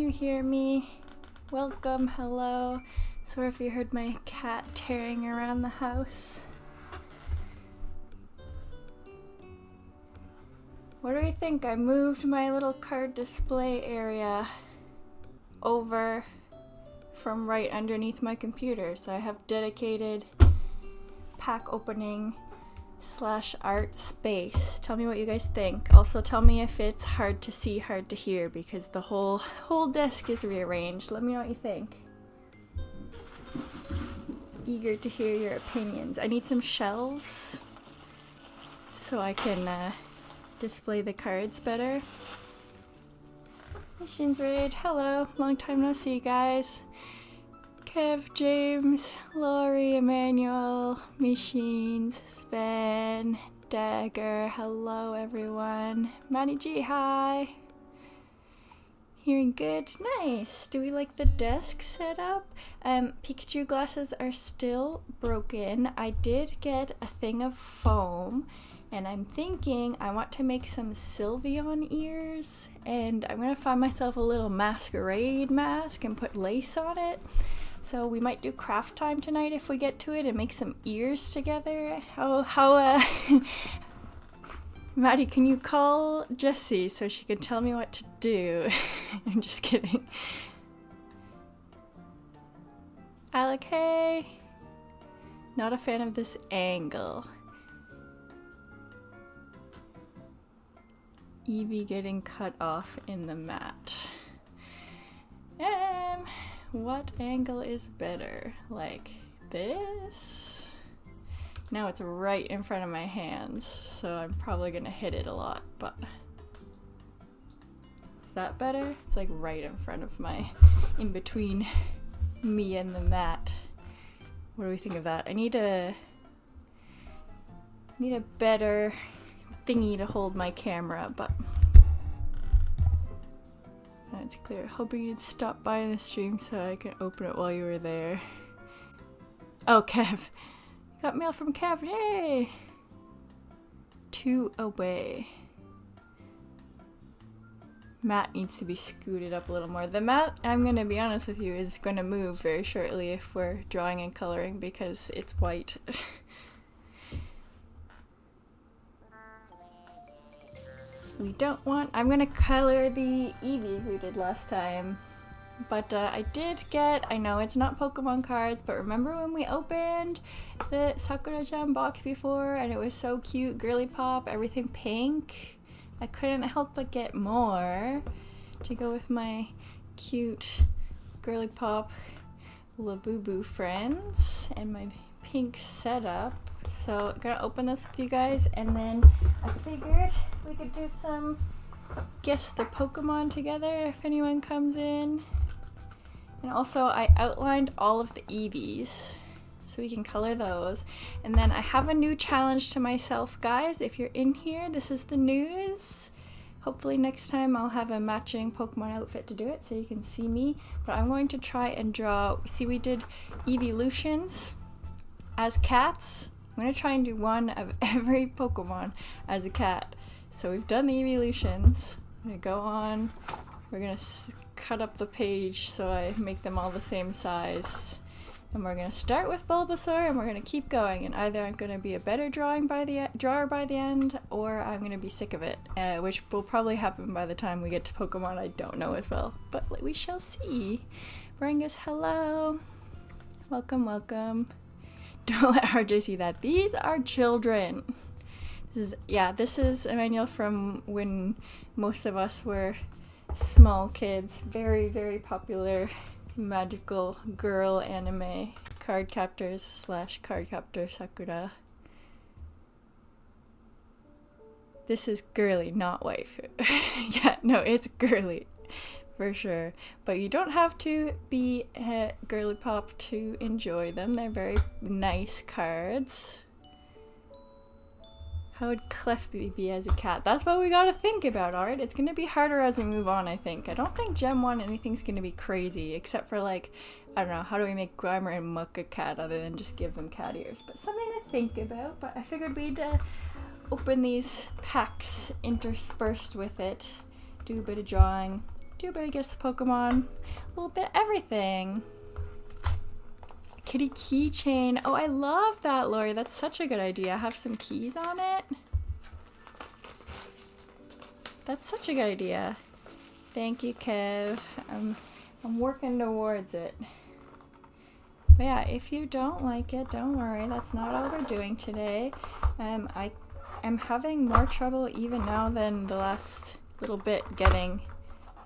you hear me? Welcome, hello. Sorry if you heard my cat tearing around the house. What do we think? I moved my little card display area over from right underneath my computer, so I have dedicated pack opening / art space. Tell me what you guys think. Also tell me if it's hard to see, hard to hear, because the whole desk is rearranged. Let me know what you think. Eager to hear your opinions. I need some shelves so I can display the cards better. Missions Raid, hello. Long time no see, guys. Kev, James, Laurie, Emmanuel, Machines, Sven, Dagger, hello everyone. Manny G, hi. Hearing good, nice. Do we like the desk setup? Pikachu glasses are still broken. I did get a thing of foam, and I'm thinking I want to make some Sylveon ears, and I'm gonna find myself a little masquerade mask and put lace on it. So we might do craft time tonight if we get to it and make some ears together. Maddie, can you call Jessie so she can tell me what to do? I'm just kidding. Alec, hey. Not a fan of this angle. Eevee getting cut off in the mat. What angle is better? Like this? Now it's right in front of my hands, so I'm probably gonna hit it a lot, but is that better? It's like right in front of in between me and the mat. What do we think of that? I need a better thingy to hold my camera, but that's clear. Hoping you'd stop by the stream so I can open it while you were there. Oh, Kev. Got mail from Kev, yay! 2 away. Mat needs to be scooted up a little more. The mat, I'm gonna be honest with you, is gonna move very shortly if we're drawing and coloring because it's white. We don't want... I'm gonna color the Eevees we did last time. But I did get... I know it's not Pokemon cards, but remember when we opened the Sakura Jam box before and it was so cute, girly pop, everything pink? I couldn't help but get more to go with my cute girly pop Labubu friends and my pink setup. So I'm gonna open this with you guys, and then I figured we could do some guess the Pokemon together if anyone comes in. And also I outlined all of the Eevees so we can color those. And then I have a new challenge to myself, guys. If you're in here, this is the news. Hopefully next time I'll have a matching Pokemon outfit to do it so you can see me. But I'm going to try and draw, see, we did evolutions as cats. I'm going to try and do one of every Pokemon as a cat. So we've done the evolutions. I'm going to go on. We're going to cut up the page so I make them all the same size. And we're going to start with Bulbasaur and we're going to keep going. And either I'm going to be a better drawer by the end, or I'm going to be sick of it. Which will probably happen by the time we get to Pokemon I don't know as well. But we shall see. Brangus, hello. Welcome, welcome. Don't let RJ see that. These are children. This is Emmanuel from when most of us were small kids. Very, very popular magical girl anime. Card captors / card captor Sakura. This is girly, not waifu. Yeah, no, it's girly. For sure. But you don't have to be a girly pop to enjoy them. They're very nice cards. How would Clefby be as a cat? That's what we gotta think about, alright? It's gonna be harder as we move on, I think. I don't think Gem 1 anything's gonna be crazy, except for like, I don't know, how do we make Grimer and Muck a cat other than just give them cat ears? But something to think about, but I figured we'd open these packs interspersed with it, do a bit of drawing. Dewberry gets the Pokemon. A little bit of everything. Kitty keychain. Oh, I love that, Lori. That's such a good idea. Have some keys on it. That's such a good idea. Thank you, Kev. I'm working towards it. But yeah, if you don't like it, don't worry. That's not all we're doing today. I am having more trouble even now than the last little bit getting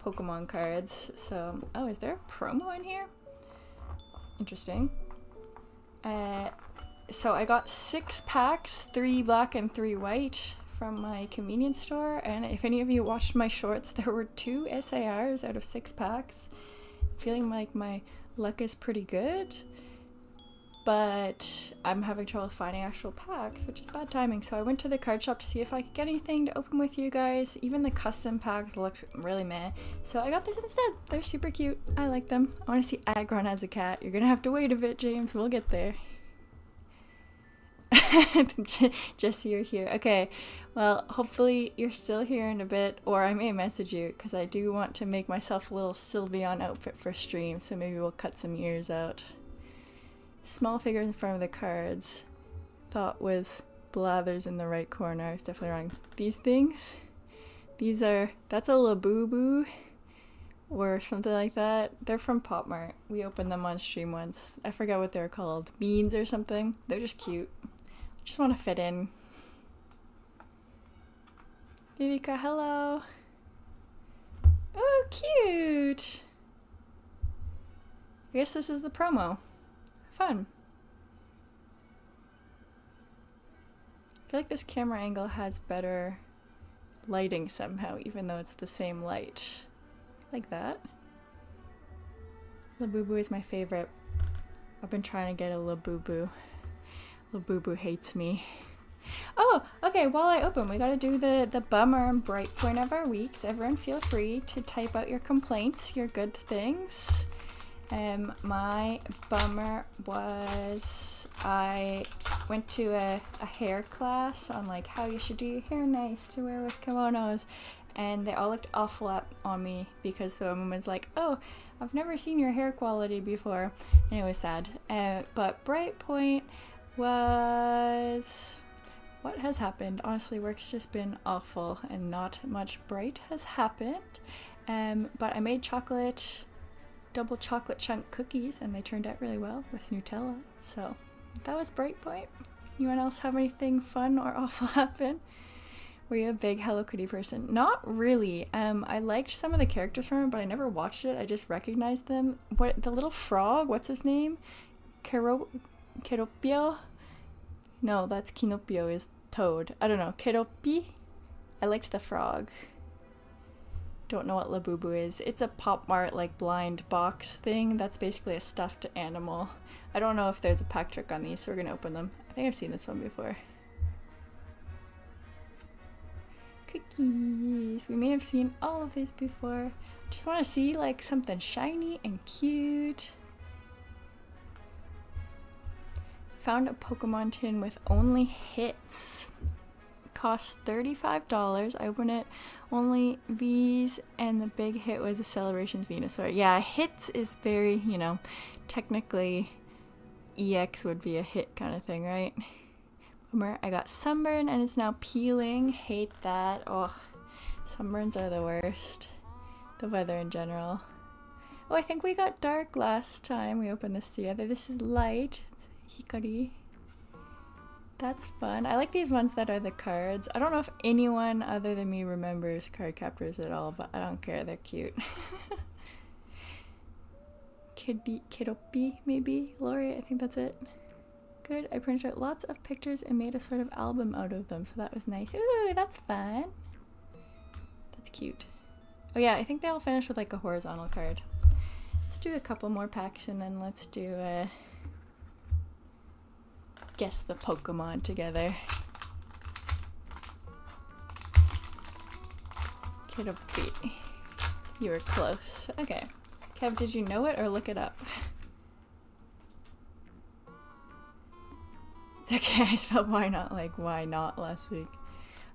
Pokemon cards. So, oh, is there a promo in here? Interesting. So I got 6 packs, 3 black and 3 white from my convenience store, and if any of you watched my shorts, there were 2 SARs out of 6 packs. Feeling like my luck is pretty good, but I'm having trouble finding actual packs, which is bad timing. So I went to the card shop to see if I could get anything to open with you guys. Even the custom packs looked really meh, so I got this instead. They're super cute. I like them. I want to see Agron as a cat. You're gonna have to wait a bit, James. We'll get there. Jesse, you're here. Okay, well, hopefully you're still here in a bit, or I may message you, because I do want to make myself a little Sylveon outfit for stream, so maybe we'll cut some ears out. Small figures in front of the cards. Thought was Blathers in the right corner. I was definitely wrong. These things, that's a Labubu or something like that. They're from Pop Mart. We opened them on stream once. I forgot what they're called. Beans or something. They're just cute. Just want to fit in. Vivika, hello. Oh, cute. I guess this is the promo. Fun. I feel like this camera angle has better lighting somehow, even though it's the same light. Like that. Labubu is my favorite. I've been trying to get a Labubu. Labubu hates me. Oh, okay, while I open, we gotta do the bummer and bright point of our weeks. Everyone feel free to type out your complaints, your good things. My bummer was I went to a hair class on like how you should do your hair nice to wear with kimonos, and they all looked awful on me because the woman was like, oh, I've never seen your hair quality before, and it was sad. But bright point was what has happened. Honestly, work's just been awful and not much bright has happened. But I made double chocolate chunk cookies, and they turned out really well with Nutella. So that was bright point. Anyone else have anything fun or awful happen? Were you a big Hello Kitty person? Not really. I liked some of the characters from it, but I never watched it. I just recognized them. What, the little frog? What's his name? Keropio? No, that's Kinopio is Toad. I don't know. Keropi? I liked the frog. Don't know what Labubu is. It's a Pop Mart like blind box thing. That's basically a stuffed animal. I don't know if there's a pack trick on these, so we're gonna open them. I think I've seen this one before. Cookies. We may have seen all of these before. Just want to see like something shiny and cute. Found a Pokemon tin with only hits. Cost $35. I opened it. Only V's, and the big hit was a Celebrations Venusaur. Yeah, hits is very, you know, technically EX would be a hit kind of thing, right? Bummer. I got sunburn and it's now peeling. Hate that. Oh, sunburns are the worst. The weather in general. Oh, I think we got dark last time we opened this together. This is light. Hikari. That's fun. I like these ones that are the cards. I don't know if anyone other than me remembers card captors at all, but I don't care. They're cute. Kidopi, maybe? Lori, I think that's it. Good. I printed out lots of pictures and made a sort of album out of them, so that was nice. Ooh, that's fun. That's cute. Oh yeah, I think they all finish with like a horizontal card. Let's do a couple more packs and then let's do guess the Pokemon together. Kidopi. You were close. Okay. Kev, did you know it or look it up? It's okay, I spelled why not like why not last week.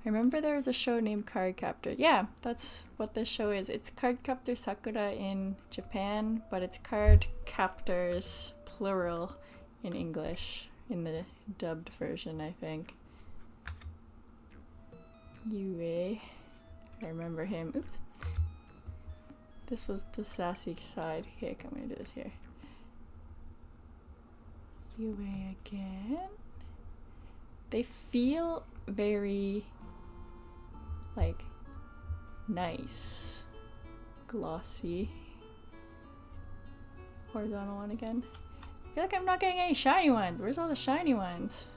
I remember there was a show named Cardcaptor. Yeah, that's what this show is. It's Cardcaptor Sakura in Japan, but it's Cardcaptors plural in English in the dubbed version, I think. Yue. I remember him. Oops. This was the sassy side. Okay, I'm gonna do this here. Yue again. They feel very like nice, glossy. Horizontal one again. I feel like I'm not getting any shiny ones. Where's all the shiny ones?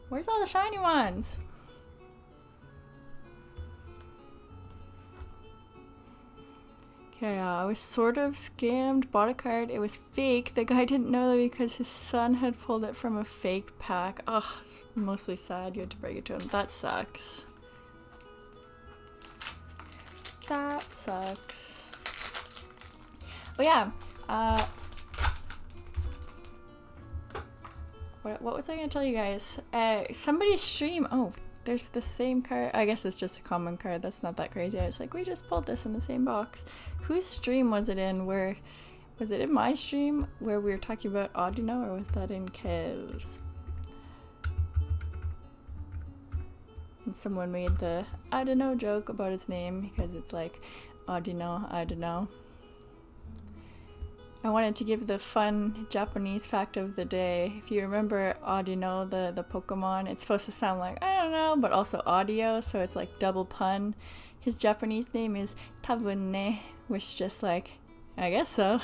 Where's all the shiny ones? Okay, I was sort of scammed, bought a card, it was fake. The guy didn't know that because his son had pulled it from a fake pack. Ugh, it's mostly sad you had to break it to him. That sucks. That sucks. Oh yeah, what was I gonna tell you guys? Somebody's stream, oh, there's the same card. I guess it's just a common card. That's not that crazy. I was like, we just pulled this in the same box. Whose stream was it in? Where was it in my stream where we were talking about Audino, or was that in Kev's? And someone made the I don't know joke about his name because it's like Audino, I don't know. I wanted to give the fun Japanese fact of the day. If you remember Audino, the Pokemon, it's supposed to sound like, I don't know, but also audio, so it's like double pun. His Japanese name is Tabune, which is just like, I guess so.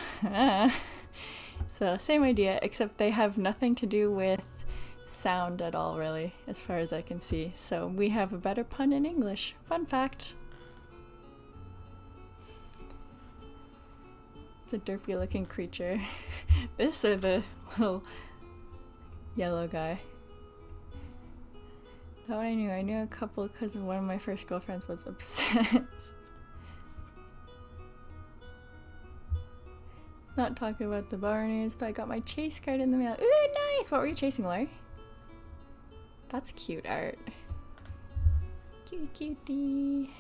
So same idea, except they have nothing to do with sound at all, really, as far as I can see. So we have a better pun in English. Fun fact. A derpy looking creature. This or the little yellow guy. That one I knew. I knew a couple because one of my first girlfriends was obsessed. Let's not talk about the bar news, but I got my chase card in the mail. Ooh, nice! What were you chasing, Larry? That's cute art. Cutie cutie.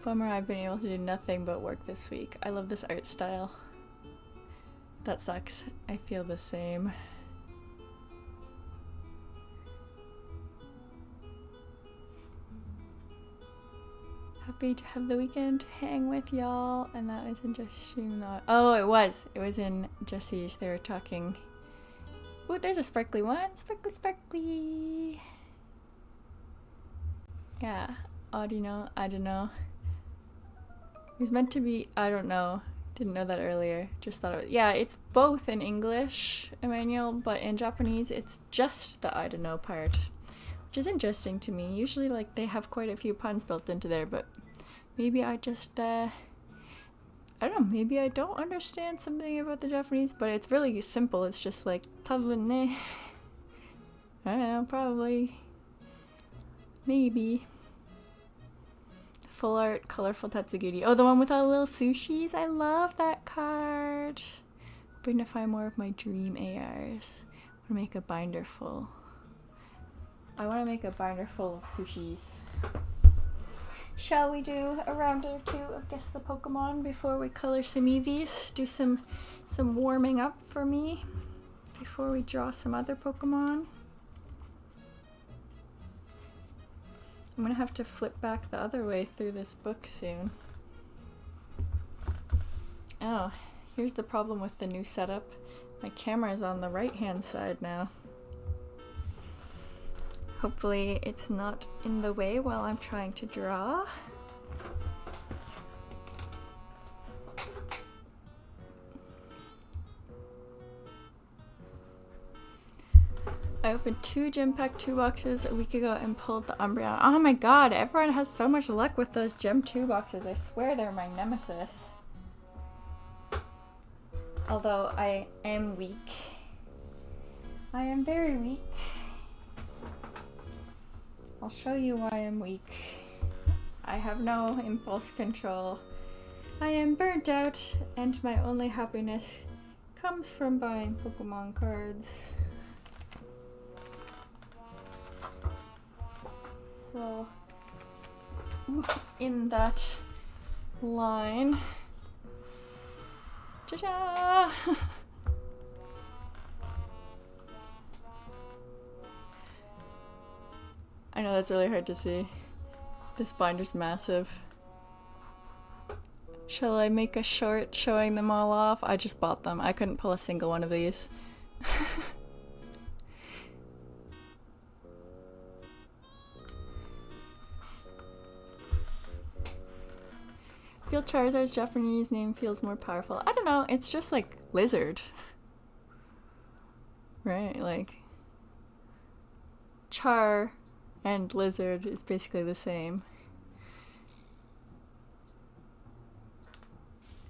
Bummer, I've been able to do nothing but work this week. I love this art style. That sucks. I feel the same. Happy to have the weekend to hang with y'all. And that was in Just Stream. Oh, it was. It was in Jesse's. They were talking. Ooh, there's a sparkly one. Sparkly, sparkly. Yeah. Audino, I don't know. It was meant to be, I don't know. Didn't know that earlier. Just thought it was, yeah, it's both in English, Emmanuel, but in Japanese it's just the I don't know part. Which is interesting to me. Usually like they have quite a few puns built into there, but maybe I just, I don't know, maybe I don't understand something about the Japanese, but it's really simple. It's just like, tabune. I don't know, probably. Maybe. Full art, colorful Tatsugiri. Oh, the one with all the little sushis. I love that card. Hoping to find more of my dream ARs. I want to make a binder full. I want to make a binder full of sushis. Shall we do a round or two of Guess the Pokemon before we color some Eevees? Do some warming up for me before we draw some other Pokemon. I'm gonna have to flip back the other way through this book soon. Oh, here's the problem with the new setup. My camera is on the right hand side now. Hopefully it's not in the way while I'm trying to draw. I opened 2 Gem Pack 2 boxes a week ago and pulled the Umbreon. Oh my god, everyone has so much luck with those Gem 2 boxes. I swear they're my nemesis. Although I am weak. I am very weak. I'll show you why I'm weak. I have no impulse control. I am burnt out, and my only happiness comes from buying Pokemon cards. So, in that line, ta-da! I know that's really hard to see. This binder's massive. Shall I make a short showing them all off? I just bought them. I couldn't pull a single one of these. Feel Charizard's Japanese name feels more powerful. I don't know, it's just like lizard. Right, like Char and lizard is basically the same.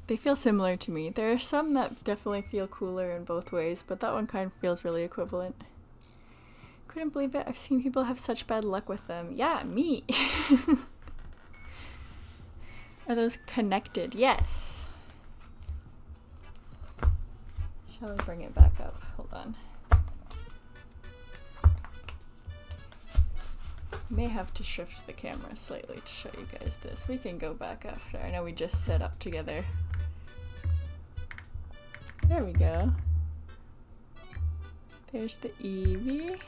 They feel similar to me. There are some that definitely feel cooler in both ways, but that one kind of feels really equivalent. Couldn't believe it. I've seen people have such bad luck with them. Yeah, me. Are those connected? Yes. Shall I bring it back up? Hold on. May have to shift the camera slightly to show you guys this. We can go back after. I know we just set up together. There we go. There's the Eevee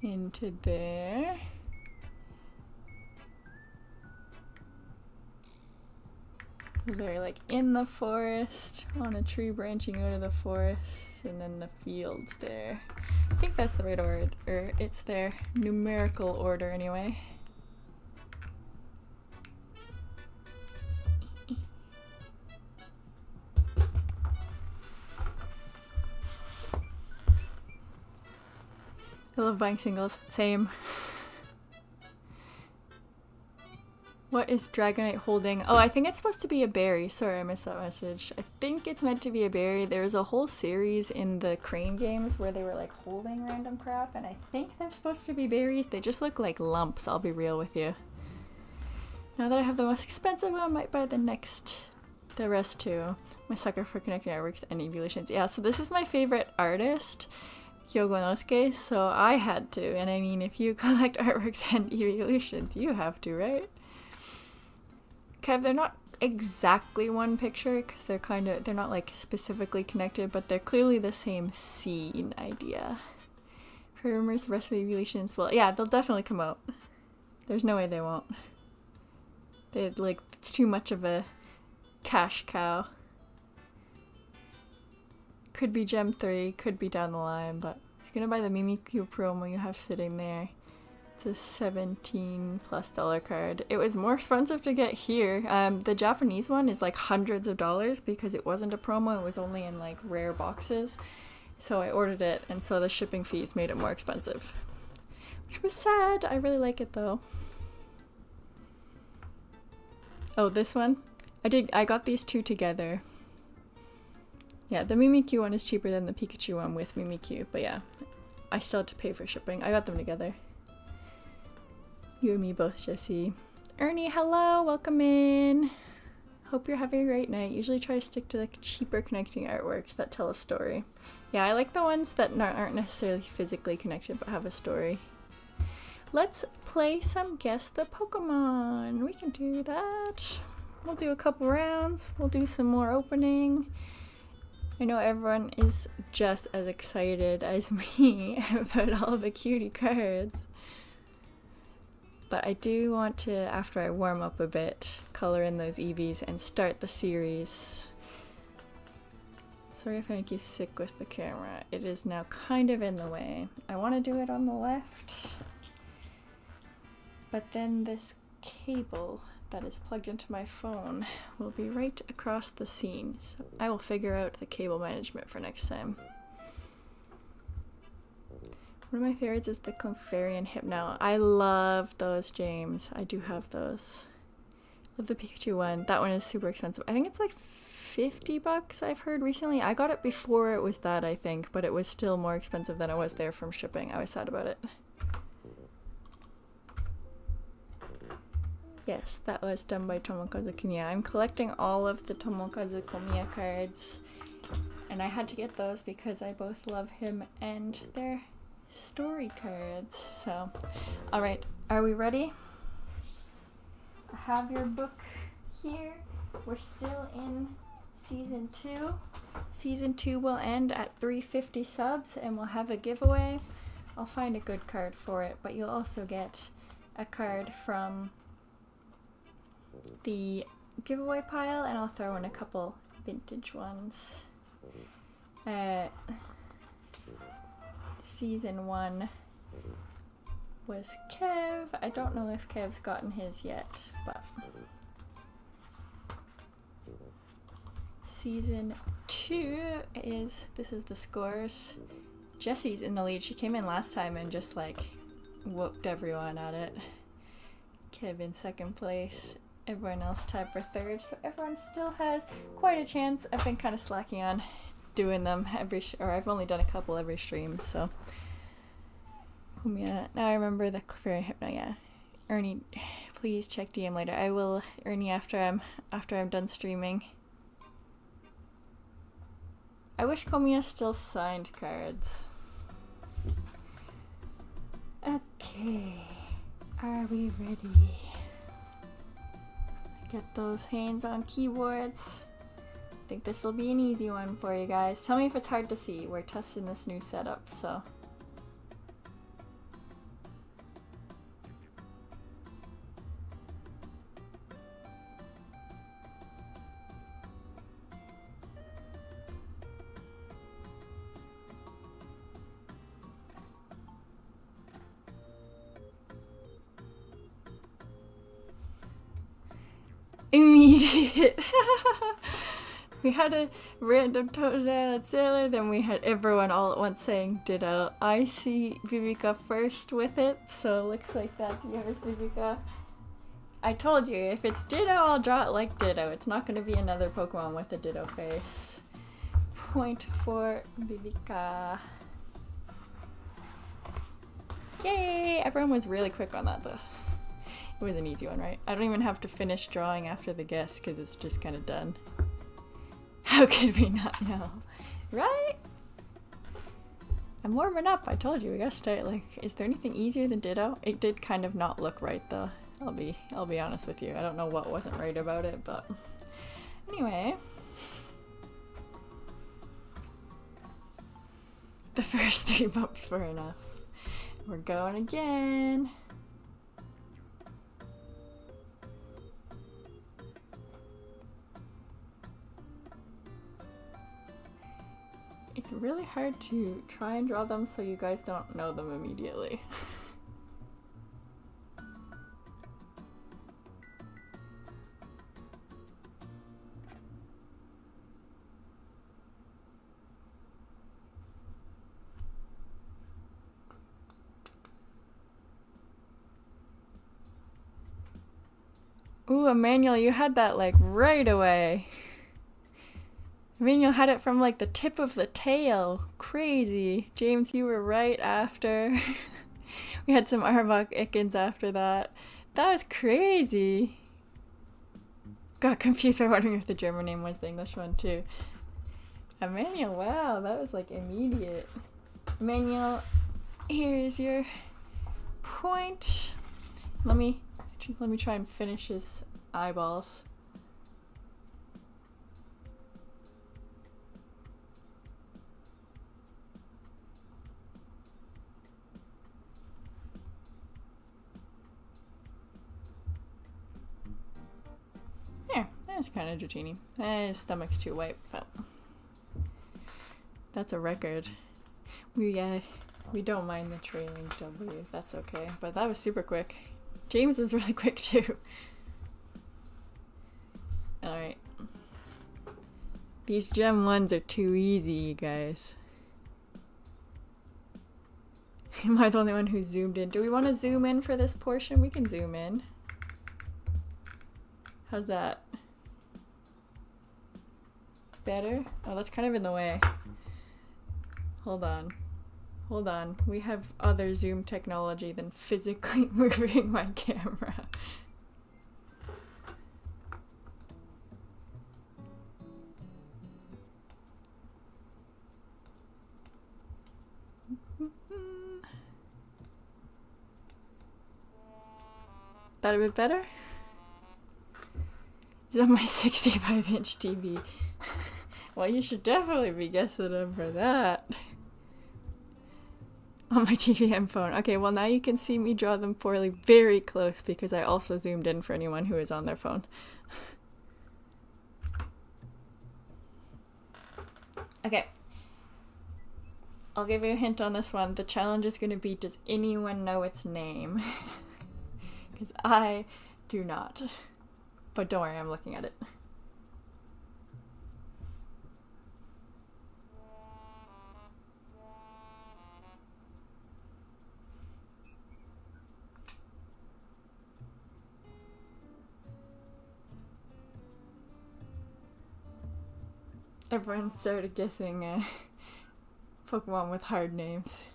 into there. They're like in the forest, on a tree branching out of the forest, and then the fields there. I think that's the right order, or it's their numerical order anyway. I love buying singles. Same. What is Dragonite holding? Oh, I think it's supposed to be a berry. Sorry, I missed that message. I think it's meant to be a berry. There's a whole series in the Crane games where they were like holding random crap, and I think they're supposed to be berries. They just look like lumps, I'll be real with you. Now that I have the most expensive one, I might buy the rest too. My sucker for connecting artworks and evolutions. Yeah, so this is my favorite artist, Hyogonosuke, so I had to. And I mean, if you collect artworks and evolutions, you have to, right? Kev, they're not exactly one picture because they're not like specifically connected, but they're clearly the same scene idea. For rumors, the rest of the evolutions, well, yeah, they'll definitely come out. There's no way they won't. It's too much of a cash cow. Could be Gem 3, could be down the line, but if you're gonna buy the Mimikyu promo you have sitting there, it's a $17+ card. It was more expensive to get here. The Japanese one is like hundreds of dollars because it wasn't a promo, it was only in like rare boxes. So I ordered it, and so the shipping fees made it more expensive. Which was sad. I really like it though. Oh, this one? I got these two together. Yeah, the Mimikyu one is cheaper than the Pikachu one with Mimikyu, but yeah. I still had to pay for shipping. I got them together. You and me both, Jessie. Ernie, hello, welcome in. Hope you're having a great night. Usually try to stick to like cheaper connecting artworks that tell a story. Yeah, I like the ones that aren't necessarily physically connected but have a story. Let's play some Guess the Pokemon. We can do that. We'll do a couple rounds. We'll do some more opening. I know everyone is just as excited as me about all the cutie cards. But I do want to, after I warm up a bit, color in those Eevees and start the series. Sorry if I make you sick with the camera. It is now kind of in the way. I want to do it on the left. But then this cable that is plugged into my phone will be right across the scene. So I will figure out the cable management for next time. One of my favorites is the Clefairy Hypno. I love those, James. I do have those. Love the Pikachu one. That one is super expensive. I think it's like $50 I've heard recently. I got it before it was that, I think, but it was still more expensive than it was there from shipping. I was sad about it. Yes, that was done by Tomokazu Kamiya. I'm collecting all of the Tomokazu Kamiya cards. And I had to get those because I both love him and their story cards. So, alright, are we ready? I have your book here. We're still in season 2. Season 2 will end at 350 subs and we'll have a giveaway. I'll find a good card for it, but you'll also get a card from the giveaway pile, and I'll throw in a couple vintage ones. Season 1 was Kev. I don't know if Kev's gotten his yet, but season 2 is, this is the scores. Jessie's in the lead. She came in last time and just like whooped everyone at it. Kev in second place. Everyone else tied for third, so everyone still has quite a chance. I've been kind of slacking on doing them or I've only done a couple every stream, so. Yeah, now I remember the fairy hypno, yeah. Ernie, please check DM later. I will, Ernie, after I'm done streaming. I wish Komiya still signed cards. Okay, are we ready? Get those hands on keyboards. I think this will be an easy one for you guys. Tell me if it's hard to see. We're testing this new setup, so. Immediate. We had a random Totodile Sailor, then we had everyone all at once saying ditto. I see Vivika first with it, so it looks like that's yours, Vivika. I told you, if it's ditto, I'll draw it like ditto. It's not going to be another Pokemon with a ditto face. Point for Vivika. Yay! Everyone was really quick on that though. It was an easy one, right? I don't even have to finish drawing after the guess because it's just kind of done. How could we not know? Right? I'm warming up. I told you we gotta start. Like, is there anything easier than ditto? It did kind of not look right though. I'll be honest with you. I don't know what wasn't right about it, but anyway. The first 3 bumps were enough. We're going again. It's really hard to try and draw them so you guys don't know them immediately. Ooh, Emmanuel, you had that like right away. Emmanuel had it from like the tip of the tail. Crazy. James, you were right after. We had some Arbok Ikens after that. That was crazy. Got confused by wondering if the German name was the English one too. Emmanuel, wow, that was like immediate. Emmanuel, here's your point. Let me try and finish his eyeballs. Yeah, that's kind of Dratini. His stomach's too white, but that's a record. We don't mind the trailing W. That's okay. But that was super quick. James was really quick too. Alright. These gem ones are too easy, you guys. Am I the only one who zoomed in? Do we want to zoom in for this portion? We can zoom in. How's that? Better? Oh, that's kind of in the way. Hold on. Hold on. We have other zoom technology than physically moving my camera. that a bit better? It's on my 65-inch TV. Well, you should definitely be guessing them for that. On my TV and phone. Okay, well now you can see me draw them poorly very close because I also zoomed in for anyone who is on their phone. Okay. I'll give you a hint on this one. The challenge is going to be, does anyone know its name? Because I do not. But don't worry, I'm looking at it. Everyone started guessing Pokemon with hard names.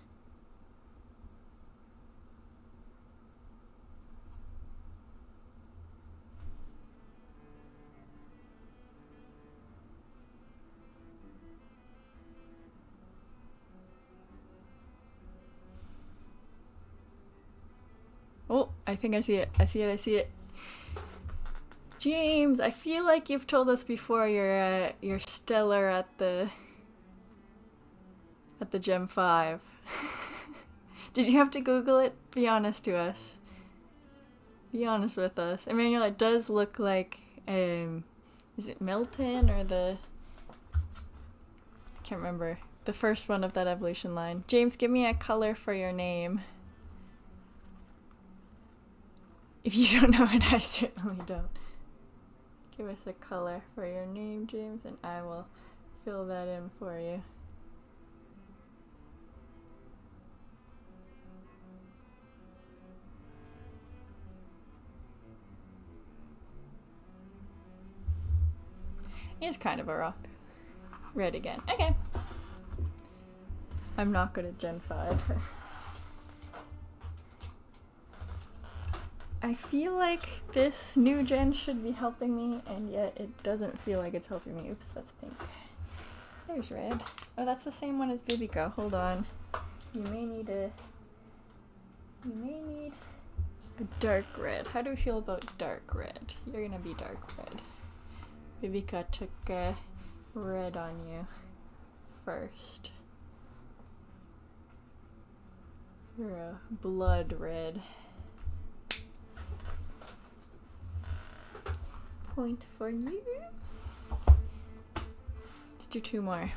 Oh, I think I see it. I see it. James, I feel like you've told us before you're stellar at the Gem 5. Did you have to Google it? Be honest to us. Be honest with us. Emmanuel, it does look like is it Milton or I can't remember. The first one of that evolution line. James, give me a color for your name. If you don't know it, I certainly don't. Give us a color for your name, James, and I will fill that in for you. It's kind of a rock. Red again. Okay. I'm not good at Gen 5. I feel like this new gen should be helping me, and yet it doesn't feel like it's helping me. Oops, that's pink. There's red. Oh, that's the same one as Bibico. Hold on. You may need a dark red. How do we feel about dark red? You're gonna be dark red. Bibico took red on you first. You're a blood red. Point for you. Let's do 2 more.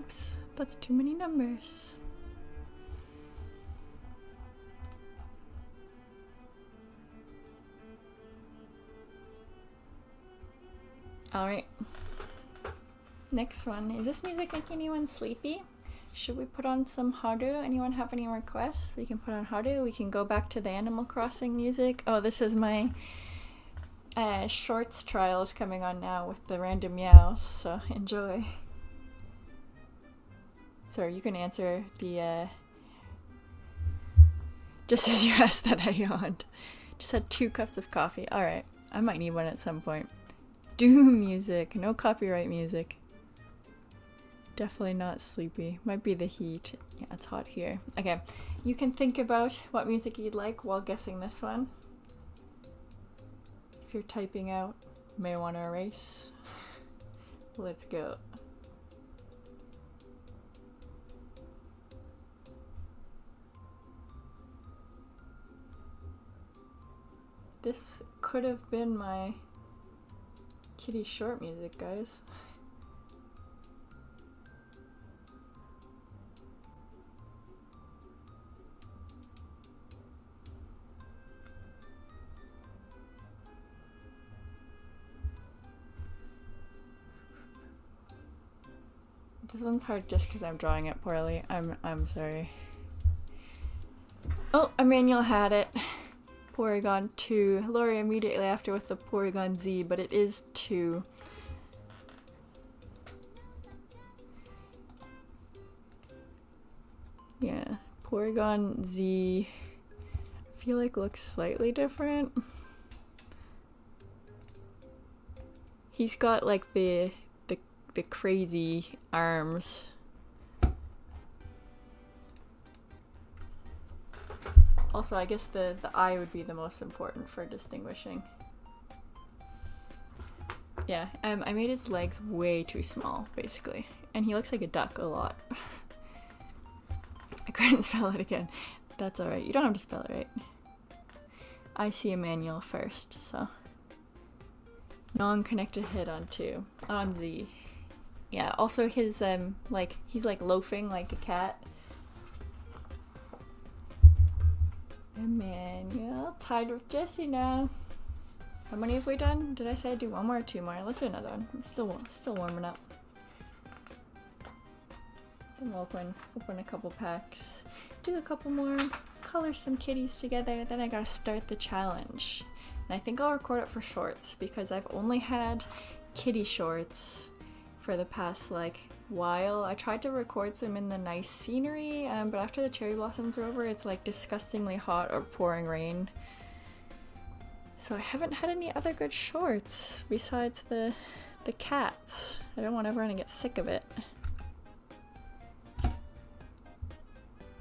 Oops, that's too many numbers. All right. Next one. Is this music making anyone sleepy? Should we put on some Haru? Anyone have any requests? We can put on Haru. We can go back to the Animal Crossing music. Oh, this is my shorts trials coming on now with the random meows, so enjoy. Sorry, you can answer the just as you asked that I yawned. Just had 2 cups of coffee. Alright, I might need one at some point. Doom music, no copyright music. Definitely not sleepy. Might be the heat. Yeah, it's hot here. Okay, you can think about what music you'd like while guessing this one. If you're typing out, may want to erase. Let's go. This could have been my kitty short music, guys. This one's hard just because I'm drawing it poorly. I'm sorry. Oh, Emmanuel had it. Porygon 2. Lori immediately after with the Porygon Z, but it is 2. Yeah, Porygon Z I feel like looks slightly different. He's got like the crazy arms Also, I guess the eye would be the most important for distinguishing. Yeah, I made his legs way too small, basically. And he looks like a duck a lot. I couldn't spell it again. That's alright, you don't have to spell it right. I see Emmanuel first, so. Non-connected hit on 2. On Z. Yeah, also his, like, he's like loafing like a cat. Emmanuel, tied with Jesse now. How many have we done? Did I say I'd do 1 more or 2 more? Let's do another one. I'm still warming up. Then we'll open a couple packs. Do a couple more. Color some kitties together. Then I gotta start the challenge. And I think I'll record it for shorts because I've only had kitty shorts for the past like while. I tried to record some in the nice scenery, but after the cherry blossoms are over, it's like disgustingly hot or pouring rain. So I haven't had any other good shorts besides the cats. I don't want everyone to get sick of it.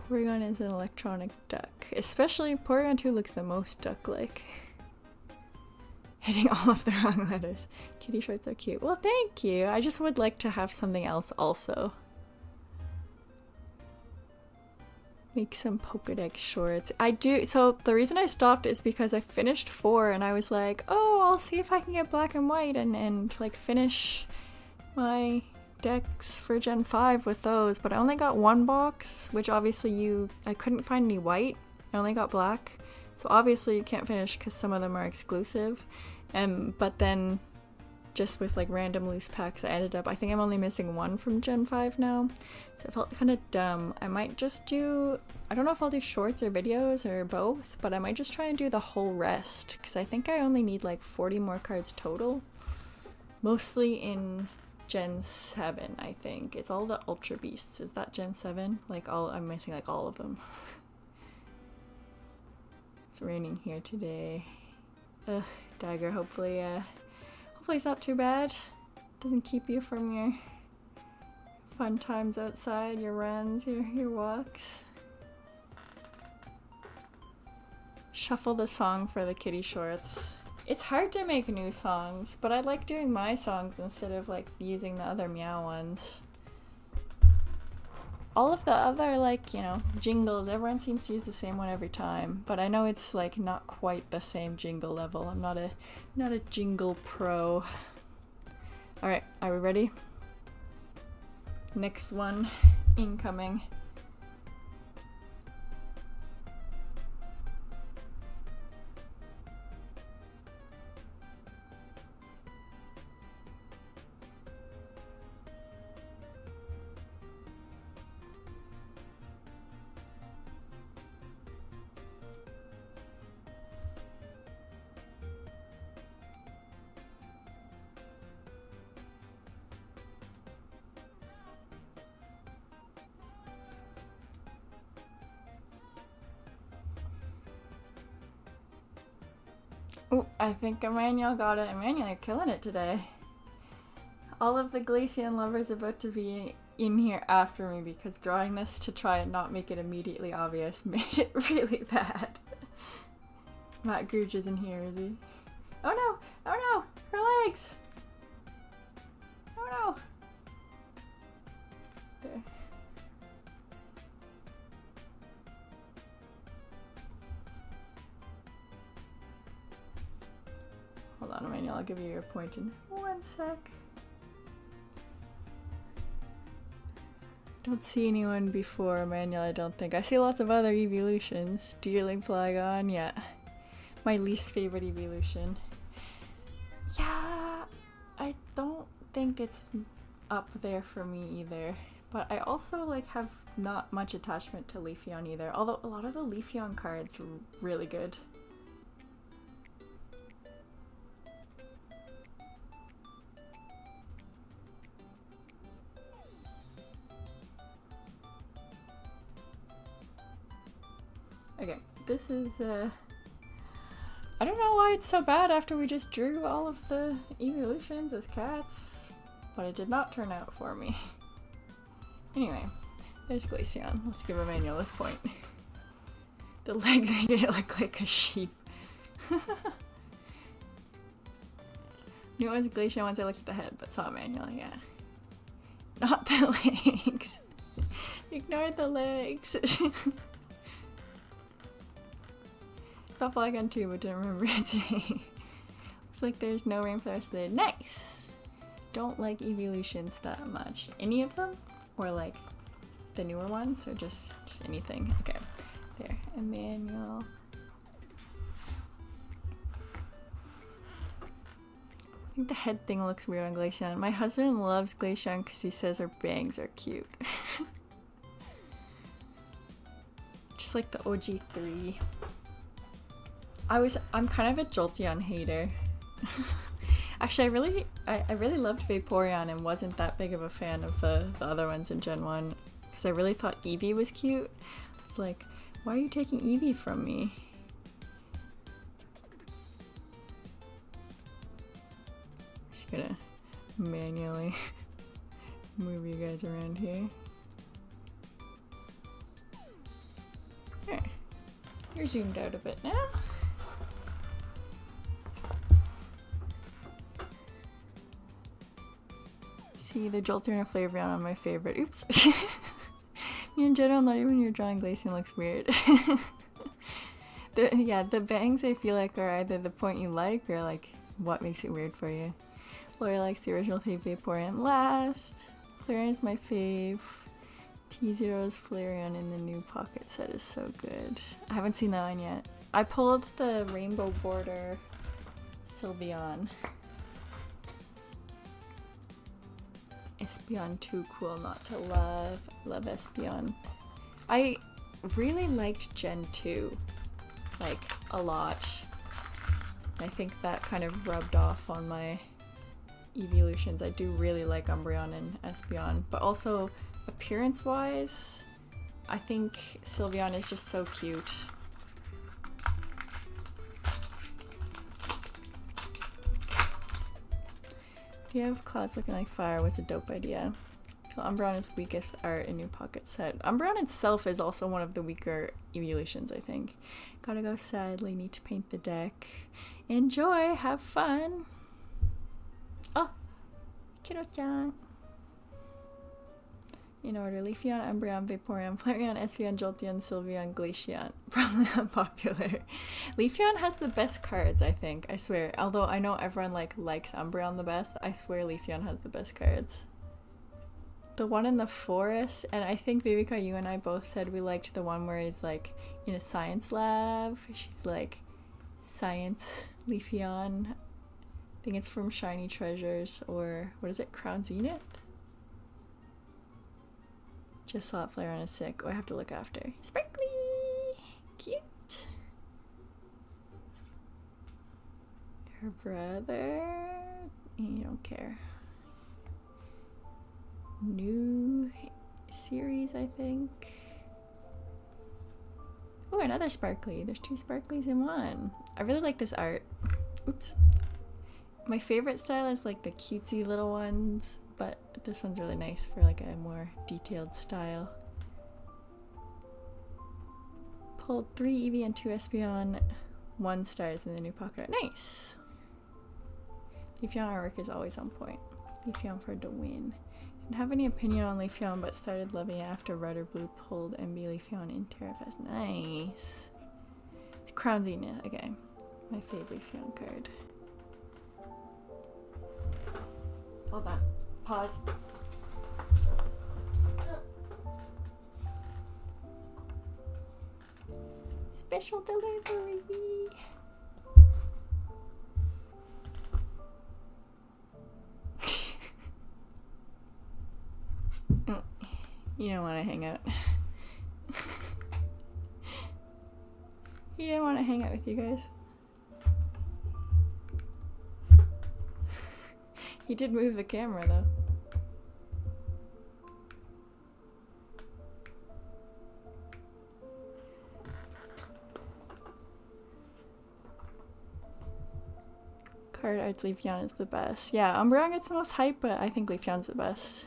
Porygon is an electronic duck. Especially Porygon 2 looks the most duck-like. Hitting all of the wrong letters. Kitty shorts are cute. Well, thank you. I just would like to have something else also. Make some Pokédex shorts. I do. So the reason I stopped is because I finished 4 and I was like, oh, I'll see if I can get black and white and like finish my decks for Gen 5 with those. But I only got 1 box, which obviously I couldn't find any white. I only got black. So obviously you can't finish because some of them are exclusive. But then just with like random loose packs, I think I'm only missing 1 from Gen 5 now. So it felt kind of dumb. I might just do, I don't know if I'll do shorts or videos or both, but I might just try and do the whole rest because I think I only need like 40 more cards total. Mostly in Gen 7, I think. It's all the Ultra Beasts. Is that Gen 7? Like I'm missing like all of them. It's raining here today. Ugh, Dagger, hopefully it's not too bad. Doesn't keep you from your fun times outside, your runs, your walks. Shuffle the song for the kitty shorts. It's hard to make new songs, but I like doing my songs instead of like using the other Meow ones. All of the other, like, you know, jingles, everyone seems to use the same one every time, but I know it's like not quite the same jingle level. I'm not a jingle pro. All right, are we ready? Next one incoming. Oh, I think Emmanuel got it. Emmanuel, you're killing it today. All of the Glaceon lovers are about to be in here after me because drawing this to try and not make it immediately obvious made it really bad. Matt Googe isn't here, is he? Oh no! Oh no! Her legs! Oh no! There. Hold on, Emmanuel, I'll give you your point in 1 sec. Don't see anyone before Emmanuel, I don't think. I see lots of other evolutions. Deerling Flygon, yeah. My least favorite evolution. Yeah, I don't think it's up there for me either. But I also like have not much attachment to Leafeon either. Although a lot of the Leafeon cards are really good. Okay, this is, I don't know why it's so bad after we just drew all of the evolutions as cats, but it did not turn out for me. Anyway, there's Glaceon. Let's give Emmanuel this point. The legs made it look like a sheep. Knew it was a glacier once I looked at the head, but saw it manually, yeah. Not the legs. Ignore the legs. Thought Flygon too, but didn't remember it today. Looks like there's no rain for the rest of the day. Nice! Don't like evolutions that much. Any of them? Or like the newer ones? Or just anything? Okay. There. Emmanuel. I think the head thing looks weird on Glaceon. My husband loves Glaceon because he says her bangs are cute. Just like the OG3. I'm kind of a Jolteon hater. Actually, I really loved Vaporeon and wasn't that big of a fan of the other ones in Gen 1 because I really thought Eevee was cute. It's like, why are you taking Eevee from me? Just gonna manually move you guys around here. There. You're zoomed out a bit now. See the Jolteon and Flareon on my favorite. Oops. In general, not even your drawing Glaceon looks weird. The bangs I feel like are either the point you like or like what makes it weird for you. Laura likes the original Vaporeon last. Flareon is my fave. T0's Flareon in the new pocket set is so good. I haven't seen that one yet. I pulled the rainbow border Sylveon. Espeon too cool not to love. Love Espeon. I really liked Gen 2, like, a lot. I think that kind of rubbed off on my evolutions. I do really like Umbreon and Espeon, but also appearance-wise, I think Sylveon is just so cute. Do you have clouds looking like fire? Was a dope idea. Umbreon is weakest art in new pocket set. Umbreon itself is also one of the weaker evolutions, I think. Gotta go sadly, need to paint the deck. Enjoy, have fun. Oh, Kiro-chan. In order, Leafeon, Umbreon, Vaporeon, Flareon, Espeon, Jolteon, Sylveon, Glaceon. Probably unpopular. Leafeon has the best cards, I think. I swear. Although I know everyone likes Umbreon the best, I swear Leafeon has the best cards. The one in the forest, and I think Viveka, you and I both said we liked the one where he's like in a science lab. She's like, science Leafeon. I think it's from Shiny Treasures, or what is it, Crown Zenith? Just saw it, Flareon is sick. Oh, I have to look after. Sparkly! Cute! Her brother? You don't care. New series, I think. Oh, another sparkly. There's two sparklies in one. I really like this art. Oops. My favorite style is like the cutesy little ones, but this one's really nice for like a more detailed style. Pulled 3 Eevee and 2 Espeon, 1 stars in the new pocket art. Nice! Leafeon artwork is always on point. Leafeon for the win. Didn't have any opinion on Leafeon, but started loving it after Red or Blue pulled MB Leafeon in Terrafest. Nice! Crown Zenith, okay. My favorite Leafeon card. Hold on. Pause. Special delivery. You don't want to hang out. You didn't want to hang out with you guys. He did move the camera though. Card arts Leafeon is the best. Yeah, Umbreon gets the most hype, but I think Leafeon's the best.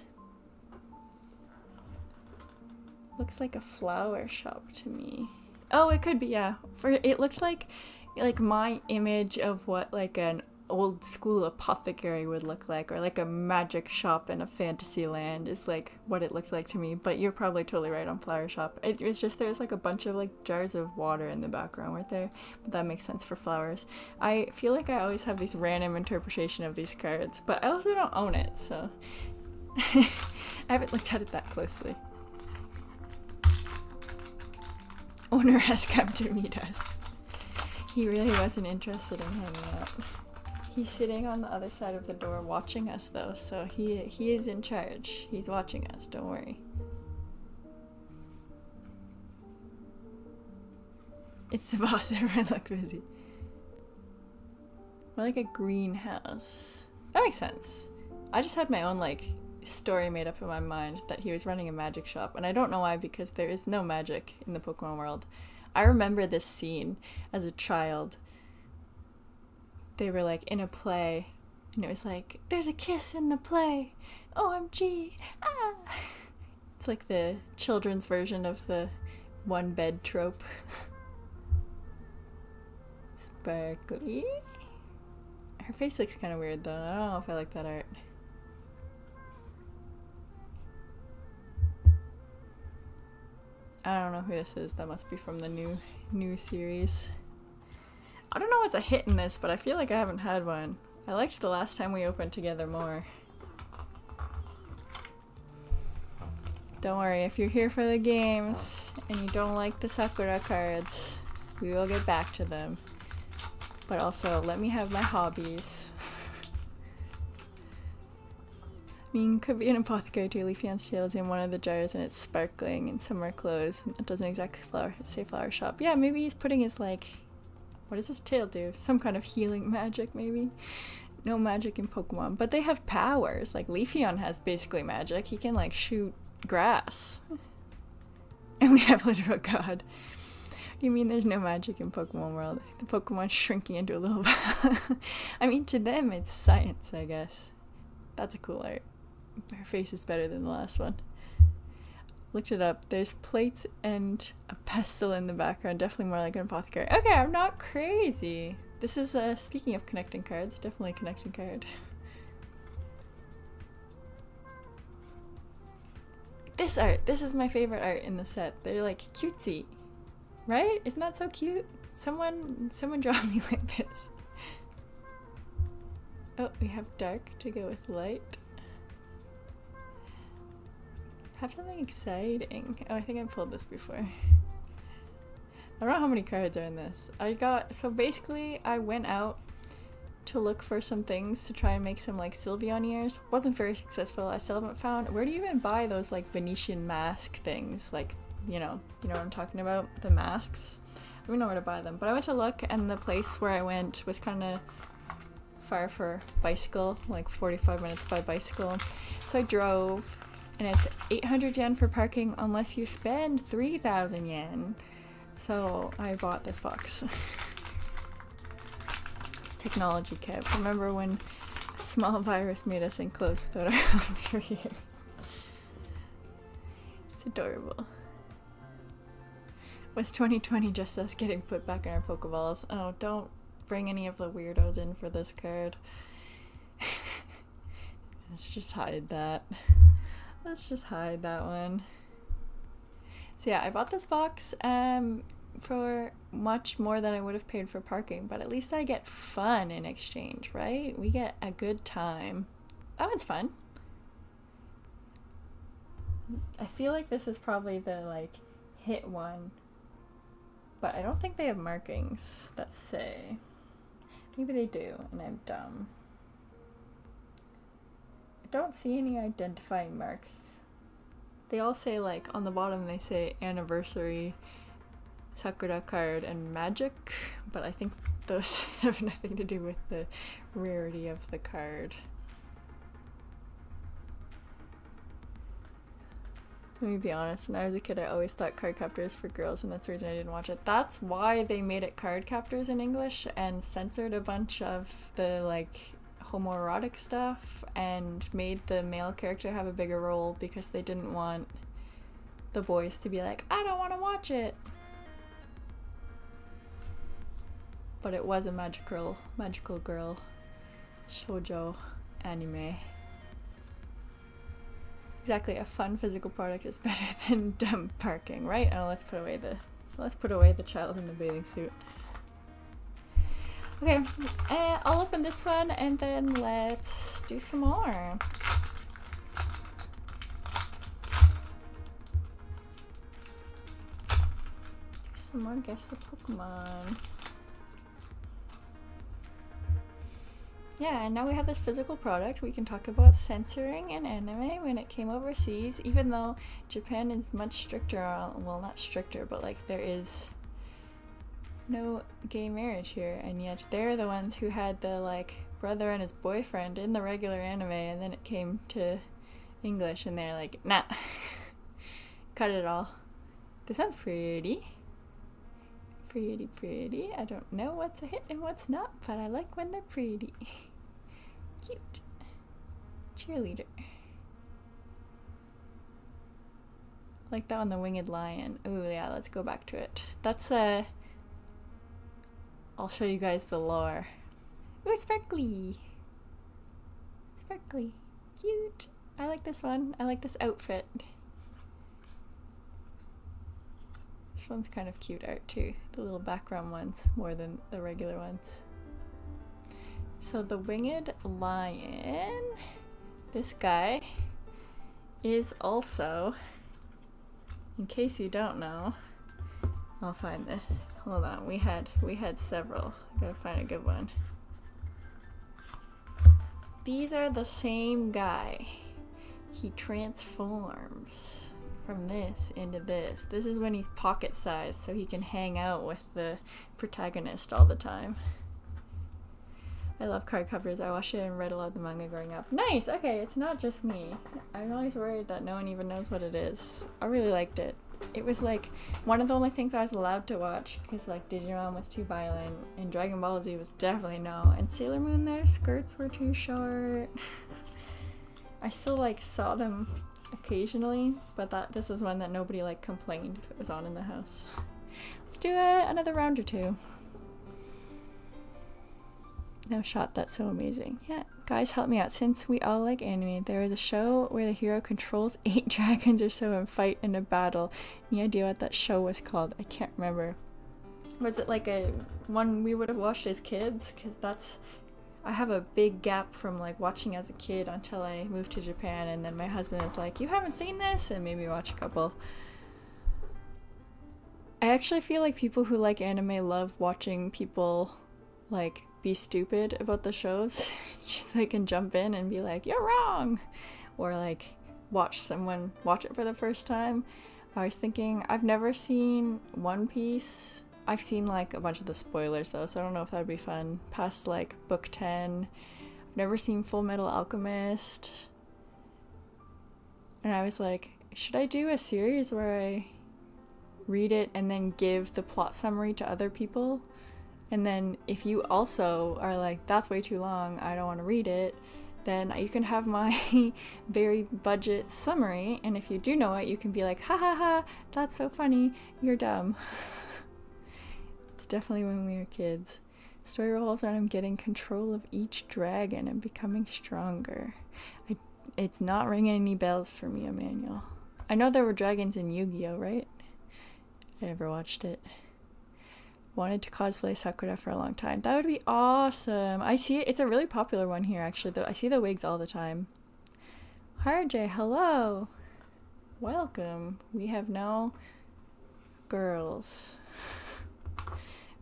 Looks like a flower shop to me. Oh, it could be, yeah. For it looked like my image of what like an old school apothecary would look like, or like a magic shop in a fantasy land is like what it looked like to me. But you're probably totally right on flower shop. It was just there's like a bunch of like jars of water in the background right there, but that makes sense for flowers. I feel like I always have these random interpretation of these cards, but I also don't own it, so I haven't looked at it that closely. Owner has come to meet us. He really wasn't interested in hanging out. He's sitting on the other side of the door watching us though, so he is in charge. He's watching us, don't worry. It's the boss, everyone look busy. We're like a greenhouse. That makes sense. I just had my own like story made up in my mind that he was running a magic shop, and I don't know why, because there is no magic in the Pokemon world. I remember this scene as a child. They were like in a play, and it was like, there's a kiss in the play, OMG, ah! It's like the children's version of the one bed trope. Sparkly. Her face looks kind of weird though. I don't know if I like that art. I don't know who this is. That must be from the new series. I don't know what's a hit in this, but I feel like I haven't had one. I liked the last time we opened together more. Don't worry, if you're here for the games and you don't like the Sakura cards, we will get back to them. But also, let me have my hobbies. I mean, could be an apothecary too. Leafeon's tail is in one of the jars and it's sparkling, and some are closed. It doesn't exactly say flower shop. Yeah, maybe he's putting his like... What does his tail do? Some kind of healing magic, maybe? No magic in Pokemon. But they have powers. Like, Leafeon has basically magic. He can, like, shoot grass. And we have literal god. What do you mean there's no magic in Pokemon world? The Pokemon's shrinking into a little ball. I mean, to them, it's science, I guess. That's a cool art. Her face is better than the last one. Looked it up. There's plates and a pestle in the background. Definitely more like an apothecary. Okay, I'm not crazy. This is, speaking of connecting cards, definitely a connecting card. This art. This is my favorite art in the set. They're like cutesy. Right? Isn't that so cute? Someone draw me like this. Oh, we have dark to go with light. Have something exciting. Oh, I think I pulled this before. I don't know how many cards are in this. So basically I went out to look for some things to try and make some like Sylveon ears. Wasn't very successful. I still haven't found, where do you even buy those like Venetian mask things? Like, you know what I'm talking about? The masks. I don't know where to buy them, but I went to look, and the place where I went was kind of far for bicycle, like 45 minutes by bicycle. So I drove. And it's 800 yen for parking unless you spend 3,000 yen. So I bought this box. It's technology, Kev. Remember when a small virus made us enclosed without our homes for years? It's adorable. Was 2020 just us getting put back in our Pokeballs? Oh, don't bring any of the weirdos in for this card. Let's just hide that. Let's just hide that one. So yeah, I bought this box for much more than I would have paid for parking, but at least I get fun in exchange, right? We get a good time. That one's fun. I feel like this is probably the like hit one, but I don't think they have markings that say. Maybe they do, and I'm dumb. I don't see any identifying marks. They all say, like, on the bottom they say anniversary, Sakura card, and magic, but I think those have nothing to do with the rarity of the card. Let me be honest, when I was a kid I always thought card captors for girls, and that's the reason I didn't watch it. That's why they made it card captors in English and censored a bunch of the, like, homoerotic stuff and made the male character have a bigger role, because they didn't want the boys to be like, I don't want to watch it. but it was a magical girl shoujo anime. Exactly, a fun physical product is better than dumb parking, right? Oh, let's put away the child in the bathing suit. Okay, I'll open this one and then let's do some more. Some more Guess the Pokemon. Yeah, and now we have this physical product. We can talk about censoring in anime when it came overseas, even though Japan is much stricter, well, not stricter, but like there is no gay marriage here, and yet they're the ones who had the like brother and his boyfriend in the regular anime, and then it came to English and they're like, nah, cut it all. This sounds pretty. Pretty. I don't know what's a hit and what's not, but I like when they're pretty. Cute. Cheerleader. Like that one, the winged lion. Ooh, yeah, let's go back to it. That's I'll show you guys the lore. Ooh, sparkly. Sparkly. Cute. I like this one. I like this outfit. This one's kind of cute art too, the little background ones more than the regular ones. So the winged lion, this guy is also, in case you don't know, I'll find it. Hold on, we had several. I gotta find a good one. These are the same guy. He transforms from this into this. This is when he's pocket sized, so he can hang out with the protagonist all the time. I love card covers. I watched it and read a lot of the manga growing up. Nice! Okay, it's not just me. I'm always worried that no one even knows what it is. I really liked it. It was like one of the only things I was allowed to watch because like Digimon was too violent and Dragon Ball Z was definitely no. And Sailor Moon, their skirts were too short. I still like saw them occasionally, but this was one that nobody like complained if it was on in the house. Let's do another round or two. No shot, that's so amazing. Yeah, guys, help me out. Since we all like anime, there is a show where the hero controls 8 dragons or so and fight in a battle. Any idea what that show was called? I can't remember. Was it like a one we would have watched as kids? Because I have a big gap from like watching as a kid until I moved to Japan, and then my husband was like, you haven't seen this? And made me watch a couple. I actually feel like people who like anime love watching people like be stupid about the shows. Just they can jump in and be like, you're wrong, or like watch someone watch it for the first time. I was thinking, I've never seen One Piece. I've seen like a bunch of the spoilers though, so I don't know if that would be fun. Past like book 10. I've never seen Full Metal Alchemist. And I was like, should I do a series where I read it and then give the plot summary to other people? And then if you also are like, that's way too long, I don't want to read it, then you can have my very budget summary, and if you do know it, you can be like, ha ha ha, that's so funny, you're dumb. It's definitely when we were kids. Story revolves around getting control of each dragon and becoming stronger. It's not ringing any bells for me, Emmanuel. I know there were dragons in Yu-Gi-Oh, right? I never watched it. Wanted to cosplay Sakura for a long time. That would be awesome. I see it. It's a really popular one here, actually. I see the wigs all the time. Harjay, hello. Welcome. We have no girls.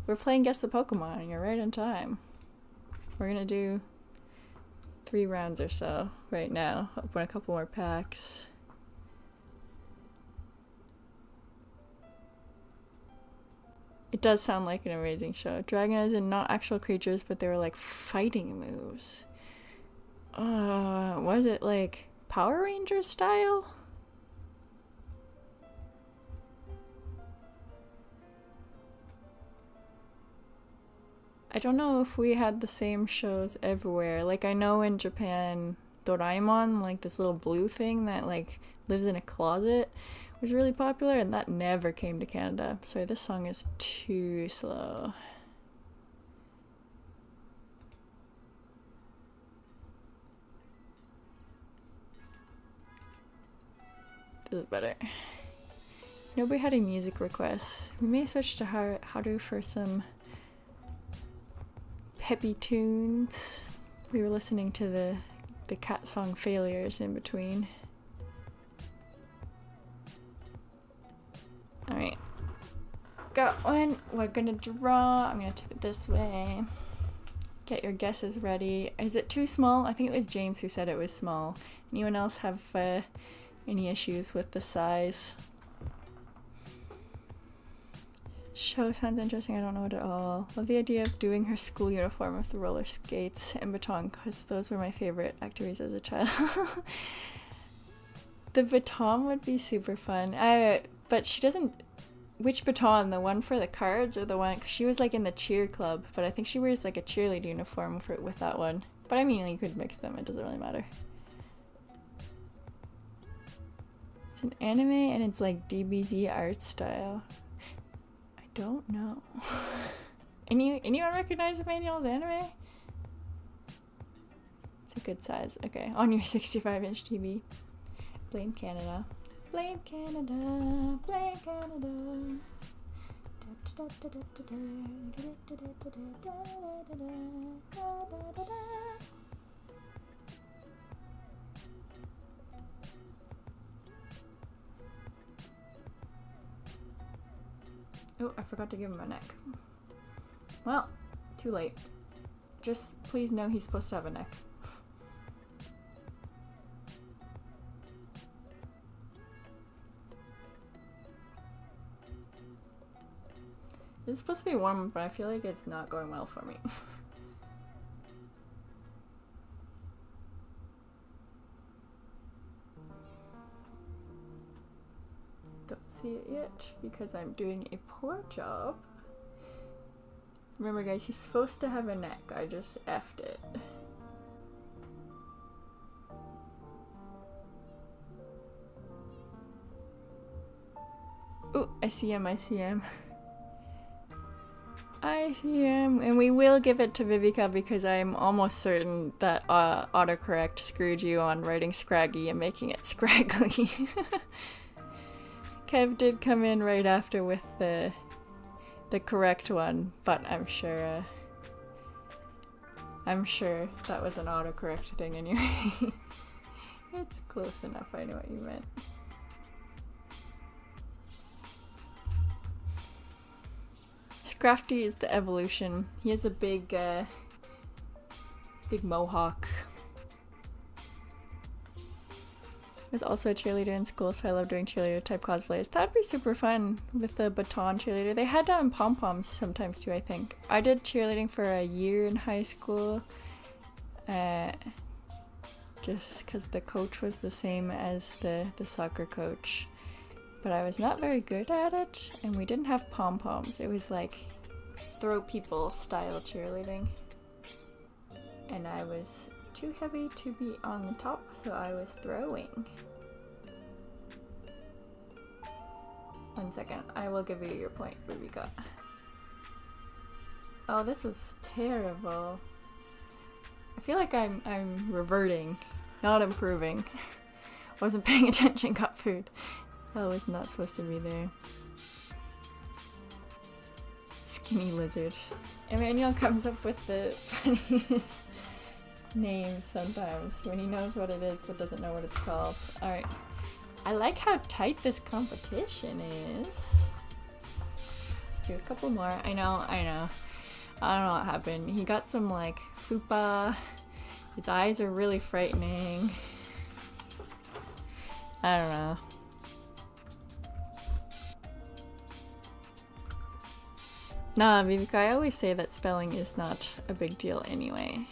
We're playing Guess the Pokemon, and you're right on time. We're gonna do 3 rounds or so right now. Open a couple more packs. It does sound like an amazing show. Dragon as in not actual creatures, but they were like fighting moves. Was it like Power Rangers style? I don't know if we had the same shows everywhere. Like I know in Japan, Doraemon, like this little blue thing that like lives in a closet, was really popular, and that never came to Canada. Sorry, this song is too slow. This is better. Nobody had any music requests. We may switch to Haru for some peppy tunes. We were listening to the cat song Failures in between. Alright. Got one. We're gonna draw. I'm gonna tip it this way. Get your guesses ready. Is it too small? I think it was James who said it was small. Anyone else have any issues with the size? Show sounds interesting. I don't know it at all. Love the idea of doing her school uniform with the roller skates and baton, because those were my favorite activities as a child. The baton would be super fun. But she doesn't. Which baton? The one for the cards or the one? Because she was like in the cheer club, but I think she wears like a cheerleader uniform with that one. But I mean, you could mix them. It doesn't really matter. It's an anime and it's like DBZ art style. Don't know. Anyone recognize Emmanuel's anime? It's a good size. Okay, on your 65-inch TV. Blame Canada. Blame Canada. Blame Canada. Oh, I forgot to give him a neck. Well, too late. Just please know he's supposed to have a neck. This is supposed to be warm, but I feel like it's not going well for me. Don't see it yet because I'm doing a poor job. Remember guys, he's supposed to have a neck. I just effed it. Ooh, I see him, I see him. I see him. And we will give it to Vivica because I'm almost certain that autocorrect screwed you on writing scraggy and making it scraggly. Kev did come in right after with the correct one, but I'm sure that was an autocorrect thing anyway. It's close enough, I know what you meant. Scrafty is the evolution. He has a big mohawk. I was also a cheerleader in school, so I love doing cheerleader type cosplays. That'd be super fun with the baton cheerleader. They had pom-poms sometimes too, I think. I did cheerleading for a year in high school, just because the coach was the same as the soccer coach. But I was not very good at it, and we didn't have pom-poms. It was like throw people style cheerleading. And I was too heavy to be on the top, so I was throwing. 1 second, I will give you your point, Rubica. Oh, this is terrible. I feel like I'm reverting, not improving. Wasn't paying attention, got food. That was not supposed to be there. Skinny lizard. Emmanuel comes up with the funniest names sometimes when he knows what it is but doesn't know what it's called. Alright. I like how tight this competition is. Let's do a couple more. I know. I don't know what happened. He got some like fupa. His eyes are really frightening. I don't know. Nah, Viveka, I always say that spelling is not a big deal anyway.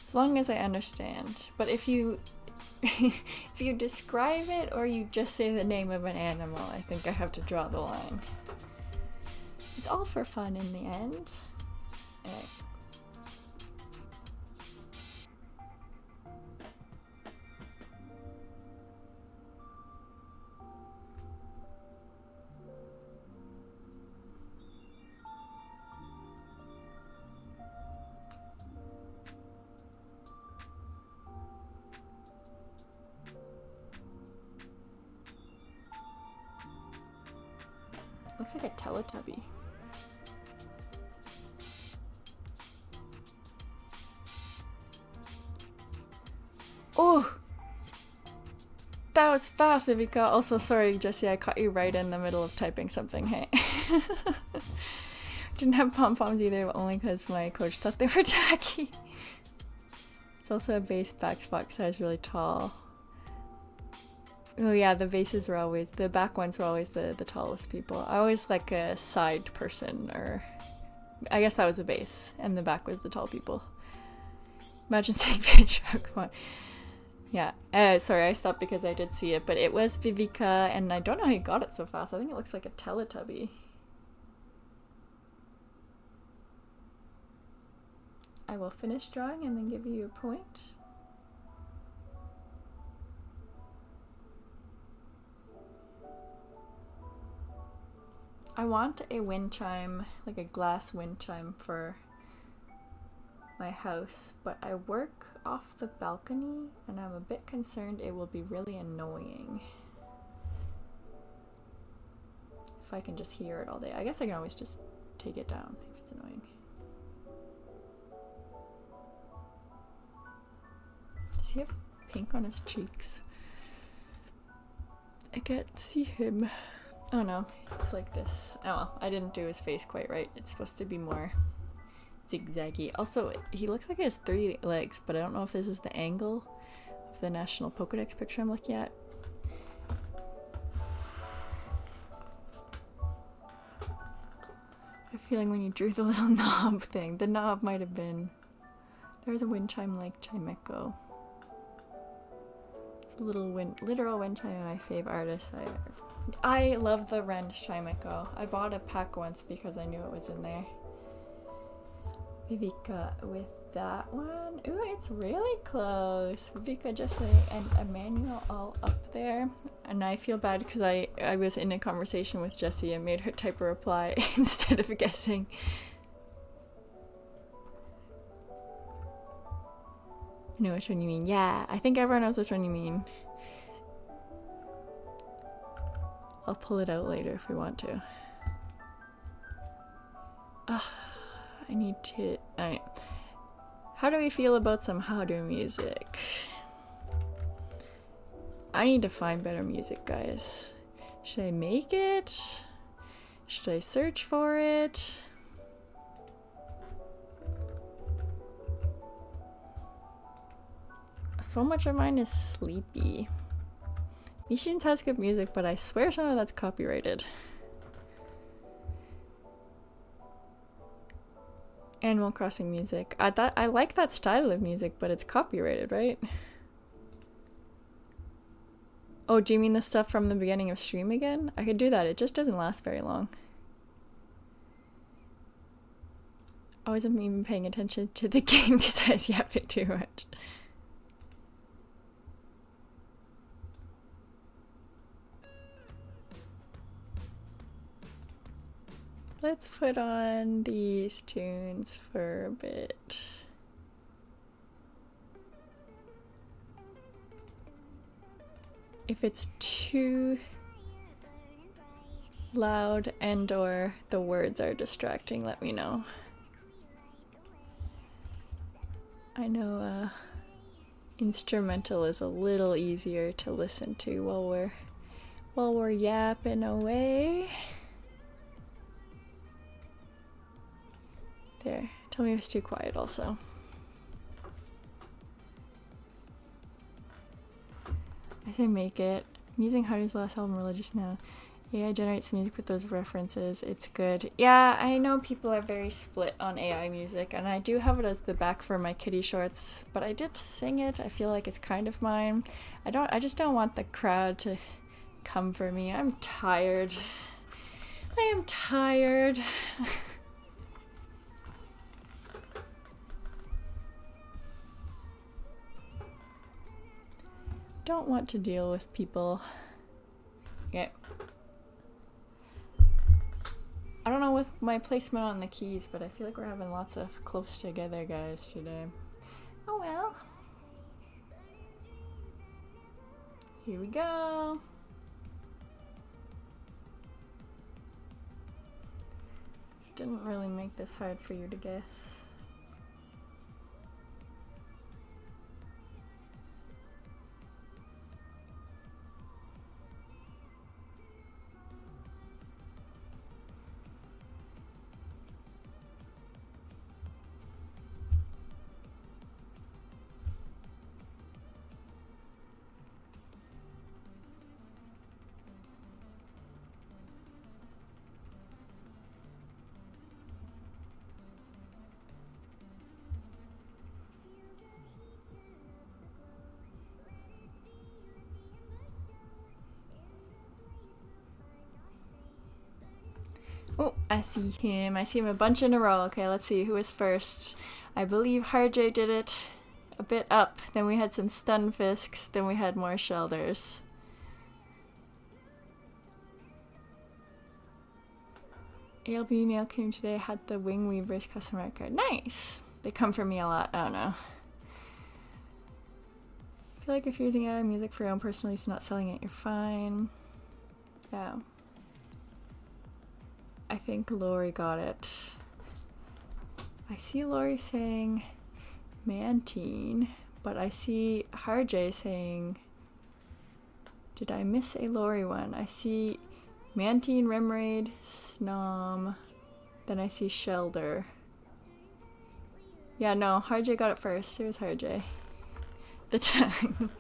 As long as I understand. But if you if you describe it or you just say the name of an animal, I think I have to draw the line. It's all for fun in the end. Alright. Looks like a Teletubby. Oh! That was fast, Vivika. Also, sorry, Jessie, I caught you right in the middle of typing something, hey. Didn't have pom-poms either, but only because my coach thought they were tacky. It's also a base back spot because I was really tall. Oh yeah, the bases were always, the back ones were always the tallest people. I always like a side person, or I guess that was a base, and the back was the tall people. Imagine saying fish Pokemon. Yeah, sorry, I stopped because I did see it, but it was Vivika, and I don't know how you got it so fast. I think it looks like a Teletubby. I will finish drawing and then give you a point. I want a wind chime, like a glass wind chime for my house, but I work off the balcony and I'm a bit concerned it will be really annoying if I can just hear it all day. I guess I can always just take it down if it's annoying. Does he have pink on his cheeks? I can't see him. Oh no, it's like this. Oh well, I didn't do his face quite right. It's supposed to be more zigzaggy. Also, he looks like he has 3 legs, but I don't know if this is the angle of the National Pokedex picture I'm looking at. I have a feeling when you drew the little knob thing, the knob might have been... There's a wind chime like Chimeco. It's a little literal wind chime, my fave artist. I love the Rend Chimeco. I bought a pack once because I knew it was in there. Vivika with that one. Ooh, it's really close. Vivika, Jessie, and Emmanuel all up there. And I feel bad because I was in a conversation with Jessie and made her type a reply instead of guessing. I know which one you mean. Yeah, I think everyone knows which one you mean. I'll pull it out later if we want to. I need to... Alright. How do we feel about some how-do music? I need to find better music, guys. Should I make it? Should I search for it? So much of mine is sleepy. Mishin's has good music, but I swear some of that's copyrighted. Animal Crossing music. I like that style of music, but it's copyrighted, right? Oh, do you mean the stuff from the beginning of stream again? I could do that. It just doesn't last very long. I wasn't even paying attention to the game because I was yapping too much. Let's put on these tunes for a bit. If it's too loud and or the words are distracting, let me know. I know instrumental is a little easier to listen to while we're yapping away. There. Tell me if it's too quiet also. I say make it. I'm using Hardy's last album, Religious, now. AI generates music with those references. It's good. Yeah, I know people are very split on AI music, and I do have it as the back for my kitty shorts, but I did sing it. I feel like it's kind of mine. I just don't want the crowd to come for me. I'm tired. I am tired. Don't want to deal with people. Okay. I don't know with my placement on the keys, but I feel like we're having lots of close together guys today. Oh well. Here we go. Didn't really make this hard for you to guess. Oh, I see him. I see him a bunch in a row. Okay, let's see who was first. I believe Harjay did it a bit up. Then we had some Stunfisks. Then we had more Shelders. ALB mail came today. Had the Wing Weavers customer card. Nice! They come for me a lot. I don't know. I feel like if you're using AI music for your own personal use, not selling it, you're fine. Yeah. I think Lori got it. I see Lori saying Mantine, but I see Harjay saying, did I miss a Lori one? I see Mantine, Remraid, Snom, then I see Shelder. Yeah, no, Harjay got it first. It was Harjay. The tongue.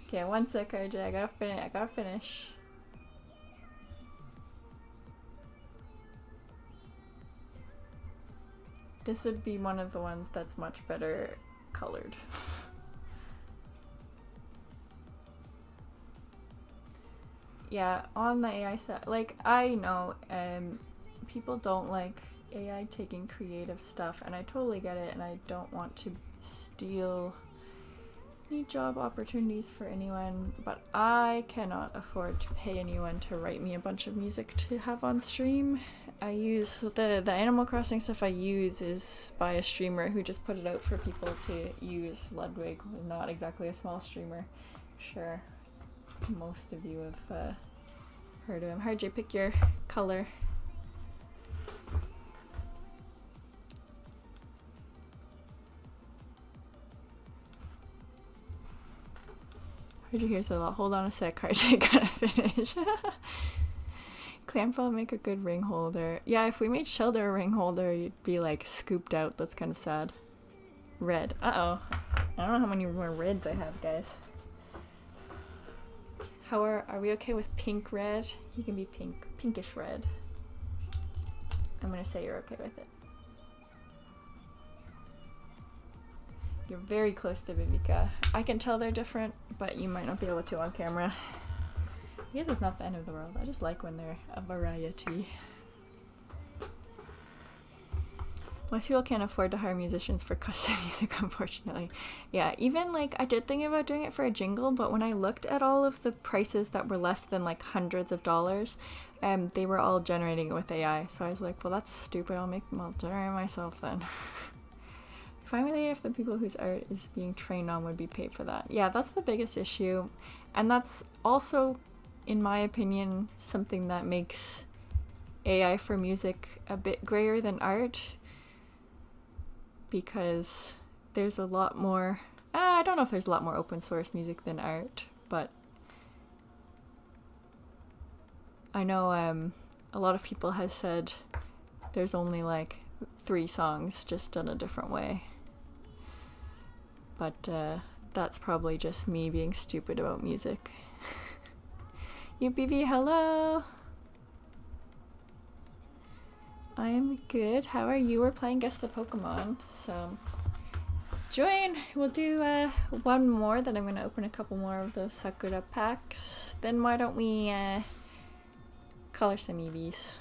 Okay, one sec, Harjay. I gotta finish. This would be one of the ones that's much better colored. Yeah, on the AI stuff, like, I know people don't like AI taking creative stuff, and I totally get it, and I don't want to steal any job opportunities for anyone, but I cannot afford to pay anyone to write me a bunch of music to have on stream. I use the Animal Crossing stuff I use is by a streamer who just put it out for people to use. Ludwig, not exactly a small streamer. Sure, most of you have heard of him. Harjay, pick your color. Harjay, here's the lot. Hold on a sec, Harjay, gotta finish. Clamfell make a good ring holder. Yeah, if we made Shelder a ring holder, you'd be like scooped out. That's kind of sad. Red. Uh-oh. I don't know how many more reds I have, guys. How are we okay with pink red? You can be pink, pinkish red. I'm gonna say you're okay with it. You're very close to Viveka. I can tell they're different, but you might not be able to on camera. I guess it's not the end of the world. I just like when they're a variety. Most people can't afford to hire musicians for custom music, unfortunately. Yeah, even like I did think about doing it for a jingle, but when I looked at all of the prices that were less than like hundreds of dollars, they were all generating it with AI. So I was like, well, that's stupid. I'll generate it myself then. Finally, if the people whose art is being trained on would be paid for that. Yeah, that's the biggest issue. And that's also, in my opinion, something that makes AI for music a bit grayer than art. Because there's a lot more, I don't know if there's a lot more open source music than art, but I know a lot of people have said there's only like 3 songs just done a different way. But that's probably just me being stupid about music. UPV, hello! I am good. How are you? We're playing Guess the Pokemon, so join. We'll do one more, then I'm going to open a couple more of those Sakura packs. Then why don't we color some Eevees?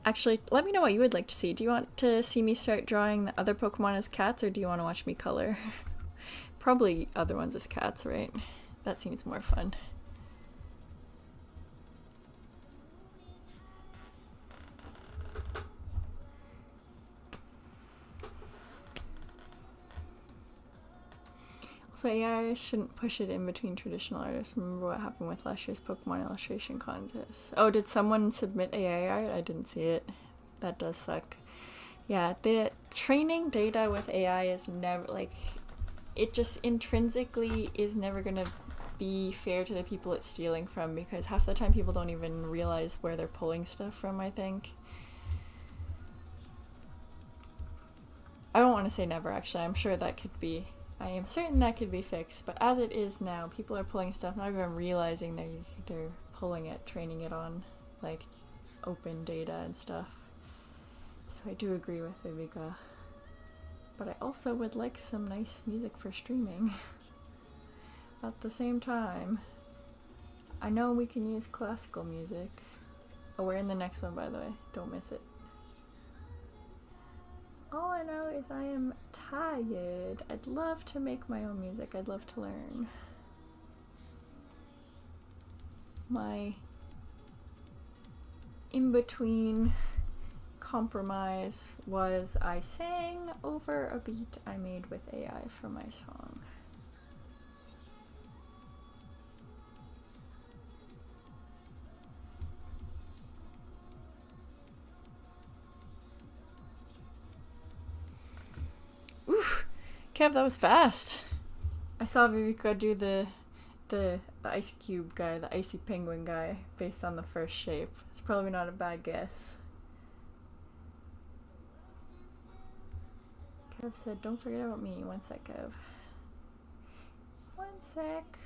Actually, let me know what you would like to see. Do you want to see me start drawing the other Pokemon as cats, or do you want to watch me color? Probably other ones as cats, right? That seems more fun. So AI shouldn't push it in between traditional artists. Remember what happened with last year's Pokemon illustration contest. Oh, did someone submit AI art? I didn't see it. That does suck. Yeah, the training data with AI is never, like, it just intrinsically is never gonna be fair to the people it's stealing from, because half the time people don't even realize where they're pulling stuff from, I think. I don't want to say never, actually. I'm sure that could be, I am certain that could be fixed, but as it is now, people are pulling stuff, not even realizing they're pulling it, training it on, like, open data and stuff. So I do agree with Ludwig. But I also would like some nice music for streaming. At the same time, I know we can use classical music. Oh, we're in the next one, by the way. Don't miss it. All I know is I am tired. I'd love to make my own music. I'd love to learn. My in-between compromise was I sang over a beat I made with AI for my song. Oof, Kev, that was fast. I saw Viveka do the ice cube guy, the icy penguin guy, based on the first shape. It's probably not a bad guess. Kev said, don't forget about me. One sec, Kev. One sec.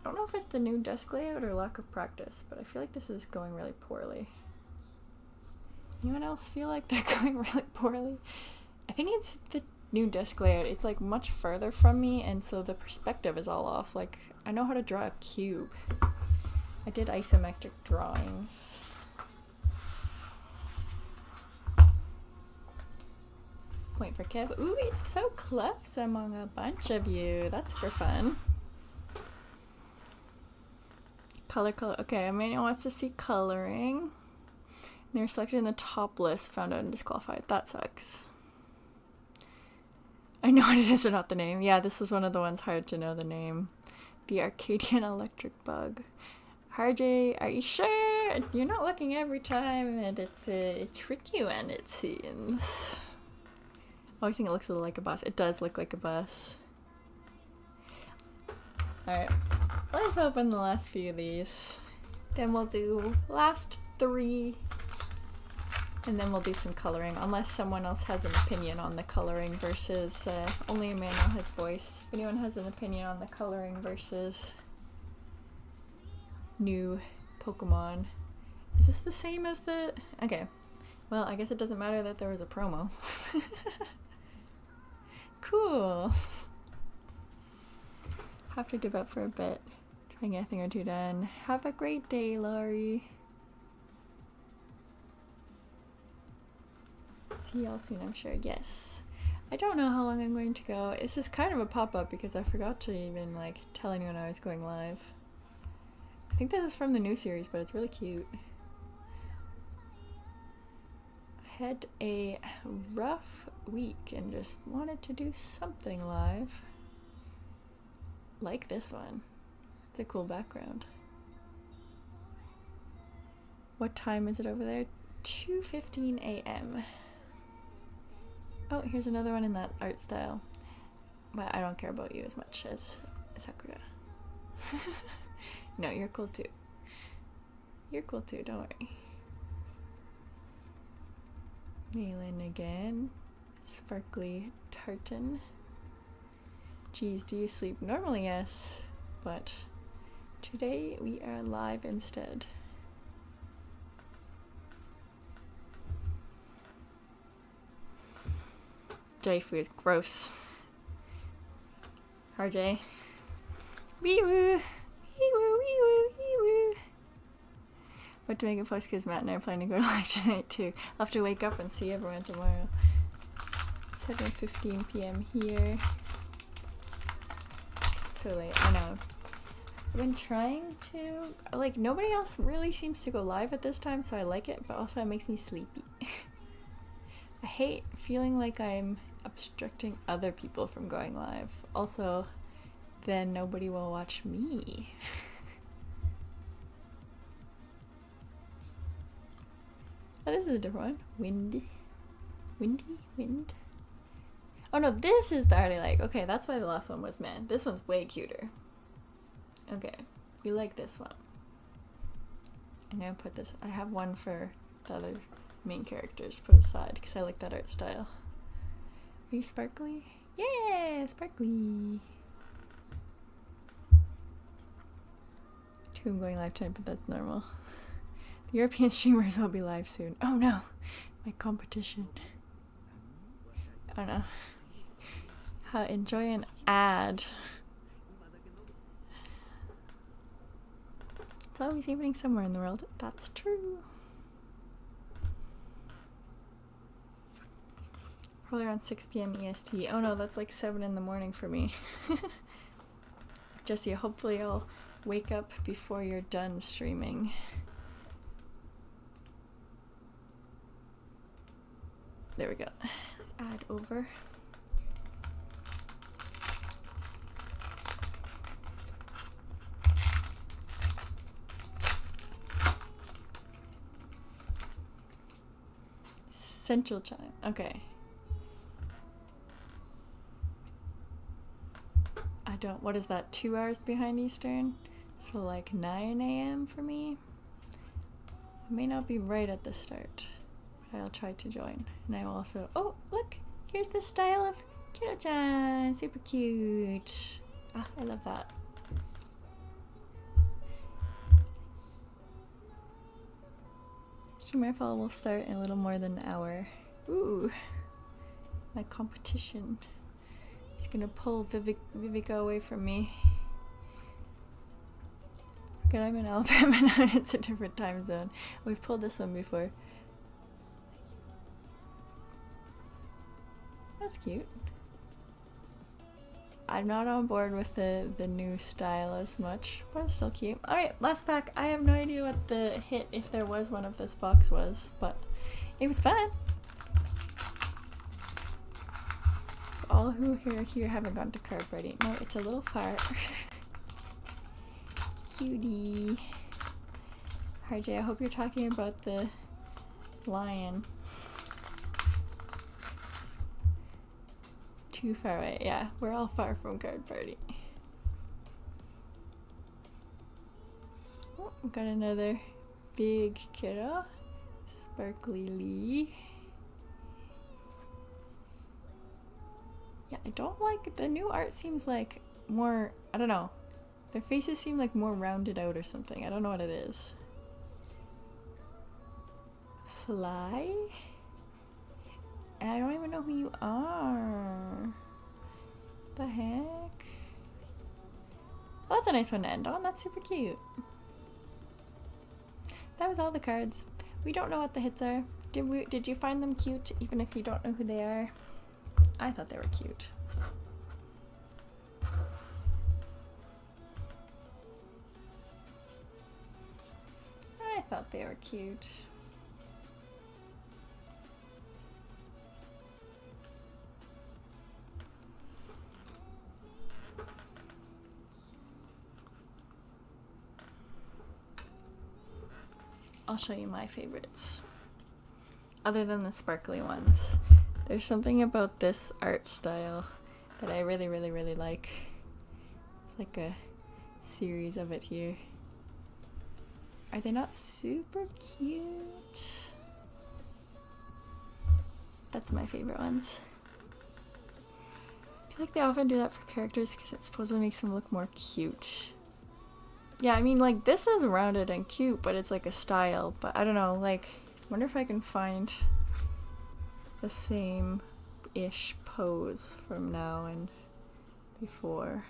I don't know if it's the new desk layout or lack of practice, but I feel like this is going really poorly. Anyone else feel like they're going really poorly? I think it's the new desk layout. It's like much further from me, and so the perspective is all off. Like, I know how to draw a cube. I did isometric drawings. Point for Kev. Ooh, it's so close among a bunch of you. That's for fun. Color. Okay, Emmanuel wants to see coloring. They're selected in the top list, found out and disqualified. That sucks. I know what it is, but not the name. Yeah, this was one of the ones hard to know the name. The Arcadian Electric Bug. RJ, are you sure? You're not looking every time, and it's a tricky one, it seems. Oh, I think it looks a little like a bus. It does look like a bus. Alright, let's open the last few of these. Then we'll do last 3. And then we'll do some coloring, unless someone else has an opinion on the coloring versus, only Emmanuel has voiced. If anyone has an opinion on the coloring versus new Pokemon. Is this the same as the... Okay. Well, I guess it doesn't matter that there was a promo. Cool. Have to give up for a bit. Trying a thing or two done. Have a great day, Laurie. See y'all soon, I'm sure. Yes. I don't know how long I'm going to go. This is kind of a pop-up because I forgot to even like tell anyone I was going live. I think this is from the new series, but it's really cute. Had a rough week and just wanted to do something live. Like this one. It's a cool background. What time is it over there? 2:15 a.m. Oh, here's another one in that art style. But I don't care about you as much as Sakura. No, you're cool too. You're cool too, don't worry. Malin again. Sparkly tartan. Geez, do you sleep? Normally yes, but today we are live instead. J-Fu is gross. RJ. Wee woo! Wee woo, wee woo, wee woo! But to make a post because Matt and I are planning to go live tonight too. I'll have to wake up and see everyone tomorrow. 7:15 p.m. here. So late, I know. I've been trying to, like, nobody else really seems to go live at this time, so I like it, but also it makes me sleepy. I hate feeling like I'm obstructing other people from going live. Also, then nobody will watch me. Oh, this is a different one. Wind. Oh no, this is the art I like. Okay, that's why the last one was man. This one's way cuter. Okay, we like this one. I'm gonna put this, I have one for the other main characters put aside because I like that art style. Are you sparkly? Yeah, sparkly. Two, I'm going live tonight, but that's normal. The European streamers will be live soon. Oh no, my competition. Oh no. Enjoy an ad. It's always evening somewhere in the world. That's true. Probably around 6 p.m. EST. Oh no, that's like 7 in the morning for me. Jesse, hopefully I'll wake up before you're done streaming. There we go. Add over. Central time. Okay. I don't, what is that, 2 hours behind Eastern? So like 9 a.m. for me? I may not be right at the start, but I'll try to join. And I will also, oh, look, here's the style of Kiro-chan, super cute. Ah, I love that. Stream Rifle will start in a little more than an hour. Ooh, my competition. He's gonna pull Vivica away from me. Forget I'm in Alabama now, it's a different time zone. We've pulled this one before. That's cute. I'm not on board with the new style as much, but it's still cute. Alright, last pack. I have no idea what the hit, if there was one of this box, was, but it was fun. All who here haven't gone to card party. No, it's a little far. Cutie. RJ, I hope you're talking about the lion. Too far away. Yeah, we're all far from card party. Oh, got another big kiddo. Sparkly Lee. Yeah, I don't like the new art. Seems like more, I don't know, their faces seem like more rounded out or something. I don't know what it is. Fly? And I don't even know who you are. The heck? Well, that's a nice one to end on. That's super cute. That was all the cards. We don't know what the hits are. Did you find them cute even if you don't know who they are? I thought they were cute. I thought they were cute. I'll show you my favorites. Other than the sparkly ones. There's something about this art style that I really, really, really like. It's like a series of it here. Are they not super cute? That's my favorite ones. I feel like they often do that for characters because it supposedly makes them look more cute. Yeah, I mean, like, this is rounded and cute, but it's like a style. But I don't know, like, I wonder if I can find the same-ish pose from now and before.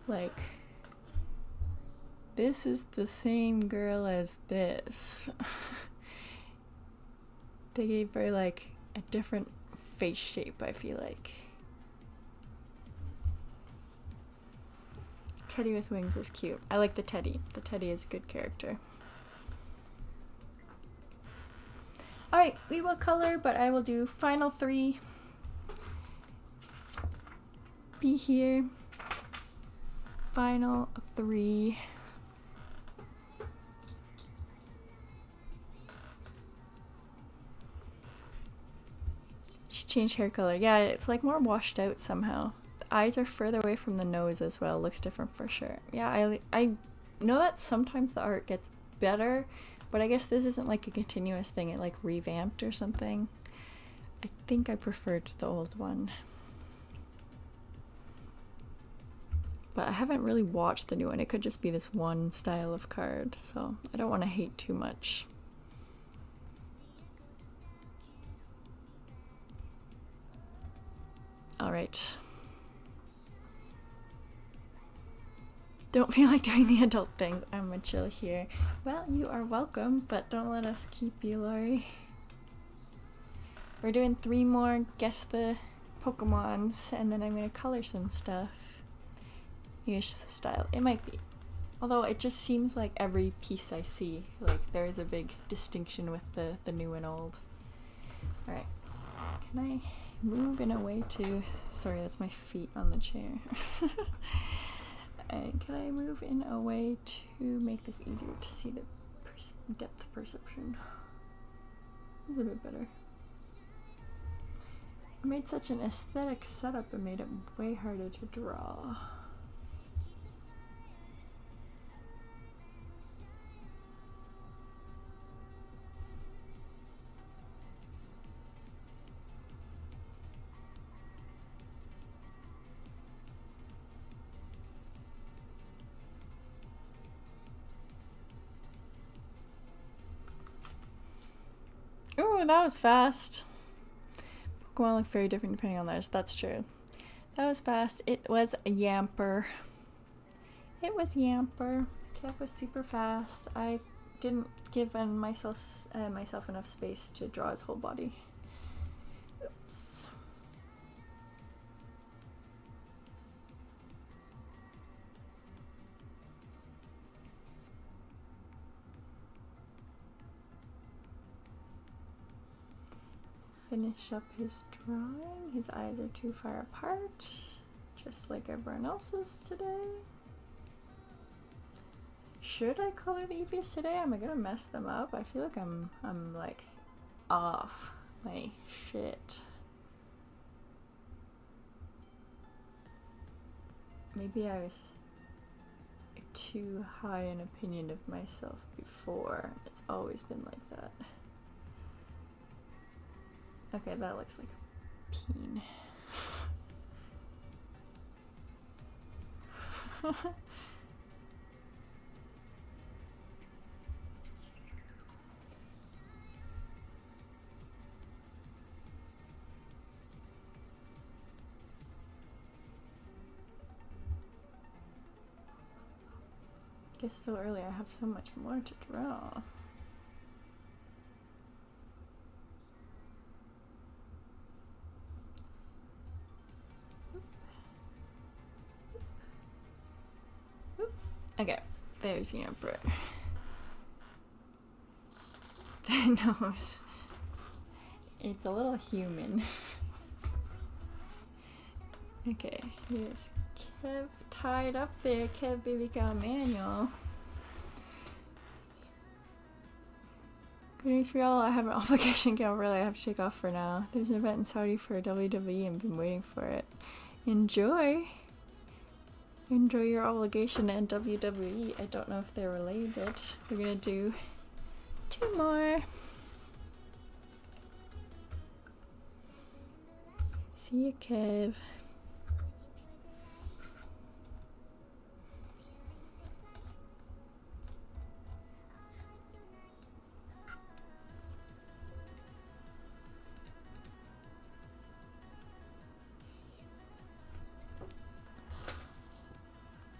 Like, this is the same girl as this. They gave her, like, a different face shape, I feel like. Teddy with wings was cute. I like the teddy. The teddy is a good character. Alright, we will color, but I will do final 3. Be here. Final 3. She changed hair color. Yeah, it's like more washed out somehow. The eyes are further away from the nose as well. Looks different for sure. Yeah, I know that sometimes the art gets better, but I guess this isn't like a continuous thing. It like revamped or something. I think I preferred the old one. But I haven't really watched the new one. It could just be this one style of card, so I don't want to hate too much. Alright. Don't feel like doing the adult things. I'm gonna chill here. Well, you are welcome, but don't let us keep you, Lori. We're doing 3 more guess the Pokemons, and then I'm gonna color some stuff. Maybe it's just a style. It might be. Although it just seems like every piece I see, like there is a big distinction with the new and old. Alright. Can I move in a way to... Sorry, that's my feet on the chair. And can I move in a way to make this easier to see the depth perception? This is a bit better. I made such an aesthetic setup, it made it way harder to draw. Ooh, that was fast. Pokemon look very different depending on theirs. That's true. That was fast. It was Yamper. It was Yamper. Kev was super fast. I didn't give myself enough space to draw his whole body. Oops. Finish up his drawing. His eyes are too far apart, just like everyone else's today. Should I color the Eevees today? Am I gonna mess them up? I feel like I'm like off my shit. Maybe I was too high an opinion of myself before. It's always been like that. Okay, that looks like a peen. Guess so early I have so much more to draw. Okay, there's Yamper. The nose. It's a little human. Okay, here's Kev tied up there. Kev baby cow manual. Good news for y'all, I have an obligation, Gal. Really, I have to take off for now. There's an event in Saudi for WWE and been waiting for it. Enjoy! Enjoy your obligation and WWE. I don't know if they're related. We're gonna do 2 more. See ya, Kev.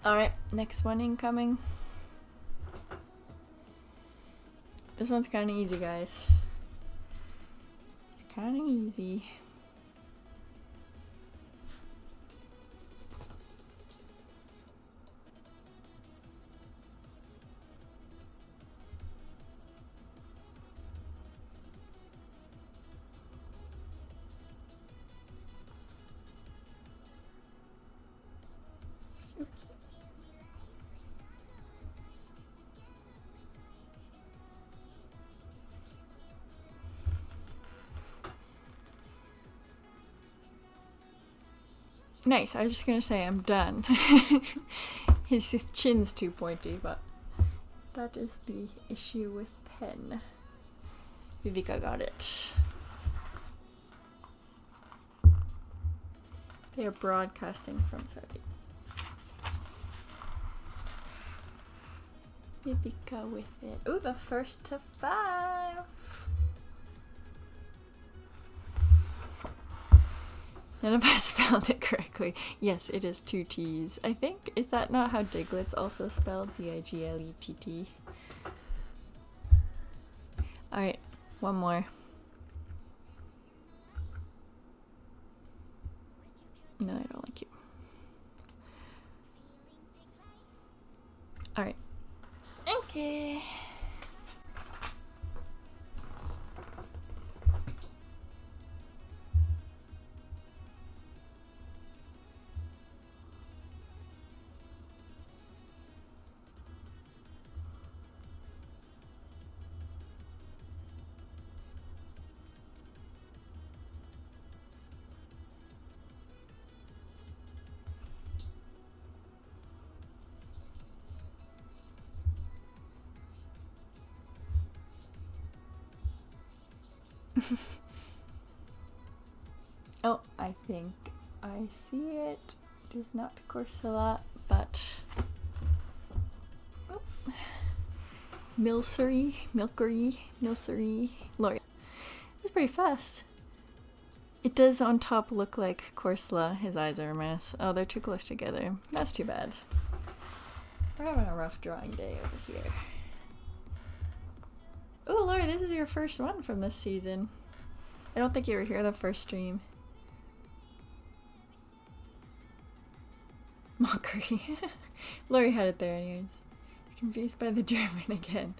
Alright, next one incoming. This one's kind of easy, guys. It's kind of easy. Nice. I was just gonna say I'm done. His chin's too pointy, but that is the issue with pen. Vivika got it. They are broadcasting from Saudi. Vivika with it. Ooh, the first to 5. None of us spelled it correctly. Yes, it is 2 T's. I think, is that not how Diglett's also spelled? D-I-G-L-E-T-T. Alright, one more. No, I don't like you. Alright. Okay. Oh, I think I see it. It is not Corsola, but oh. Milsery, Laurie. It's pretty fast. It does on top look like Corsola. His eyes are a mess. Oh, they're too close together. That's too bad. We're having a rough drawing day over here. Oh, Laurie, this is your first one from this season. I don't think you were here the first stream. Mockery. Laurie had it there anyways. Confused by the German again.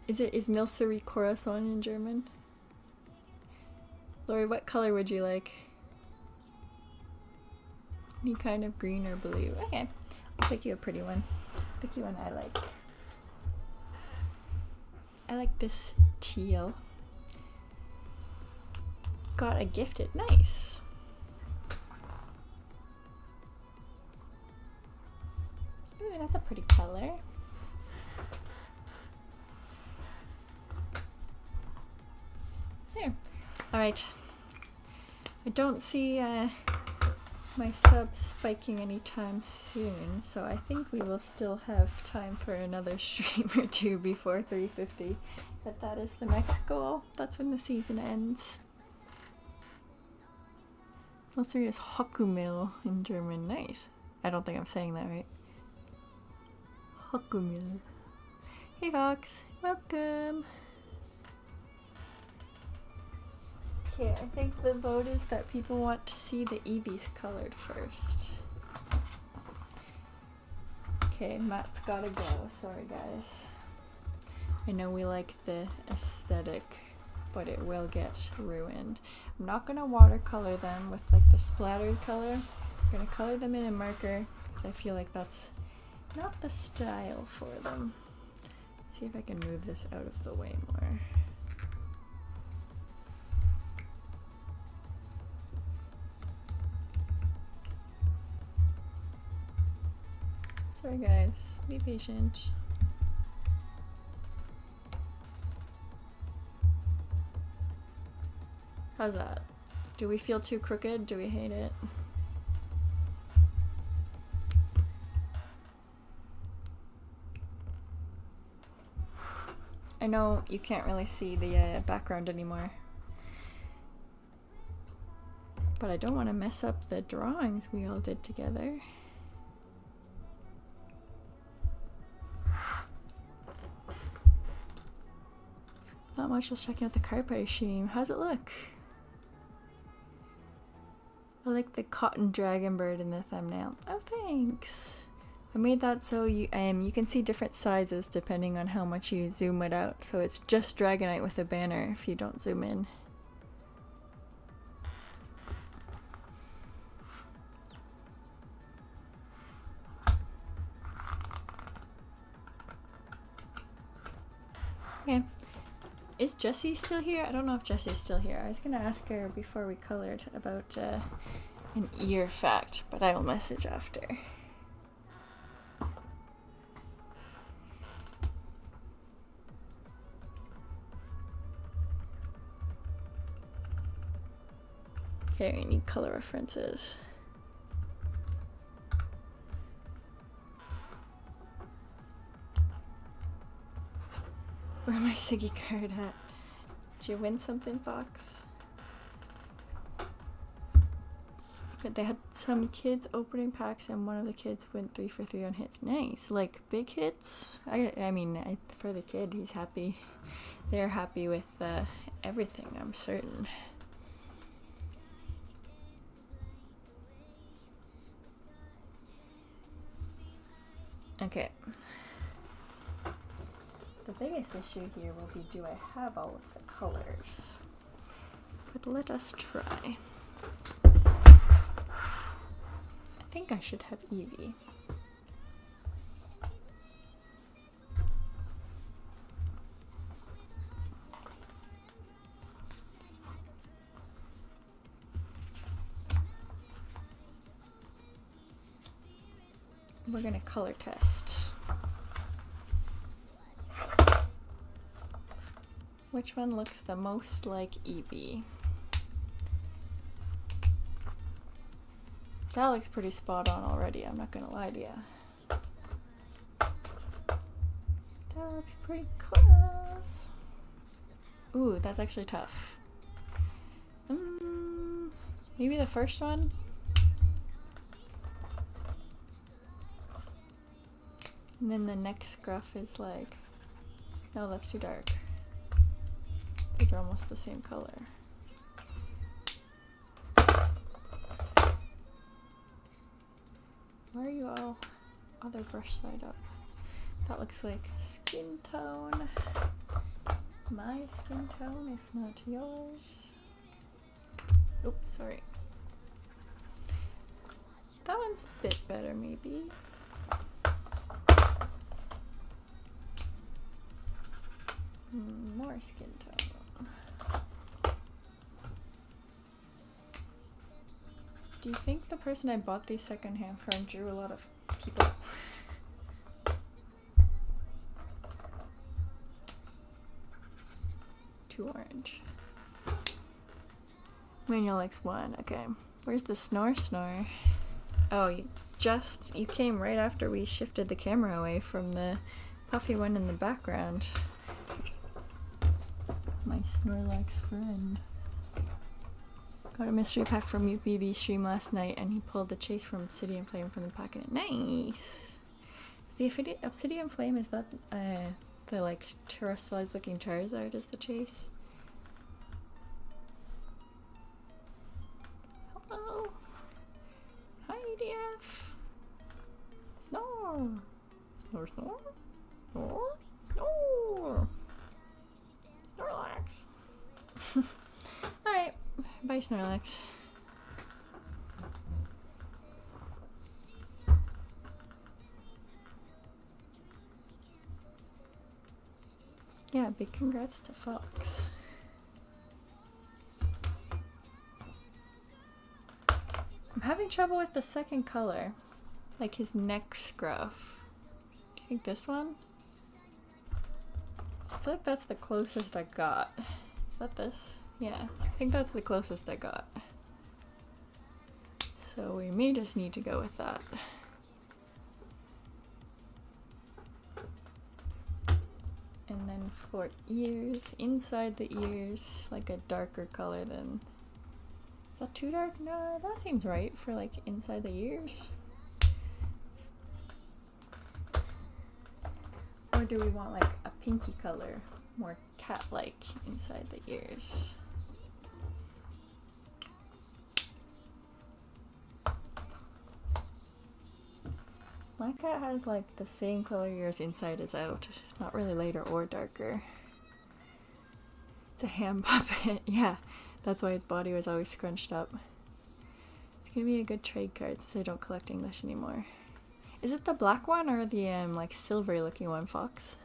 Is Milsery Corazon in German? Laurie, what color would you like? Any kind of green or blue. Okay. I'll pick you a pretty one. Pick you one I like. I like this teal. Got a gifted. Nice. Ooh, that's a pretty color. There. Alright. I don't see my subs spiking anytime soon, so I think we will still have time for another stream or two before 350. But that is the next goal. That's when the season ends. Also, is Hokumil in German. Nice. I don't think I'm saying that right. Hokumil. Hey Fox, welcome. Okay, I think the vote is that people want to see the Eevees colored first. Okay, Matt's gotta go. Sorry guys. I know we like the aesthetic, but it will get ruined. I'm not gonna watercolor them with like the splattered color. I'm gonna color them in a marker because I feel like that's not the style for them. Let's see if I can move this out of the way more. Sorry guys, be patient. How's that? Do we feel too crooked? Do we hate it? I know you can't really see the background anymore. But I don't want to mess up the drawings we all did together. Not much, just checking out the card party stream. How's it look? I like the cotton dragon bird in the thumbnail. Oh, thanks. I made that so you can see different sizes depending on how much you zoom it out. So it's just Dragonite with a banner if you don't zoom in. Okay. Is Jessie still here? I don't know if Jessie's still here. I was gonna ask her before we colored about an ear fact, but I will message after. Okay, we need color references. Where my Siggy card at? Did you win something, Fox? But they had some kids opening packs, and one of the kids went 3 for 3 on hits. Nice, like big hits. I mean, for the kid, he's happy. They're happy with everything, I'm certain. Okay. The biggest issue here will be, do I have all of the colors? But let us try. I think I should have Eevee. We're gonna color test. Which one looks the most like Eevee? That looks pretty spot on already, I'm not gonna lie to you. That looks pretty close. Ooh, that's actually tough. Maybe the first one? And then the next scruff is like, no, that's too dark. These are almost the same color. Why are you all other brush side up? That looks like skin tone. My skin tone, if not yours. Oops, sorry. That one's a bit better, maybe. More skin tone. Do you think the person I bought these secondhand from drew a lot of people? Too orange. Manual X1, okay. Where's the snore? Oh, you came right after we shifted the camera away from the puffy one in the background. My Snorlax friend. Got a mystery pack from UPB stream last night, and he pulled the chase from Obsidian Flame from the packet. Nice! Is the Obsidian Flame, is that the like terrestrialized looking Charizard is the chase? Hello! Hi EDF! Snore! Snore, snore? Snore? Snore! Snorlax! Alright, bye Snorlax. Yeah, big congrats to Fox. I'm having trouble with the second color. Like his neck scruff. Do you think this one? I feel like that's the closest I got. Is that this? Yeah, I think that's the closest I got. So we may just need to go with that. And then for ears, inside the ears, like a darker color than... Is that too dark? No, that seems right for like inside the ears. Or do we want like a pinky color, more cat-like inside the ears? My cat has like the same color ears inside as out, not really lighter or darker. It's a hand puppet, yeah, that's why its body was always scrunched up. It's gonna be a good trade card since I don't collect English anymore. Is it the black one or the like silvery looking one, Fox?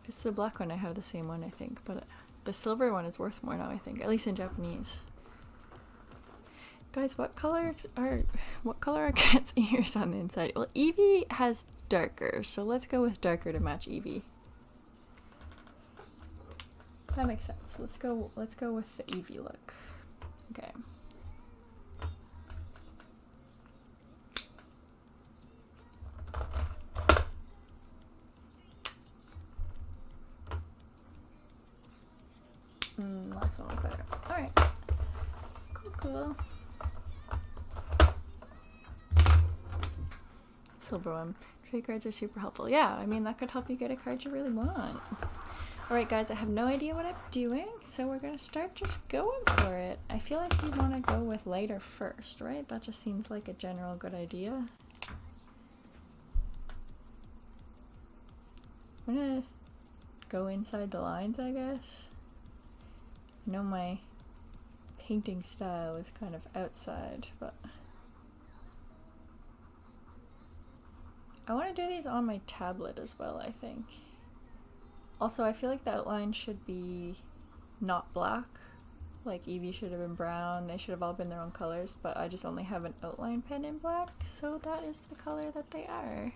If it's the black one, I have the same one I think, but the silver one is worth more now, I think, at least in Japanese. Guys, what color are Cat's ears on the inside? Well, Eevee has darker, so let's go with darker to match Eevee. That makes sense. Let's go with the Eevee look. Okay. Last one was better. Alright. Cool. Silver one. Trade cards are super helpful. Yeah, I mean, that could help you get a card you really want. Alright guys, I have no idea what I'm doing, so we're gonna start just going for it. I feel like you want to go with lighter first, right? That just seems like a general good idea. I'm gonna go inside the lines, I guess. I know my painting style is kind of outside, but I want to do these on my tablet as well, I think. Also, I feel like the outline should be not black. Like Eevee should have been brown, they should have all been their own colors, but I just only have an outline pen in black, so that is the color that they are.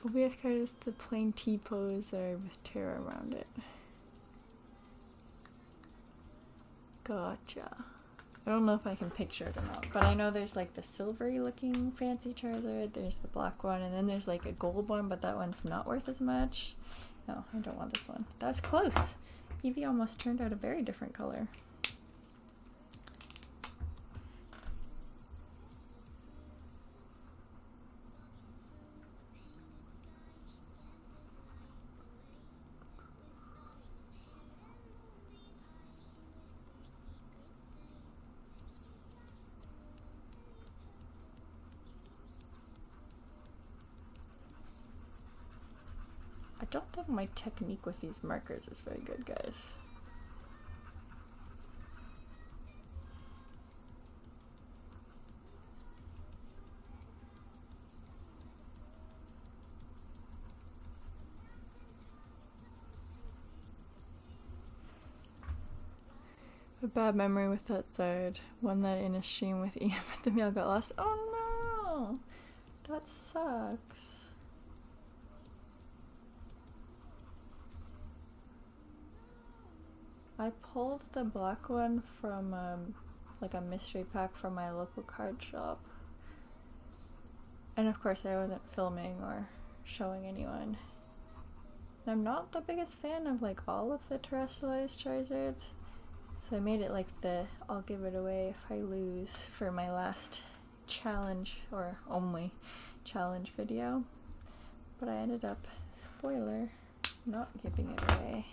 OBS card is the plain T-pose with Terra around it. Gotcha. I don't know if I can picture it or not, but I know there's like the silvery looking fancy Charizard, there's the black one, and then there's like a gold one, but that one's not worth as much. No, I don't want this one. That was close. Eevee almost turned out a very different color. I don't think my technique with these markers is very good, guys. A bad memory with that side. One that in a stream with Ian, but the mail got lost. Oh no! That sucks. I pulled the black one from like a mystery pack from my local card shop. And of course I wasn't filming or showing anyone. And I'm not the biggest fan of like all of the terrestrialized Charizards. So I made it like the I'll give it away if I lose for my last challenge or only challenge video. But I ended up, spoiler, not giving it away.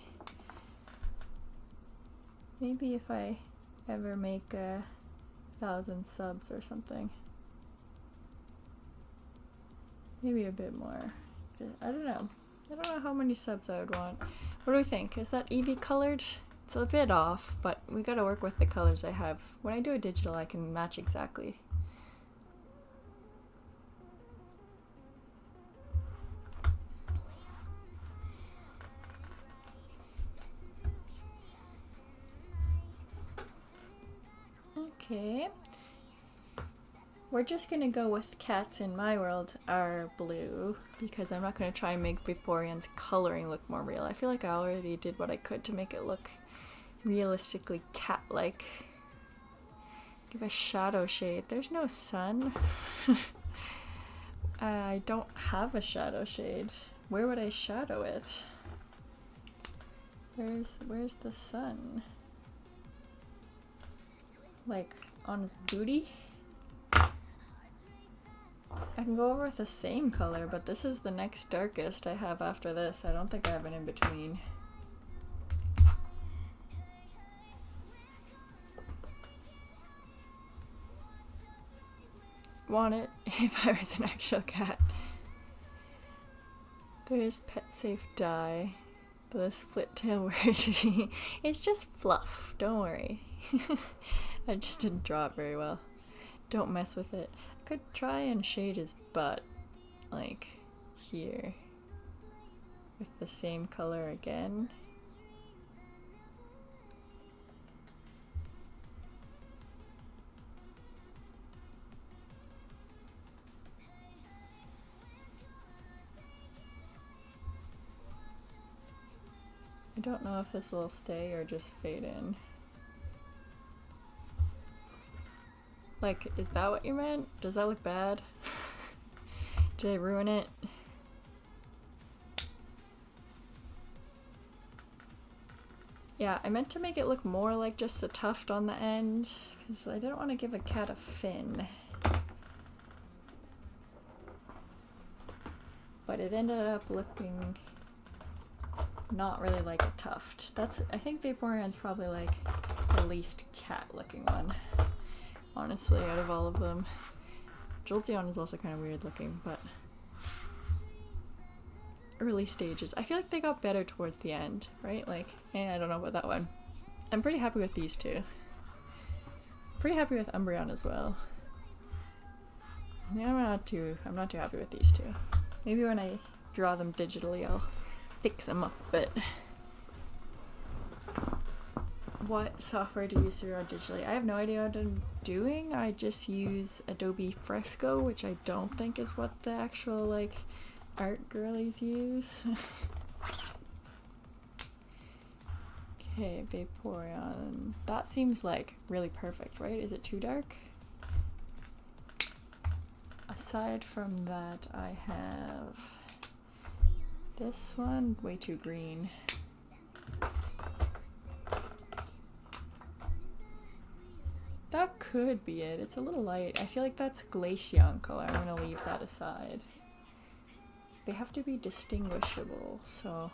Maybe if I ever make 1,000 subs or something. Maybe a bit more. I don't know. I don't know how many subs I would want. What do we think? Is that Eevee colored? It's a bit off, but we gotta work with the colors I have. When I do a digital, I can match exactly. Okay, we're just gonna go with cats in my world are blue because I'm not gonna try and make Vaporeon's coloring look more real. I feel like I already did what I could to make it look realistically cat-like. Give a shadow shade. There's no sun. I don't have a shadow shade. Where would I shadow it? Where's the sun? Like on his booty? I can go over with the same color, but this is the next darkest I have after this. I don't think I have an in between. Want it if I was an actual cat. There is pet safe dye. The split tail worthy. It's just fluff, don't worry. I just didn't draw it very well. Don't mess with it. I could try and shade his butt, like here. with the same color again. I don't know if this will stay or just fade in. Like, is that what you meant? Does that look bad? Did I ruin it? Yeah, I meant to make it look more like just a tuft on the end, because I didn't want to give a cat a fin. But it ended up looking not really like a tuft. I think Vaporeon's probably like the least cat looking one, honestly, out of all of them. Jolteon is also kind of weird looking, but early stages. I feel like they got better towards the end, right? Like, I don't know about that one. I'm pretty happy with these two. Pretty happy with Umbreon as well. Yeah, I'm not too happy with these two. Maybe when I draw them digitally, I'll fix them up a bit. What software do you use to draw digitally? I have no idea what I'm doing. I just use Adobe Fresco, which I don't think is what the actual like art girlies use. Okay, Vaporeon. That seems like really perfect, right? Is it too dark? Aside from that, I have this one, way too green. That could be it. It's a little light. I feel like that's Glaceon color. I'm gonna leave that aside. They have to be distinguishable, so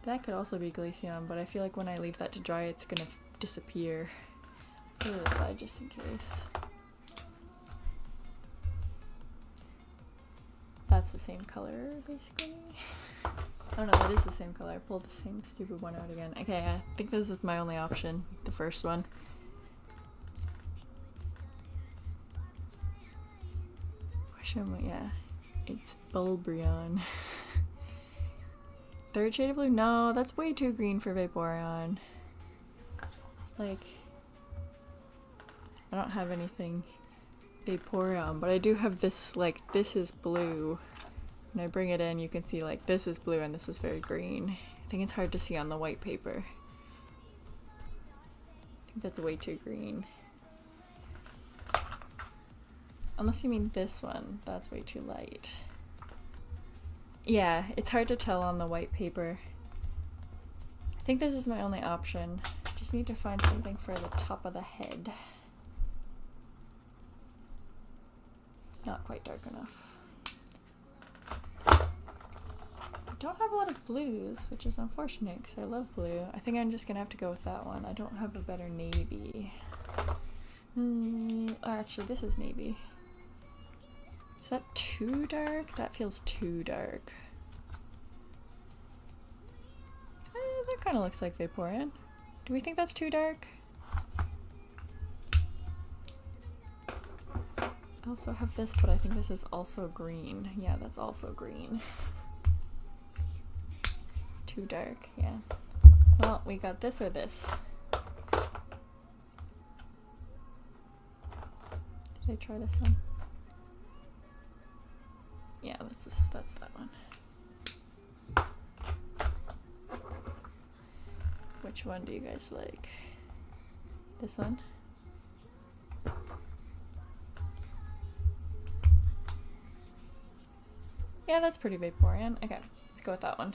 that could also be Glaceon, but I feel like when I leave that to dry, it's gonna disappear. Put it aside just in case. That's the same color, basically. Oh no, that is the same color. I pulled the same stupid one out again. Okay, I think this is my only option, the first one. Yeah, it's Bulbrion. Third shade of blue? No, that's way too green for Vaporeon. Like, I don't have anything Vaporeon, but I do have this, like, this is blue. When I bring it in, you can see, like, this is blue and this is very green. I think it's hard to see on the white paper. I think that's way too green. Unless you mean this one, that's way too light. Yeah, it's hard to tell on the white paper. I think this is my only option. Just need to find something for the top of the head. Not quite dark enough. I don't have a lot of blues, which is unfortunate because I love blue. I think I'm just gonna have to go with that one. I don't have a better navy. Actually, this is navy. Is that too dark? That feels too dark. That kind of looks like Vaporeon. Do we think that's too dark? I also have this, but I think this is also green. Yeah, that's also green. Too dark, yeah. Well, we got this or this. Did I try this one? Yeah, that's that one. Which one do you guys like? This one? Yeah, that's pretty Vaporeon. Okay, let's go with that one.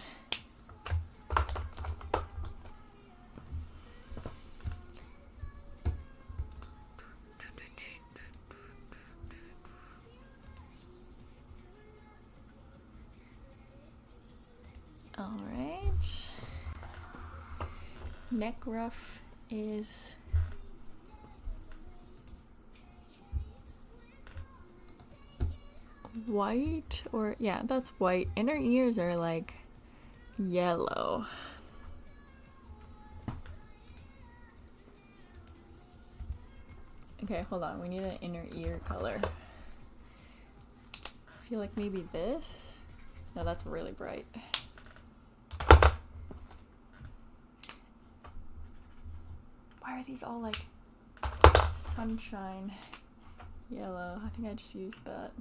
Alright. Neck ruff is white, or yeah, that's white. Inner ears are like yellow. Okay, hold on, we need an inner ear color. I feel like maybe this. No, that's really bright. Why are these all like sunshine yellow? I think I just used that.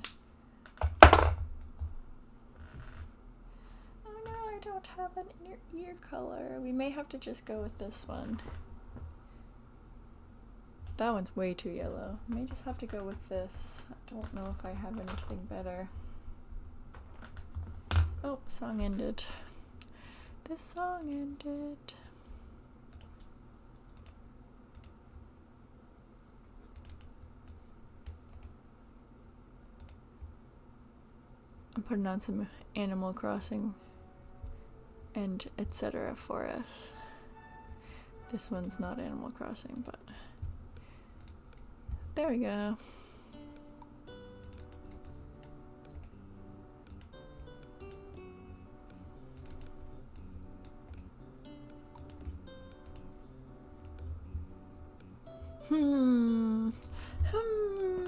Oh no, I don't have an inner ear color. We may have to just go with this one. That one's way too yellow. May just have to go with this. I don't know if I have anything better. Oh, song ended. This song ended. I'm putting on some Animal Crossing and etc. for us. This one's not Animal Crossing, but there we go.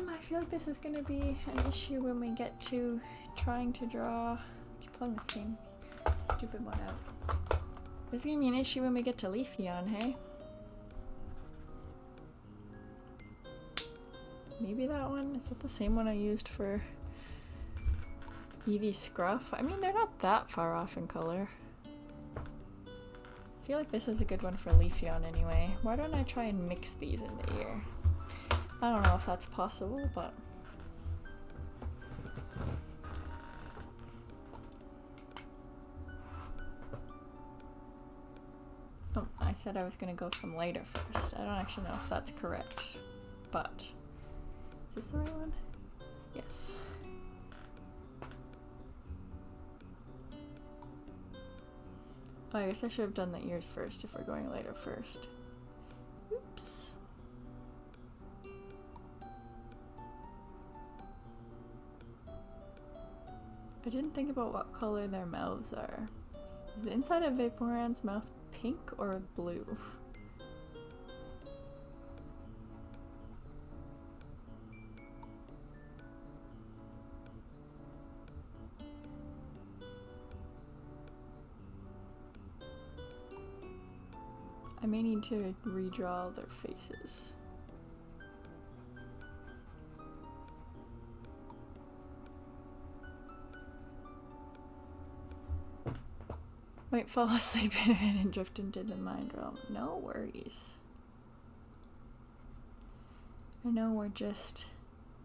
I feel like this is gonna be an issue when we get to trying to draw. I keep pulling the same stupid one out. This is gonna be an issue when we get to Leafeon, hey? Maybe that one? Is that the same one I used for Eevee Scruff? I mean, they're not that far off in color. I feel like this is a good one for Leafeon anyway. Why don't I try and mix these in the ear? I don't know if that's possible, but... Oh, I said I was gonna go from lighter first. I don't actually know if that's correct, but... Is this the right one? Yes. Oh, I guess I should have done the ears first if we're going lighter first. Oops. I didn't think about what color their mouths are. Is the inside of Vaporeon's mouth pink or blue? I may need to redraw their faces. Might fall asleep in it and drift into the mind realm. No worries. I know we're just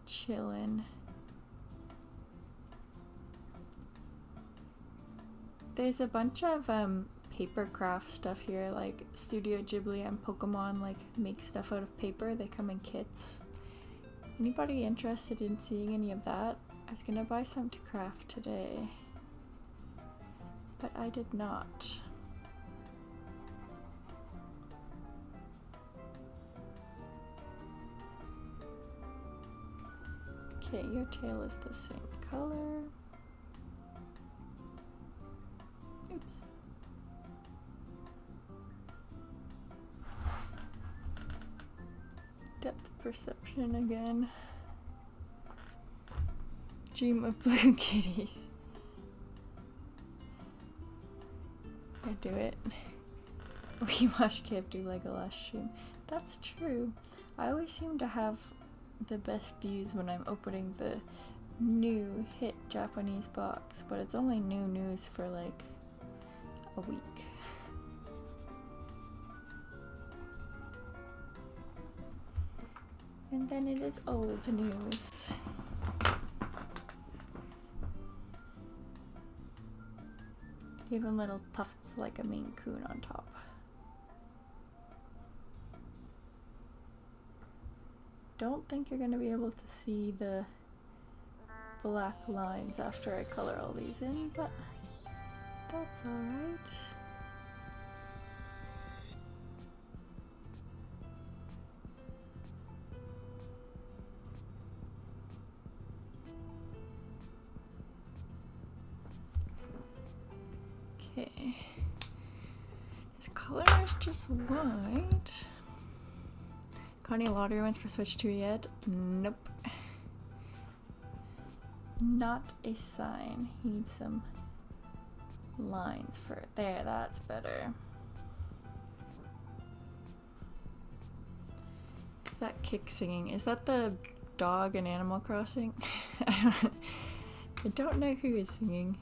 chilling. There's a bunch of paper craft stuff here, like Studio Ghibli and Pokemon like make stuff out of paper. They come in kits. Anybody interested in seeing any of that? I was gonna buy some to craft today, but I did not. Okay, your tail is the same color. Oops. Depth perception again. Dream of blue kitties. I do it. We watched Kev do Legolas stream. That's true. I always seem to have the best views when I'm opening the new hit Japanese box, but it's only new news for like a week. And then it is old news. Give him little tufts like a Maine Coon on top. Don't think you're gonna be able to see the black lines after I color all these in, but that's alright. Okay. His color is just white. Got any lottery ones for Switch 2 yet? Nope. Not a sign. He needs some lines for it. There, that's better. That kick singing, is that the dog in Animal Crossing? I don't know who is singing.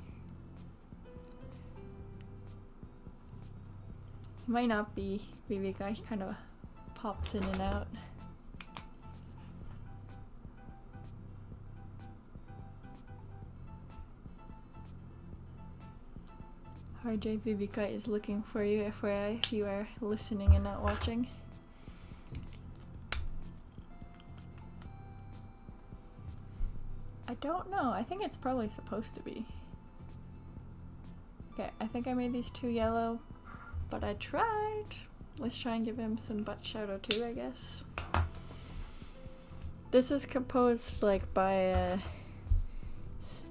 He might not be Viveka, he kind of pops in and out. RJ Viveka is looking for you, FYI, if you are listening and not watching. I don't know, I think it's probably supposed to be. Okay, I think I made these 2 yellow, but I tried. Let's try and give him some butt shadow too, I guess. This is composed like by a,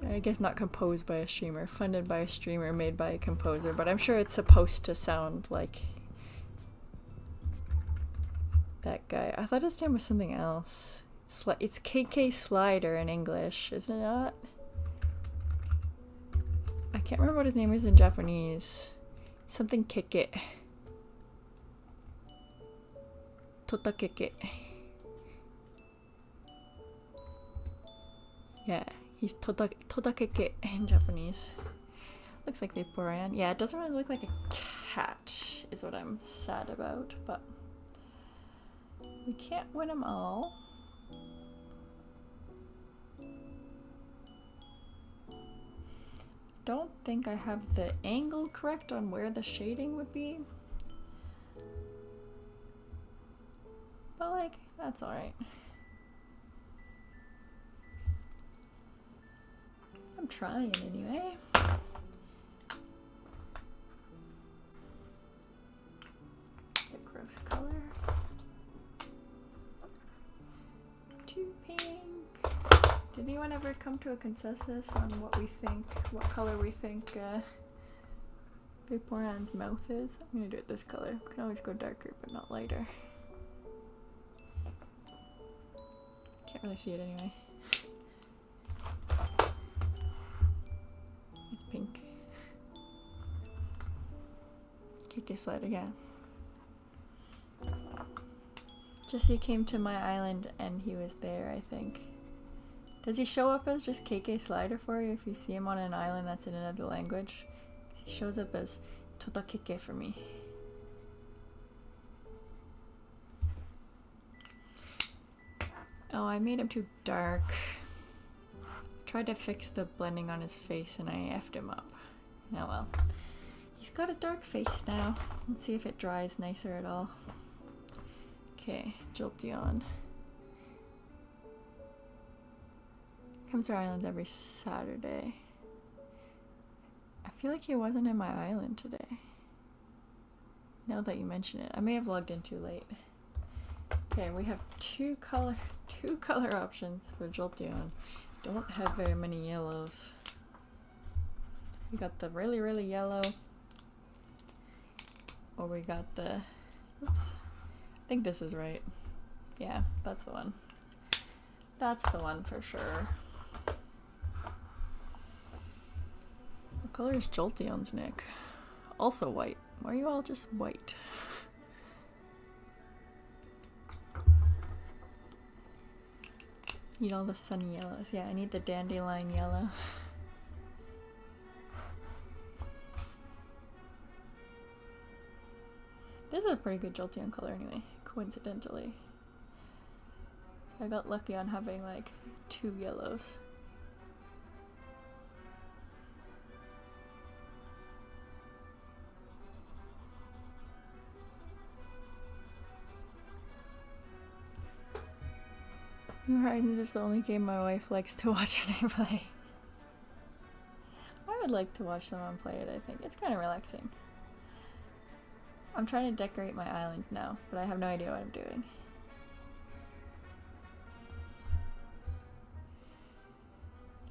I guess not composed by a streamer, funded by a streamer, made by a composer, but I'm sure it's supposed to sound like that guy. I thought his name was something else. It's KK Slider in English, isn't it not? I can't remember what his name is in Japanese. Something Keke. Tota Keke. Yeah, he's Tota Keke in Japanese. Looks like Vaporeon. Yeah, it doesn't really look like a cat, is what I'm sad about, but we can't win them all. Don't think I have the angle correct on where the shading would be. But like, that's alright. I'm trying anyway. It's a gross color. Too pink. Did anyone ever come to a consensus on what we think, what color we think Vaporeon's mouth is? I'm gonna do it this color. We can always go darker, but not lighter. Can't really see it anyway. It's pink. KK Slider, yeah. Jesse came to my island and he was there, I think. Does he show up as just KK Slider for you if you see him on an island that's in another language? He shows up as Tota Keke for me. Oh, I made him too dark. Tried to fix the blending on his face and I effed him up. Oh well. He's got a dark face now. Let's see if it dries nicer at all. Okay, Jolteon. Comes to our islands every Saturday. I feel like he wasn't in my island today. Now that you mention it. I may have logged in too late. Okay, we have two color options for Jolteon. Don't have very many yellows. We got the really, really yellow. Or we got the, oops. I think this is right. Yeah, that's the one. That's the one for sure. What color is Jolteon's neck? Also white. Why are you all just white? Need all the sunny yellows. Yeah, I need the dandelion yellow. This is a pretty good Jolteon color anyway, coincidentally. So I got lucky on having like 2 yellows. New Horizons is the only game my wife likes to watch when I play. I would like to watch someone play it, I think. It's kind of relaxing. I'm trying to decorate my island now, but I have no idea what I'm doing.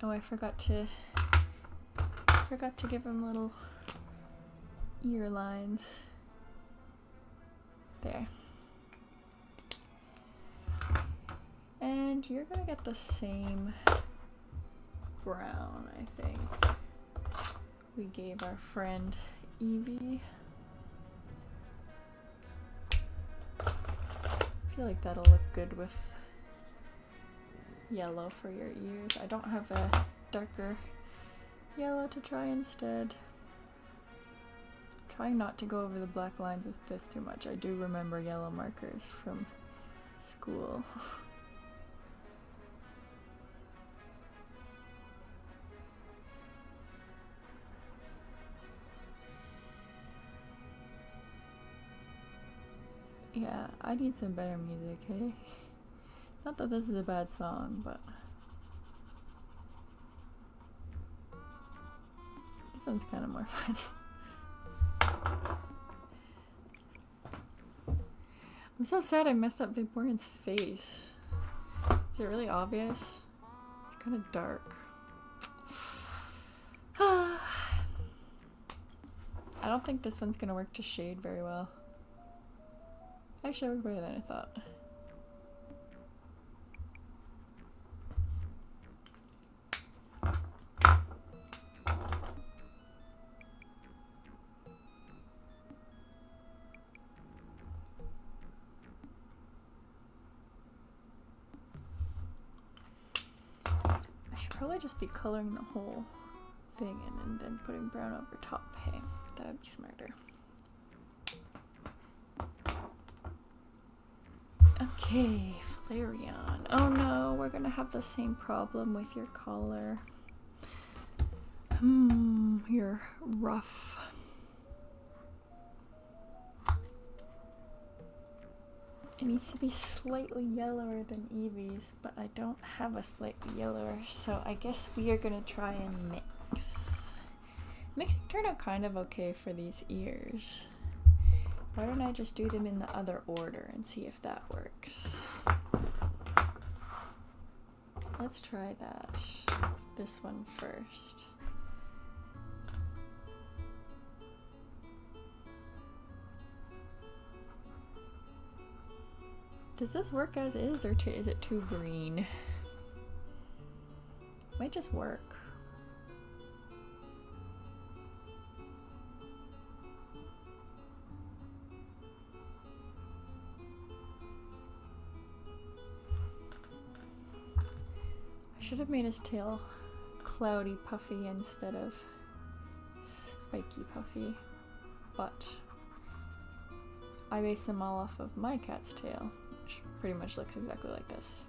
Oh, I forgot to give him little ear lines. There. And you're gonna get the same brown, I think. we gave our friend Evie. I feel like that'll look good with yellow for your ears. I don't have a darker yellow to try instead. Trying not to go over the black lines with this too much. I do remember yellow markers from school. Yeah, I need some better music, hey? Not that this is a bad song, but this one's kind of more fun. I'm so sad I messed up Victorian's face. Is it really obvious? It's kind of dark. I don't think this one's gonna work to shade very well. Actually, it worked better than I thought. I should probably just be coloring the whole thing in and then putting brown over top. Hey, that would be smarter. Okay, Flareon. Oh no, we're gonna have the same problem with your collar. You're rough. It needs to be slightly yellower than Evie's, but I don't have a slightly yellower, so I guess we are gonna try and mix. Mixing turned out kind of okay for these ears. Why don't I just do them in the other order and see if that works? Let's try that. This one first. Does this work as is, or is it too green? Might just work. I should have made his tail cloudy puffy instead of spiky puffy, but I based them all off of my cat's tail, which pretty much looks exactly like this.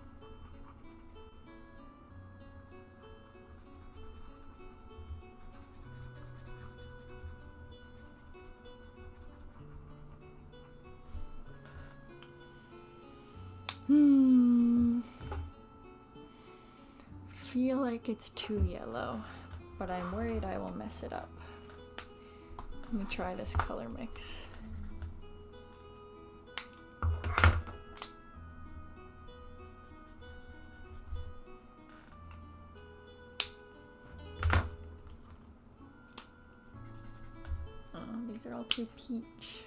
Feel like it's too yellow, but I'm worried I will mess it up. Let me try this color mix. Oh, these are all too peach.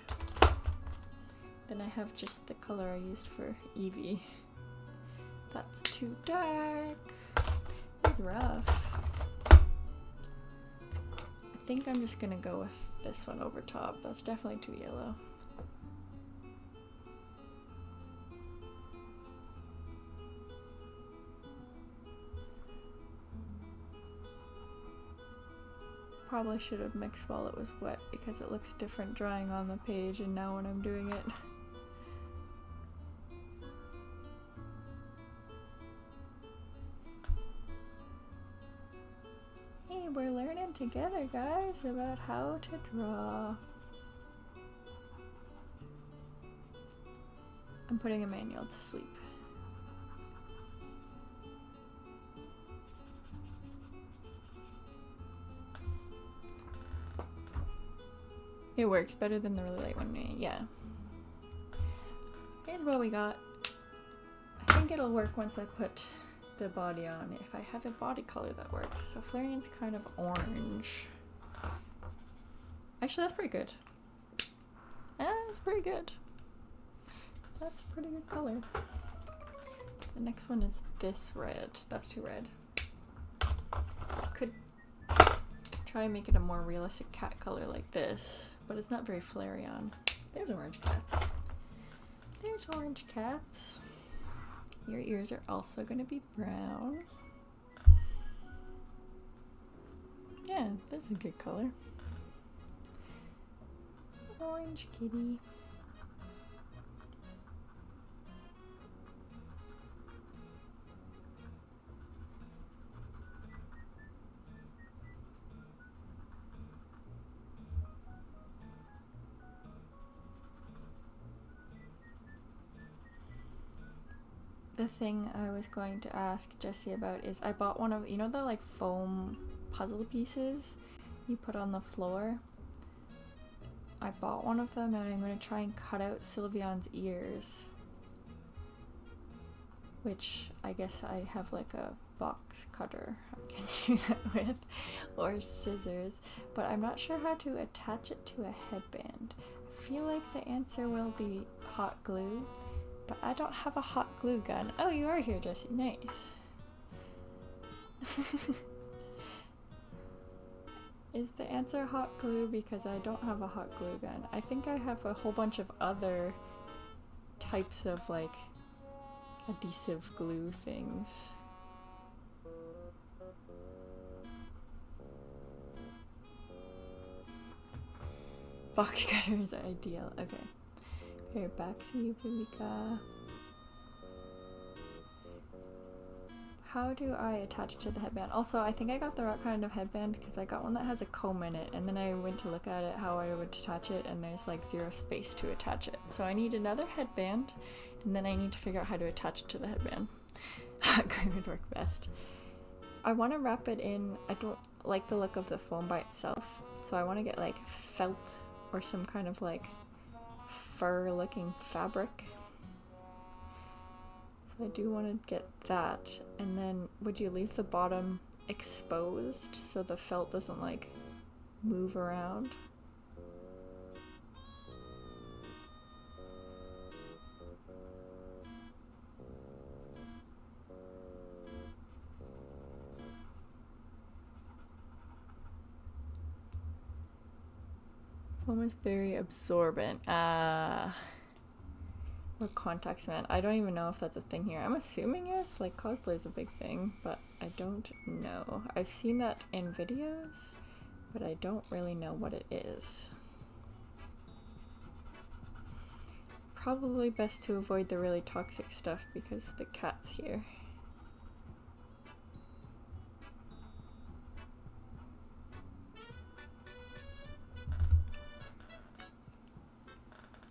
Then I have just the color I used for Evie. That's too dark. It's rough. I think I'm just gonna go with this one over top. That's definitely too yellow. Probably should have mixed while it was wet because it looks different drying on the page and now when I'm doing it. Hey, we're learning together, guys, about how to draw. I'm putting Emmanuel to sleep. It works better than the really light one, yeah. Here's what we got. I think it'll work once I put the body on, if I have a body color that works. So Flareon's kind of orange. Actually, that's pretty good. That's pretty good. That's a pretty good color. The next one is this red. That's too red. Could try try and make it a more realistic cat color like this, but it's not very flary on. There's orange cats. There's orange cats. Your ears are also going to be brown. Yeah, that's a good color. Orange kitty. The thing I was going to ask Jessie about is I bought one of, you know, the like foam puzzle pieces you put on the floor? I bought one of them and I'm going to try and cut out Sylveon's ears. Which I guess I have like a box cutter I can do that with, or scissors, but I'm not sure how to attach it to a headband. I feel like the answer will be hot glue. But I don't have a hot glue gun. Oh, you are here, Jessie. Nice. Is the answer hot glue? Because I don't have a hot glue gun. I think I have a whole bunch of other types of like adhesive glue things. Box cutter is ideal. Okay. Here, back to you, Pulika. How do I attach it to the headband? Also, I think I got the right kind of headband because I got one that has a comb in it, and then I went to look at it, how I would attach it, and there's like 0 space to attach it. So I need another headband, and then I need to figure out how to attach it to the headband. Hot glue would work best. I want to wrap it in, I don't like the look of the foam by itself, so I want to get like felt or some kind of like fur looking fabric. So I do want to get that, and then would you leave the bottom exposed so the felt doesn't like move around? Foam is very absorbent. Or contact cement. I don't even know if that's a thing here. I'm assuming yes, like cosplay is a big thing, but I don't know. I've seen that in videos, but I don't really know what it is. Probably best to avoid the really toxic stuff because the cat's here.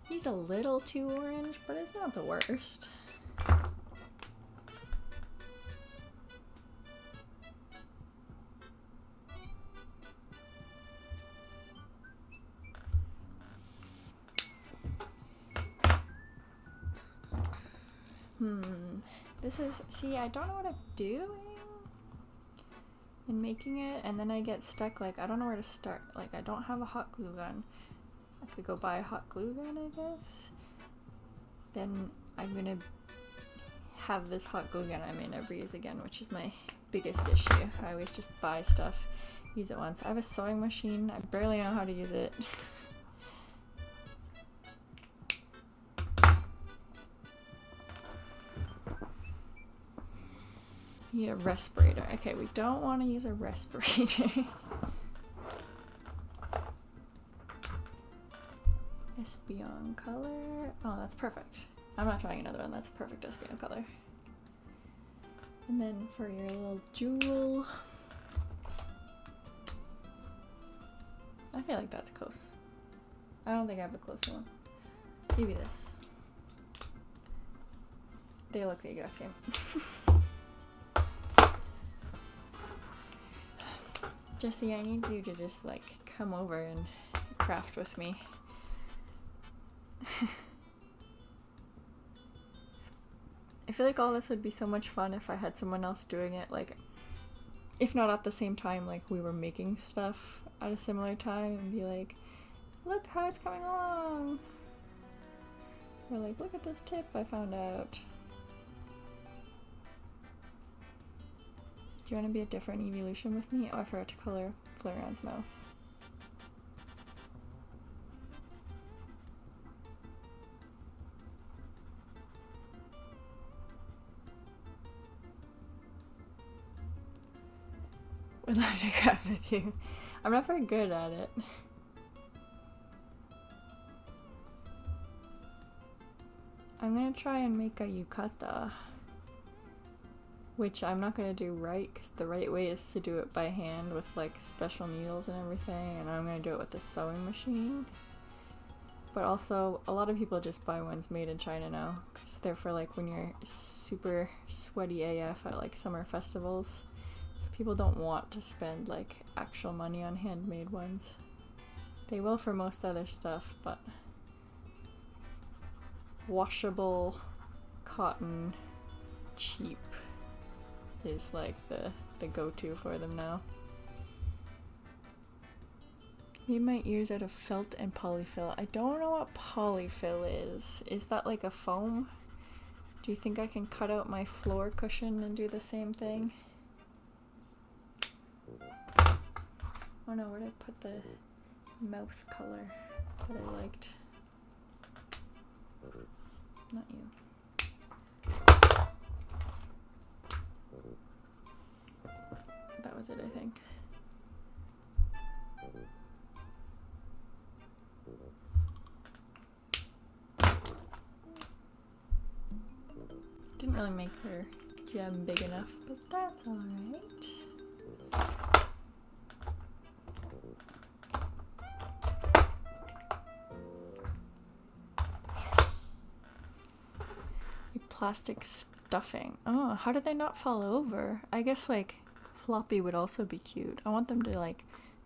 He's a little too orange, but it's not the worst. This is, see, I don't know what I'm doing in making it, and then I get stuck, like, I don't know where to start. Like, I don't have a hot glue gun. I could go buy a hot glue gun, I guess. Then I'm gonna have this hot glue gun I may never use again, which is my biggest issue. I always just buy stuff, use it once. I have a sewing machine. I barely know how to use it. Need a respirator. Okay, we don't want to use a respirator. Espion color. Oh, that's perfect. I'm not trying another one. That's a perfect Espion color. And then for your little jewel, I feel like that's close. I don't think I have a closer one. Maybe this. They look the exact same. Jessie, I need you to just like come over and craft with me. I feel like all this would be so much fun if I had someone else doing it, like, if not at the same time, like we were making stuff at a similar time and be like, look how it's coming along. Or like, look at this tip I found out. Do you want to be a different evolution with me? Oh, I forgot to color Flareon's mouth. Would love to craft with you. I'm not very good at it. I'm gonna try and make a yukata, which I'm not gonna do right, because the right way is to do it by hand with like special needles and everything, and I'm gonna do it with a sewing machine. But also, a lot of people just buy ones made in China now, because they're for like when you're super sweaty AF at like summer festivals. So people don't want to spend like actual money on handmade ones. They will for most other stuff, but washable cotton, cheap, is like the go-to for them now. Made my ears out of felt and polyfill. I don't know what polyfill is. Is that like a foam? Do you think I can cut out my floor cushion and do the same thing? Oh no, where did I put the mouth color that I liked? Not you. That was it, I think. Didn't really make her gem big enough, but that's alright. Plastic stuffing. Oh, how did they not fall over? I guess like floppy would also be cute. I want them to like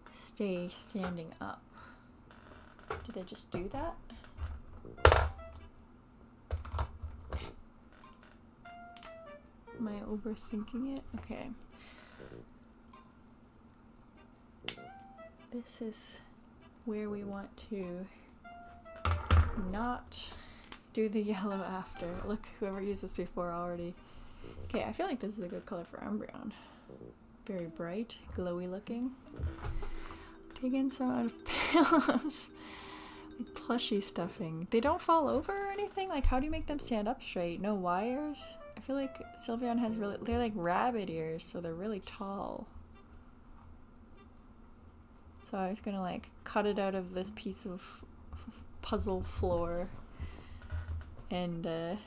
stay standing up. Did they just do that? Am I overthinking it? Okay. This is where we want to not do the yellow after. Look, whoever used this before already. Okay, I feel like this is a good color for Umbreon. Very bright, glowy looking. Taking some out of pillows. Like plushy stuffing. They don't fall over or anything? Like, how do you make them stand up straight? No wires? I feel like Sylveon has really, they're like rabbit ears, so they're really tall. So I was gonna like cut it out of this piece of puzzle floor and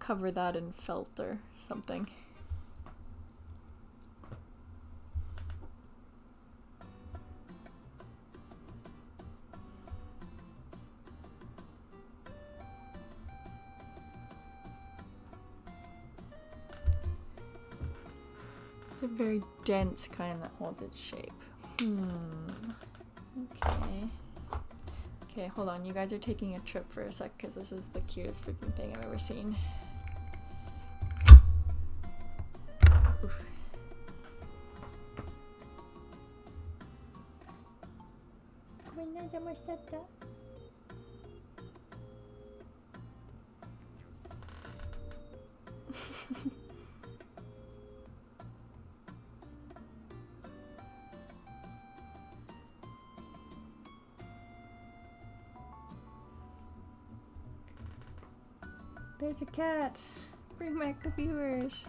cover that in felt or something. It's a very dense kind that holds its shape. Okay. Okay, hold on. You guys are taking a trip for a sec because this is the cutest freaking thing I've ever seen. Oof. There's a cat! Bring back the viewers!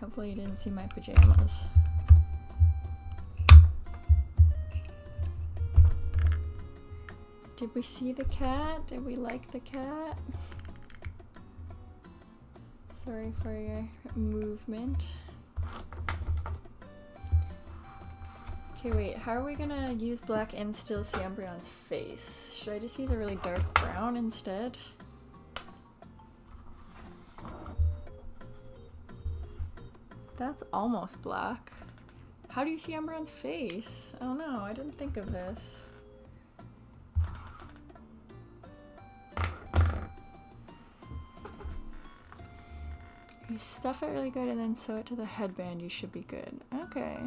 Hopefully you didn't see my pajamas. Did we see the cat? Did we like the cat? Sorry for your movement. Okay, wait, how are we gonna use black and still see Umbreon's face? Should I just use a really dark brown instead? That's almost black. How do you see Umbreon's face? I don't know, I didn't think of this. If you stuff it really good and then sew it to the headband, you should be good. Okay.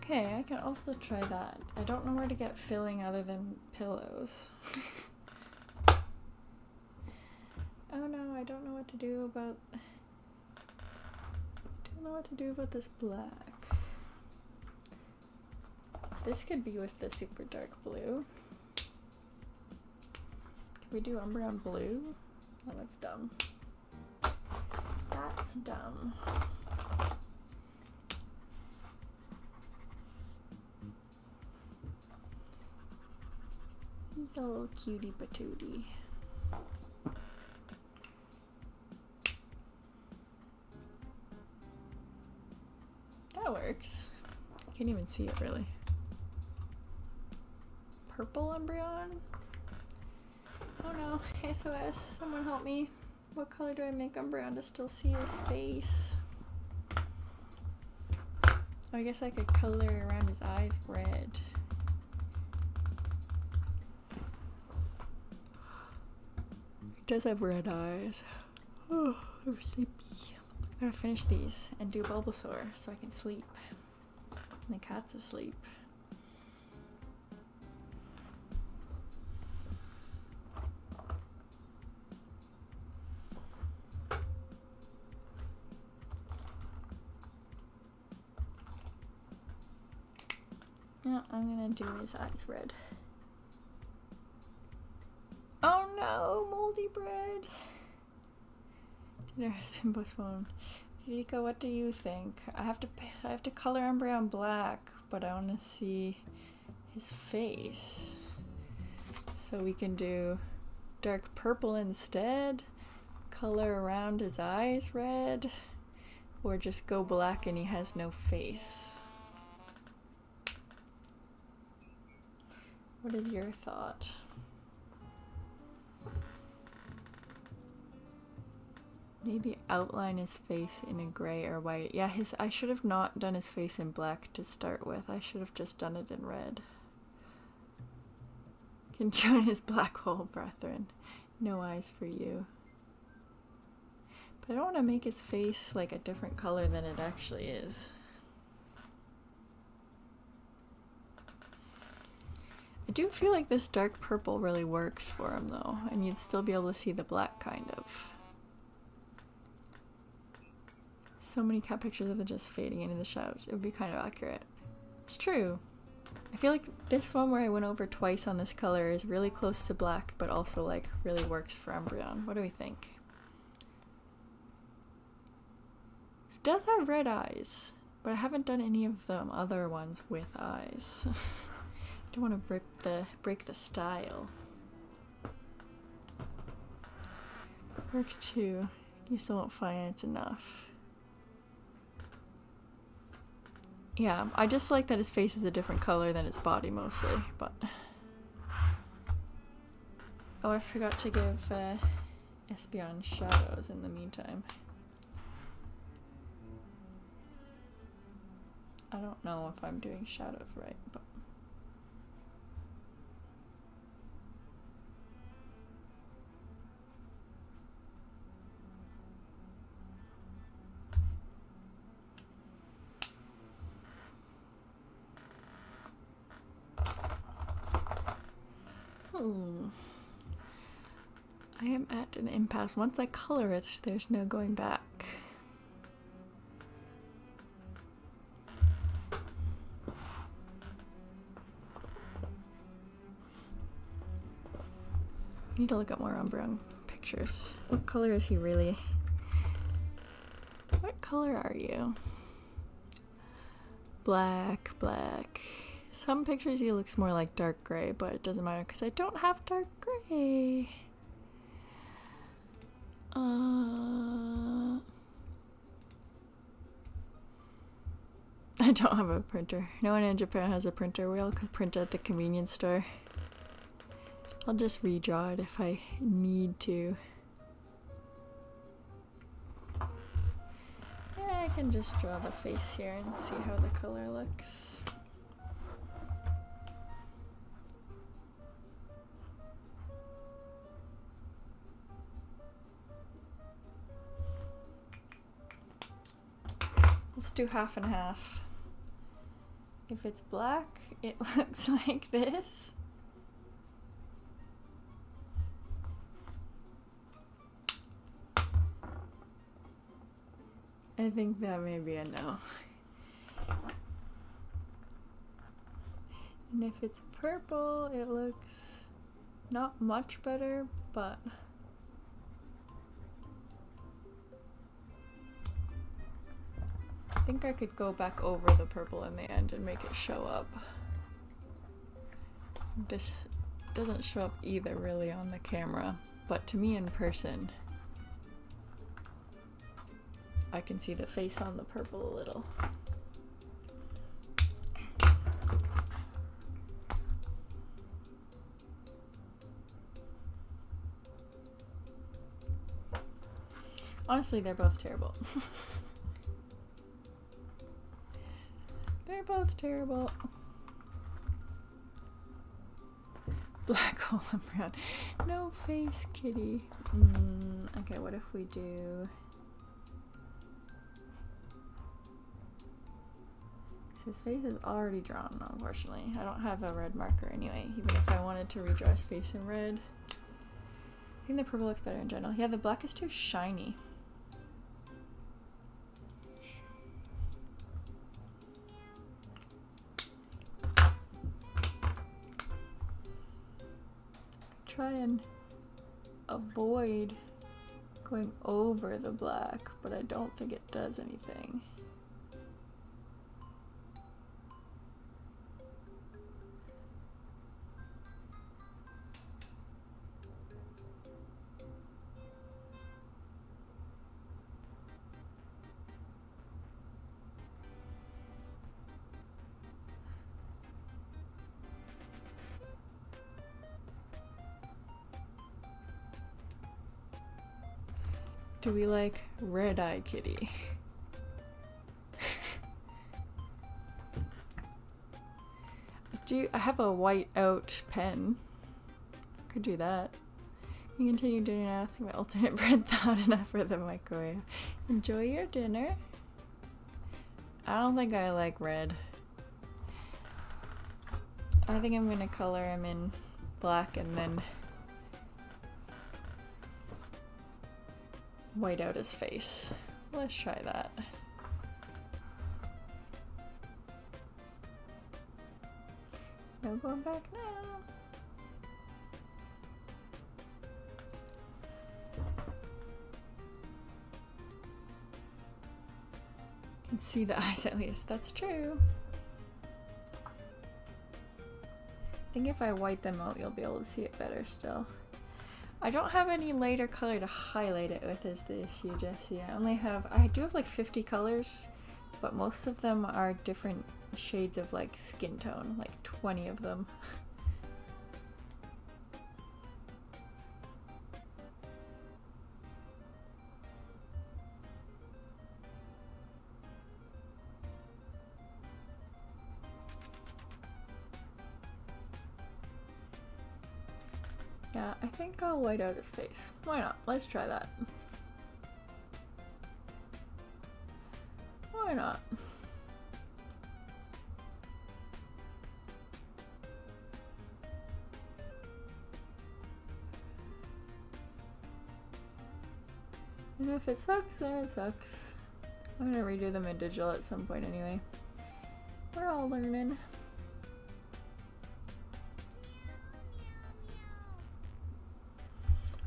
Okay, I can also try that. I don't know where to get filling other than pillows. Oh no, I don't know what to do about... this black. This could be with the super dark blue. Can we do umber on blue? Oh, that's dumb. That's dumb. He's a little cutie patootie. That works. I can't even see it really. Purple Umbreon? Oh no, SOS, someone help me. What color do I make Umbreon to still see his face? Oh, I guess I could color around his eyes red. He does have red eyes. Oh, I'm sleepy. I gotta finish these and do Bulbasaur so I can sleep. And the cat's asleep. Yeah, I'm gonna do his eyes red. Oh no, moldy bread! Dinner has been postponed. Vika, what do you think? I have to color Umbreon black, but I want to see his face. So we can do dark purple instead, color around his eyes red, or just go black and he has no face. What is your thought? Maybe outline his face in a gray or white. Yeah, I should have not done his face in black to start with. I should have just done it in red. Can join his black hole, brethren. No eyes for you. But I don't want to make his face like a different color than it actually is. I do feel like this dark purple really works for him though, and you'd still be able to see the black kind of. So many cat pictures of it just fading into the shadows. It would be kind of accurate. It's true. I feel like this one where I went over twice on this color is really close to black, but also like really works for Umbreon. What do we think? It does have red eyes, but I haven't done any of the other ones with eyes. I don't want to break the style. Works too. You still won't find it's enough. Yeah, I just like that his face is a different color than his body mostly, but... Oh, I forgot to give Espeon shadows in the meantime. I don't know if I'm doing shadows right, but... I am at an impasse. Once I color it, there's no going back. I need to look at more Umbreon pictures. What color is he really? What color are you? Black, black. Some pictures he looks more like dark gray, but it doesn't matter because I don't have dark gray. I don't have a printer. No one in Japan has a printer. We all could print at the convenience store. I'll just redraw it if I need to. Yeah, I can just draw the face here and see how the color looks. Let's do half and half. If it's black, it looks like this. I think that may be a no. And if it's purple, it looks not much better, but I think I could go back over the purple in the end and make it show up. This doesn't show up either really on the camera, but to me in person, I can see the face on the purple a little. Honestly, they're both terrible. They're both terrible. Black hole and brown. No face, kitty. Okay, what if we do... His face is already drawn, unfortunately. I don't have a red marker anyway, even if I wanted to redraw his face in red. I think the purple looks better in general. Yeah, the black is too shiny. Try and avoid going over the black, but I don't think it does anything. Do we like Red Eye Kitty? I have a white out pen. Could do that. You continue doing nothing but alternate bread thawed enough for the microwave. Enjoy your dinner. I don't think I like red. I think I'm gonna color him in black and then white out his face. Let's try that. No going back now. Can see the eyes at least. That's true. I think if I white them out, you'll be able to see it better still. I don't have any lighter color to highlight it with is the issue, Jessie. I do have like 50 colors, but most of them are different shades of like skin tone, like 20 of them. Yeah, I think I'll white out his face. Why not? Let's try that. Why not? And if it sucks, then it sucks. I'm gonna redo them in digital at some point anyway. We're all learning.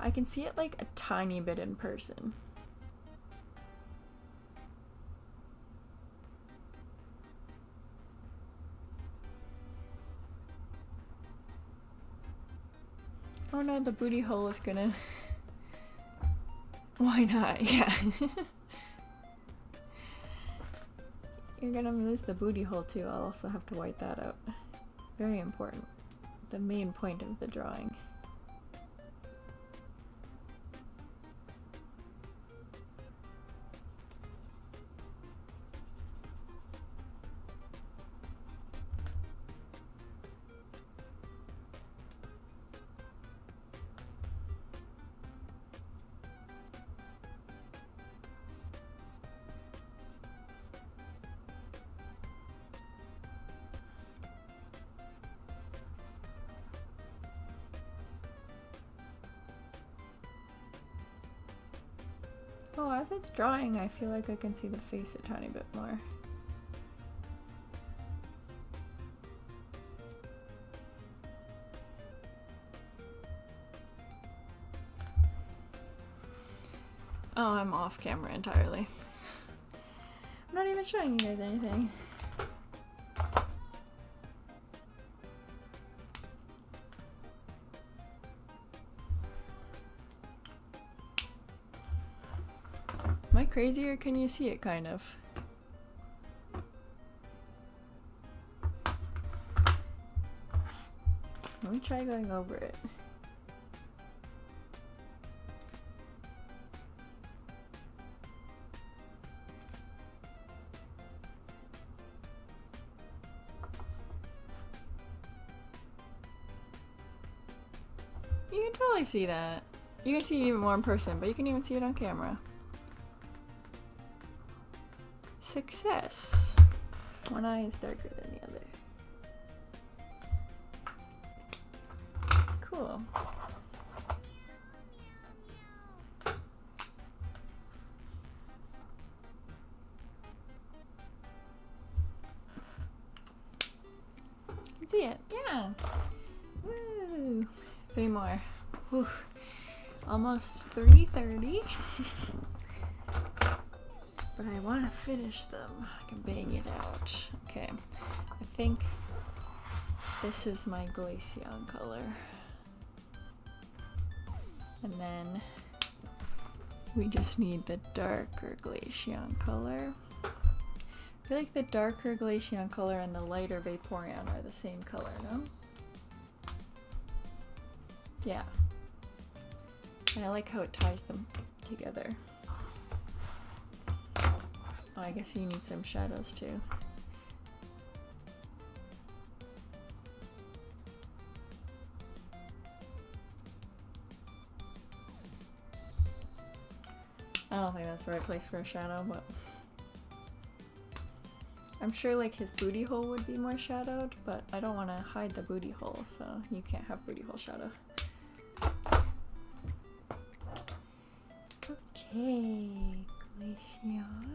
I can see it like a tiny bit in person. Oh no, the booty hole is gonna... Why not? Yeah. You're gonna lose the booty hole too. I'll also have to white that out. Very important. The main point of the drawing. Oh, as it's drawing, I feel like I can see the face a tiny bit more. Oh, I'm off camera entirely. I'm not even showing you guys anything. Am I crazy or can you see it kind of? Let me try going over it. You can totally see that. You can see it even more in person, but you can even see it on camera. Success! One eye is darker than the other. Cool. You see it? Yeah! Woo! 3 more. Whew. Almost 3:30. But I want to finish them. I can bang it out. Okay. I think this is my glaceon color. And then we just need the darker glaceon color. I feel like the darker glaceon color and the lighter Vaporeon are the same color, no? Yeah. And I like how it ties them together. Oh, I guess you need some shadows too. I don't think that's the right place for a shadow, but I'm sure like his booty hole would be more shadowed, but I don't want to hide the booty hole, so you can't have booty hole shadow. Okay, Glaceon.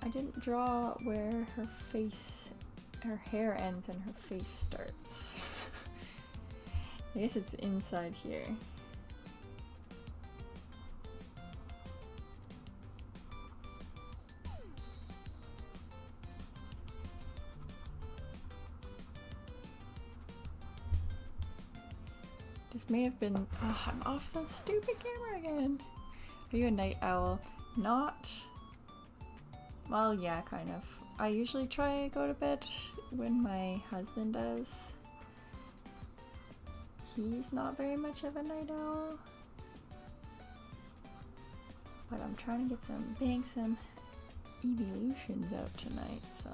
I didn't draw where her hair ends and her face starts. I guess it's inside here. This may have been. Oh, I'm off the stupid camera again. Are you a night owl? Not. Well, yeah, kind of. I usually try to go to bed when my husband does. He's not very much of a night owl. But I'm trying to get some evolutions out tonight, so.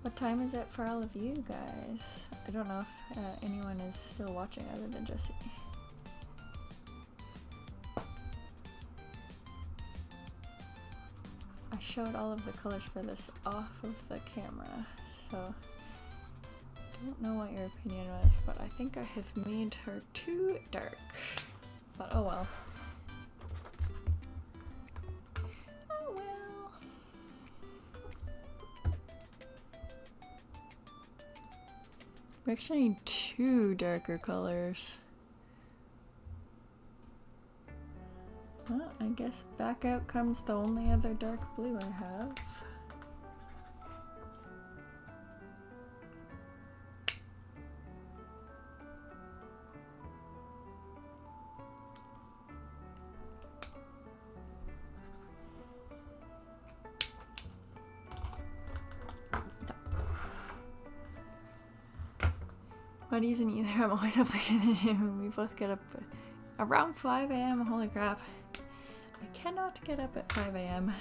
What time is it for all of you guys? I don't know if anyone is still watching other than Jesse. I showed all of the colors for this off of the camera, so I don't know what your opinion was, but I think I have made her too dark. But oh well. Oh well. We actually need 2 darker colors. Well, I guess back out comes the only other dark blue I have. But he's in either. I'm always up later than him. We both get up around 5 a.m. Holy crap. I cannot get up at 5 a.m.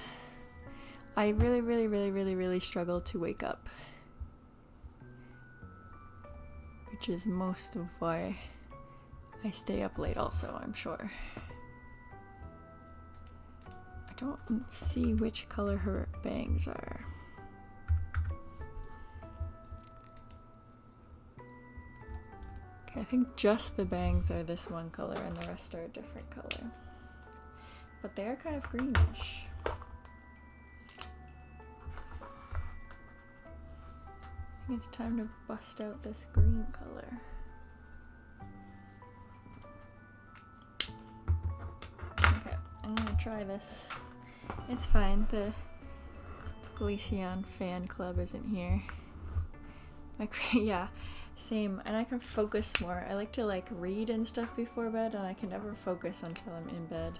I really struggle to wake up. which is most of why I stay up late also, I'm sure. I don't see which color her bangs are. Okay, I think just the bangs are this one color and the rest are a different color. But they are kind of greenish. I think it's time to bust out this green color. Okay, I'm gonna try this. It's fine, the Glaceon fan club isn't here. Yeah, same, and I can focus more. I like to like read and stuff before bed, and I can never focus until I'm in bed.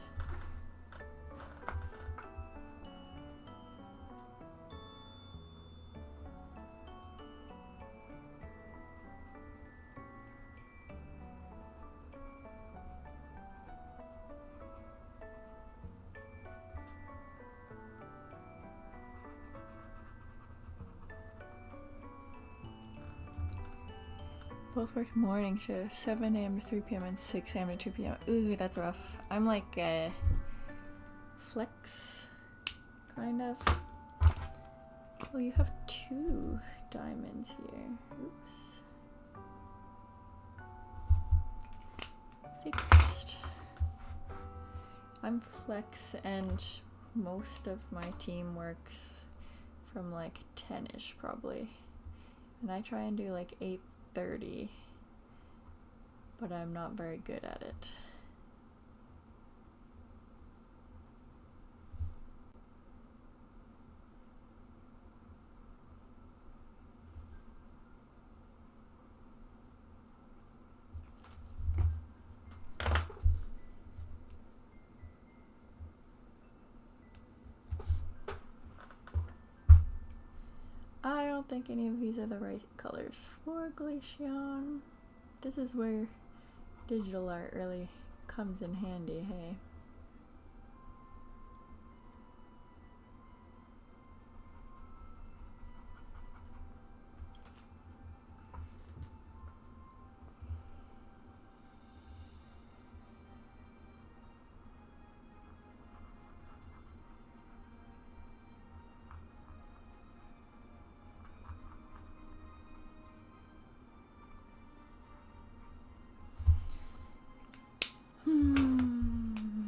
Both work morning shifts, 7 a.m. to 3 p.m. and 6 a.m. to 2 p.m. Ooh, that's rough. I'm like a flex, kind of. Oh, you have 2 diamonds here. Oops. Fixed. I'm flex and most of my team works from like 10-ish probably. And I try and do like 8:30, but I'm not very good at it. I don't think any of these are the right colors for Glaceon. This is where digital art really comes in handy, hey?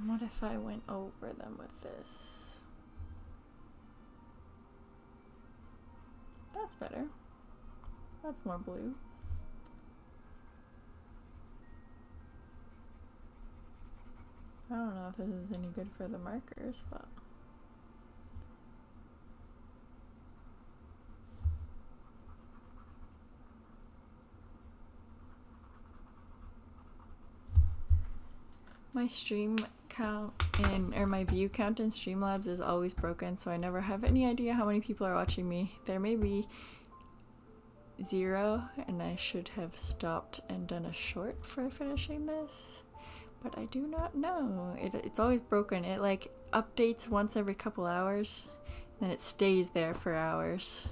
What if I went over them with this? That's better. That's more blue. I don't know if this is any good for the markers, but my stream count or my view count in Streamlabs is always broken, so I never have any idea how many people are watching me. There may be 0, and I should have stopped and done a short for finishing this, but I do not know. It's always broken. It like updates once every couple hours, then it stays there for hours.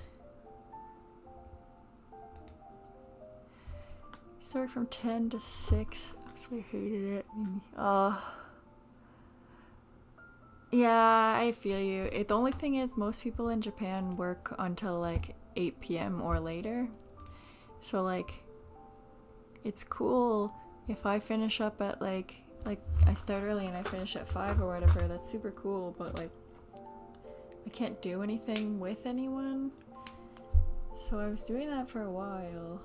Start from 10 to 6. I hated it. Yeah, I feel you. The only thing is most people in Japan work until like 8 p.m. or later. So like it's cool if I finish up at like I start early and I finish at 5 or whatever. That's super cool, but like I can't do anything with anyone. So I was doing that for a while.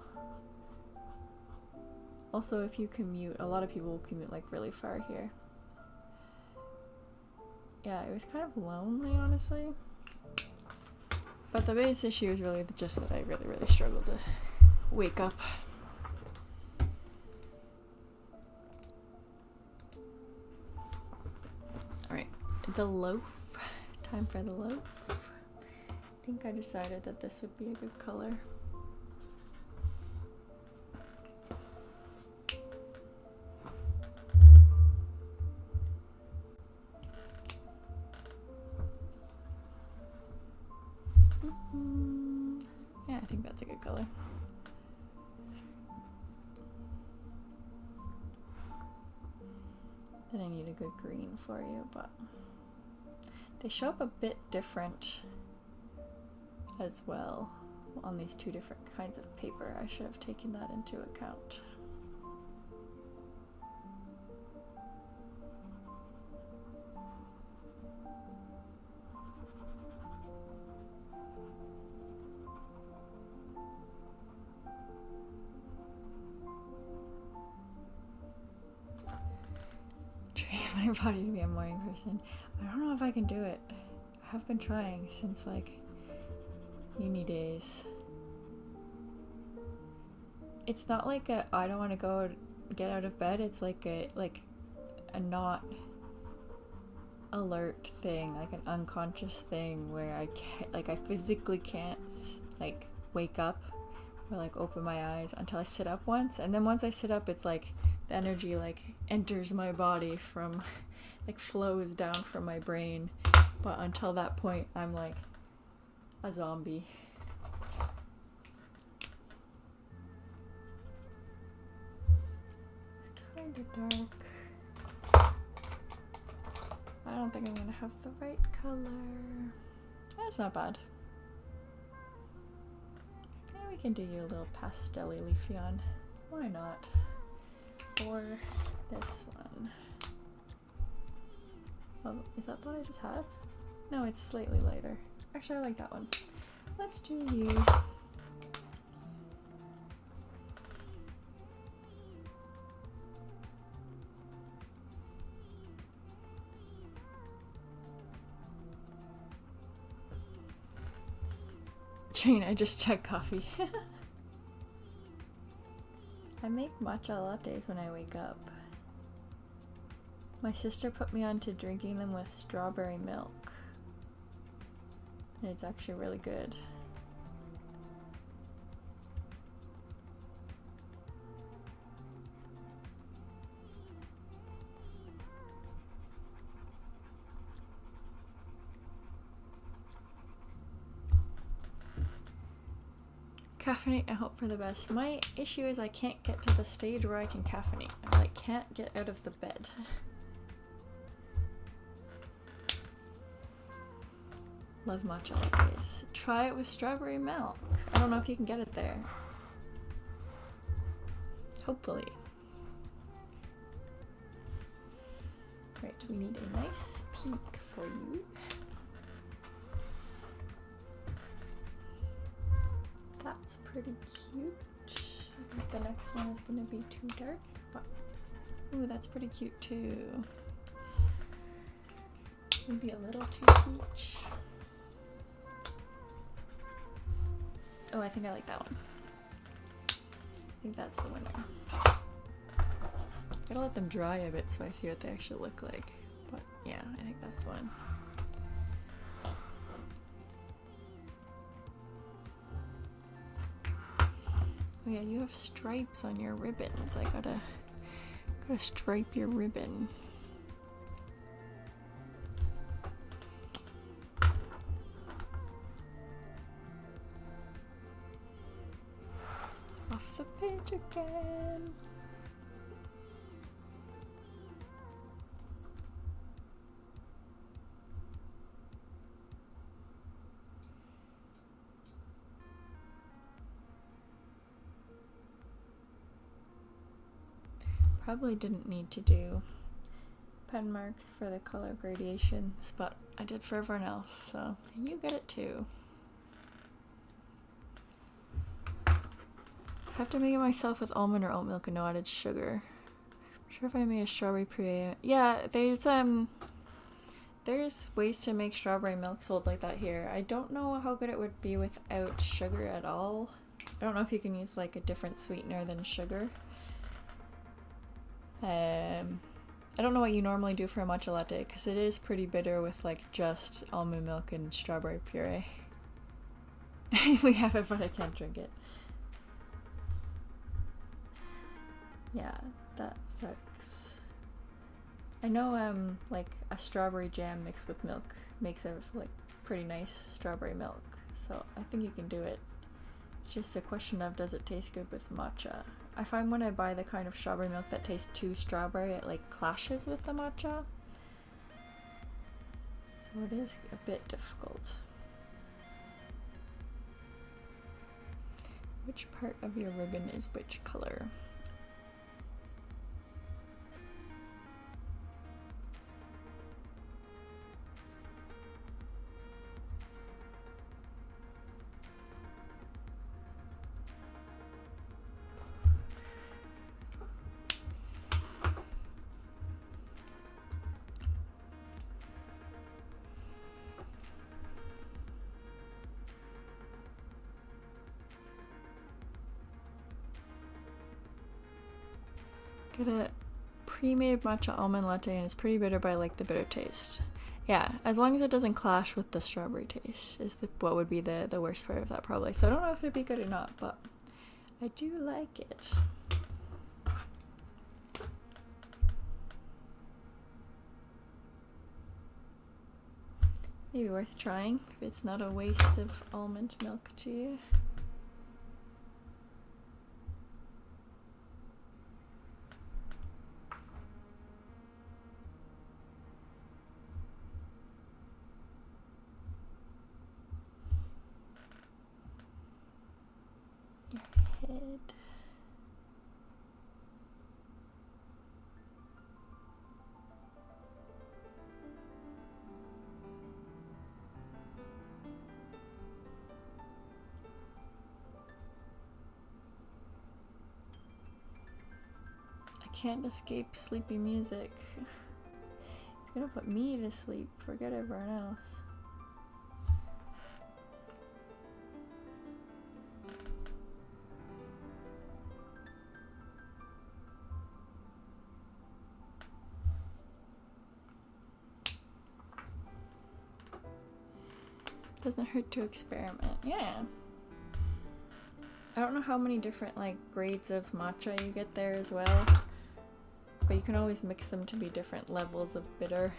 Also, if you commute, a lot of people commute like really far here. Yeah, it was kind of lonely, honestly. But the biggest issue is really just that I really struggled to wake up. Alright, the loaf. Time for the loaf. I think I decided that this would be a good color. Yeah, I think that's a good color. then I need a good green for you, but they show up a bit different as well on these two different kinds of paper. I should have taken that into account. Train my body to be a morning person. I don't know if I can do it. I have been trying since like uni days. It's not like a I don't want to go get out of bed. It's like a not alert thing, like an unconscious thing where I can't, like I physically can't like wake up or like open my eyes until I sit up once, and then once I sit up, it's like the energy like enters my body from like flows down from my brain, but until that point I'm like a zombie. It's kind of dark. I don't think I'm gonna have the right color. That's not bad. Yeah, we can do you a little pastel-y leafy on. Why not? Or this one. Oh, is that the one I just had? No, it's slightly lighter. Actually, I like that one. Let's do you. Jane, I just checked coffee. I make matcha lattes when I wake up. My sister put me on to drinking them with strawberry milk. And it's actually really good. Caffeinate and hope for the best. My issue is I can't get to the stage where I can caffeinate. I like can't get out of the bed. Love matcha lattes. Try it with strawberry milk. I don't know if you can get it there. Hopefully. Right, we need a nice pink for you. That's pretty cute. I think the next one is going to be too dark, but ooh, that's pretty cute too. Maybe a little too peach. Oh, I think I like that one. I think that's the winner. Gotta let them dry a bit so I see what they actually look like. But yeah, I think that's the one. Oh yeah, you have stripes on your ribbons. I gotta stripe your ribbon. Off the page again. Probably didn't need to do pen marks for the color gradations, but I did for everyone else, so you get it too. I have to make it myself with almond or oat milk and no added sugar. I'm sure if I made a strawberry puree. Yeah, there's ways to make strawberry milk sold like that here. I don't know how good it would be without sugar at all. I don't know if you can use like a different sweetener than sugar. I don't know what you normally do for a matcha latte because it is pretty bitter with like just almond milk and strawberry puree. We have it, but I can't drink it. Yeah, that sucks. I know like a strawberry jam mixed with milk makes a like pretty nice strawberry milk, so I think you can do it. It's just a question of does it taste good with matcha. I find when I buy the kind of strawberry milk that tastes too strawberry, it like clashes with the matcha. So it is a bit difficult. Which part of your ribbon is which color? Get a pre-made matcha almond latte and it's pretty bitter, but I like the bitter taste. Yeah, as long as it doesn't clash with the strawberry taste is what would be the worst part of that probably. So I don't know if it'd be good or not, but I do like it. Maybe worth trying if it's not a waste of almond milk to you. Head. I can't escape sleepy music. It's gonna put me to sleep. Forget everyone else. Doesn't hurt to experiment. Yeah. I don't know how many different like grades of matcha you get there as well, but you can always mix them to be different levels of bitter.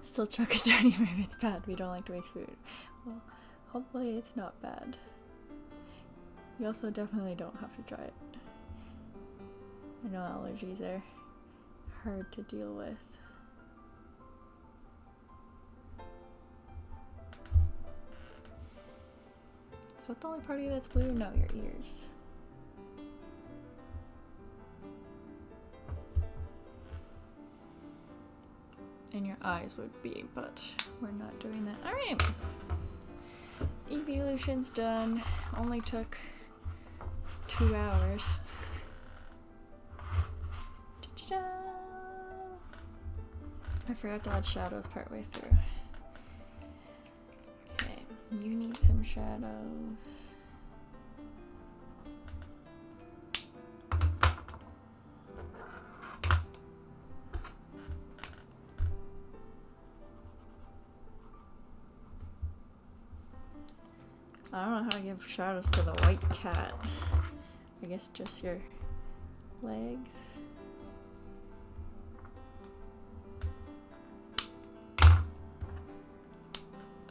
Still chuck it down even if it's bad. We don't like to waste food. Well, hopefully it's not bad. You also definitely don't have to try it. I know allergies are hard to deal with. Is that the only part of you that's blue? No, your ears. And your eyes would be, but we're not doing that. Alright. Evolution's done. Only took 2 hours. Ta-da! I forgot to add shadows partway through. You need some shadows. I don't know how to give shadows to the white cat. I guess just your legs.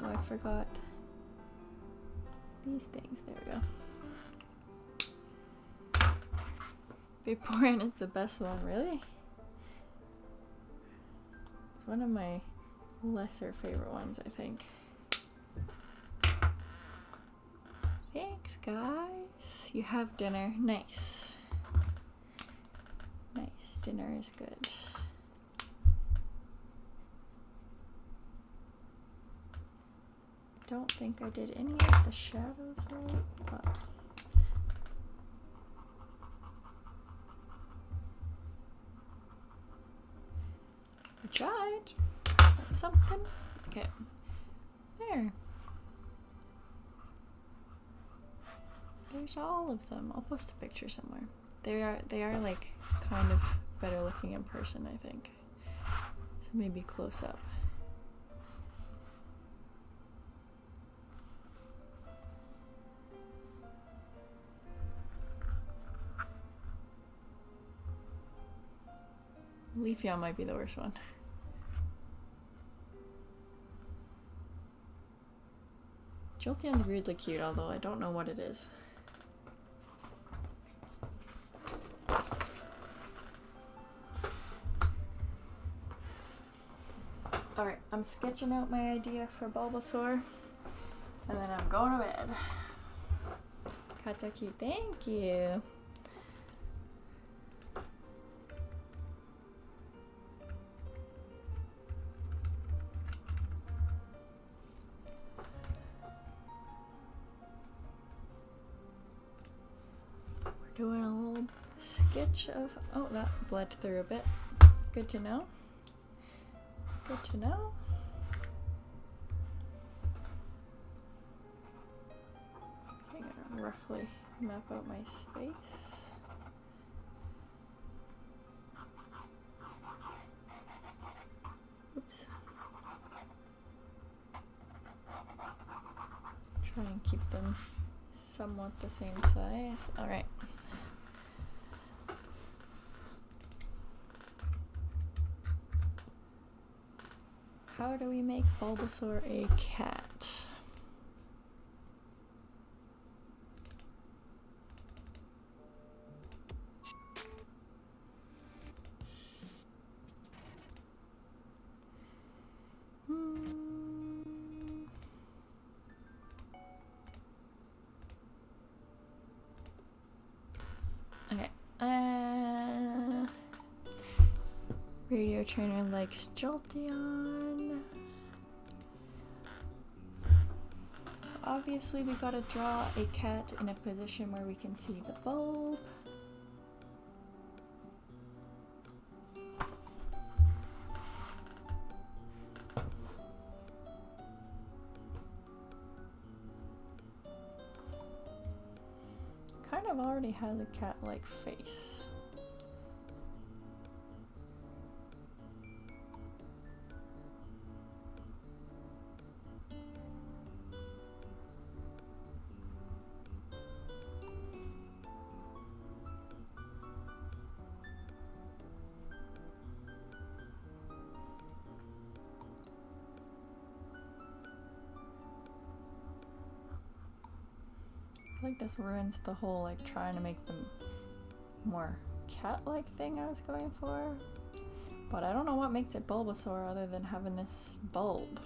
Oh, I forgot these things. There we go. Vaporeon is the best one, really? It's one of my lesser favorite ones, I think. Thanks, guys. You have dinner. Nice. Nice. Dinner is good. Don't think I did any of the shadows right, but I tried. That's something. Okay. There. There's all of them. I'll post a picture somewhere. They are like kind of better looking in person, I think. So maybe close up. Leafeon might be the worst one. Jolteon's weirdly cute, although I don't know what it is. Alright, I'm sketching out my idea for Bulbasaur, and then I'm going to bed. Cats are cute, thank you. We're doing a little sketch of, oh, that bled through a bit. Good to know. Good to know. I'm gonna roughly map out my space. Oops. Try and keep them somewhat the same size. All right. How do we make Bulbasaur a cat? Okay. Radio trainer likes Jolteon. Obviously, we gotta draw a cat in a position where we can see the bulb. Kind of already has a cat-like face. I think this ruins the whole like trying to make them more cat-like thing I was going for. But I don't know what makes it Bulbasaur other than having this bulb.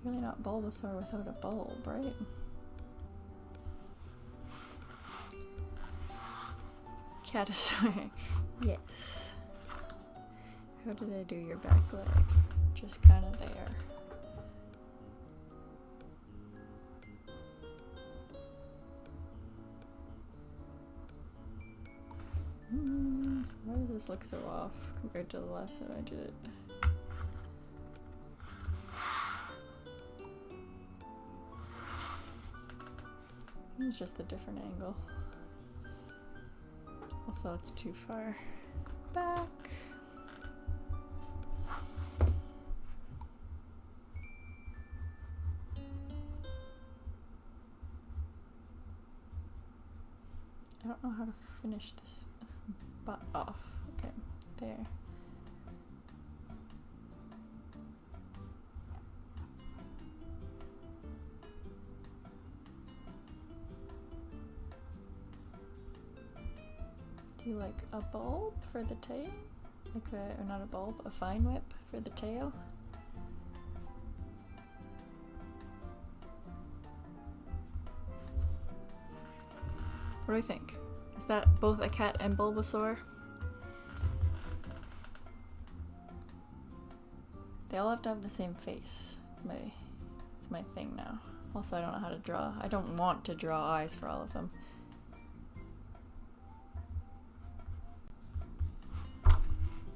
Really not Bulbasaur without a bulb, right? Catasaur. Yes. How did I do your back leg? Just kind of there. Why does this look so off compared to the last time I did it? It's just a different angle. Also, it's too far back. I don't know how to finish this butt off. Okay, there. Do you like a bulb for the tail? Like a, or not a bulb, a fine whip for the tail? What do you think? Is that both a cat and Bulbasaur? They all have to have the same face. It's my thing now. Also, I don't know how to draw. I don't want to draw eyes for all of them.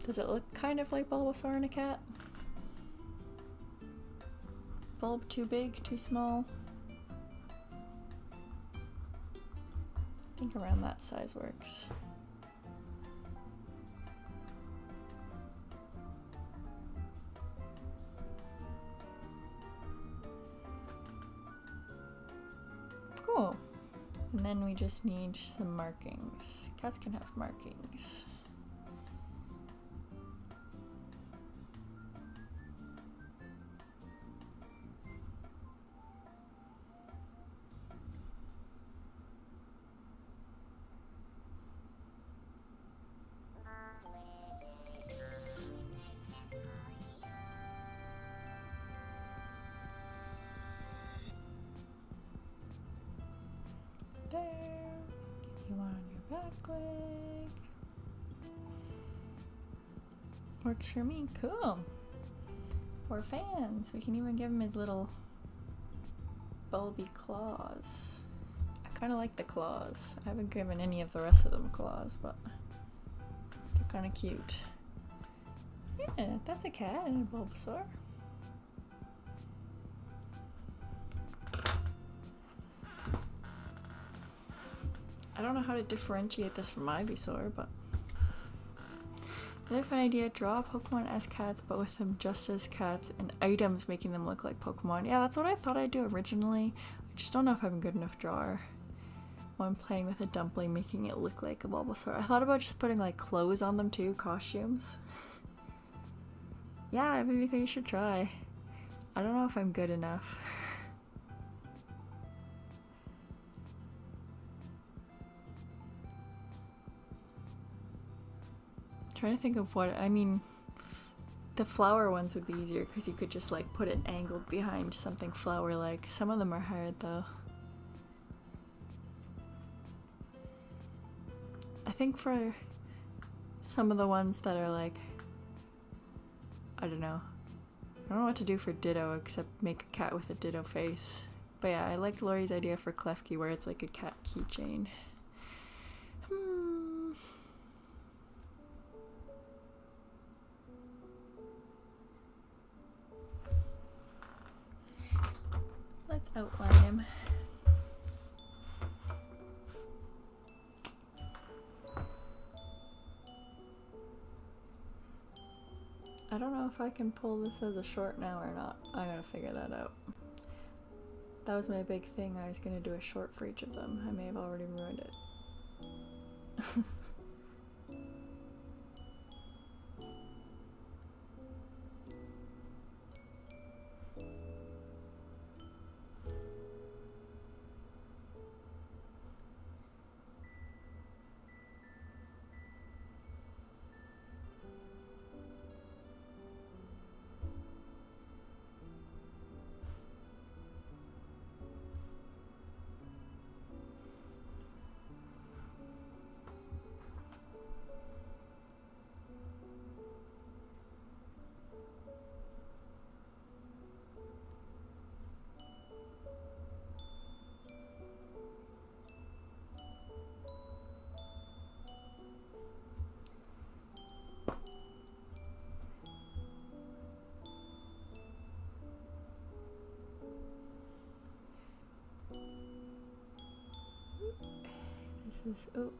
Does it look kind of like Bulbasaur and a cat? Bulb too big, too small? I think around that size works. Cool. And then we just need some markings. Cats can have markings. there. You want on your back leg. Works for me. Cool. We're fans. We can even give him his little bulby claws. I kind of like the claws. I haven't given any of the rest of them claws, but they're kind of cute. Yeah, that's a cat and a Bulbasaur. I don't know how to differentiate this from Ivysaur, but another fun idea, draw Pokemon as cats, but with them just as cats and items making them look like Pokemon. Yeah, that's what I thought I'd do originally. I just don't know if I'm a good enough drawer. When I'm playing with a dumpling, making it look like a Bulbasaur. I thought about just putting like clothes on them too, costumes. Yeah, maybe you should try. I don't know if I'm good enough. Trying to think of what, I mean, the flower ones would be easier because you could just like put it angled behind something flower-like. Some of them are hard though. I think for some of the ones that are like, I don't know what to do for Ditto except make a cat with a Ditto face. But yeah, I liked Lori's idea for Klefki where it's like a cat keychain. Let's outline him. I don't know if I can pull this as a short now or not. I gotta figure that out. That was my big thing. I was gonna do a short for each of them. I may have already ruined it.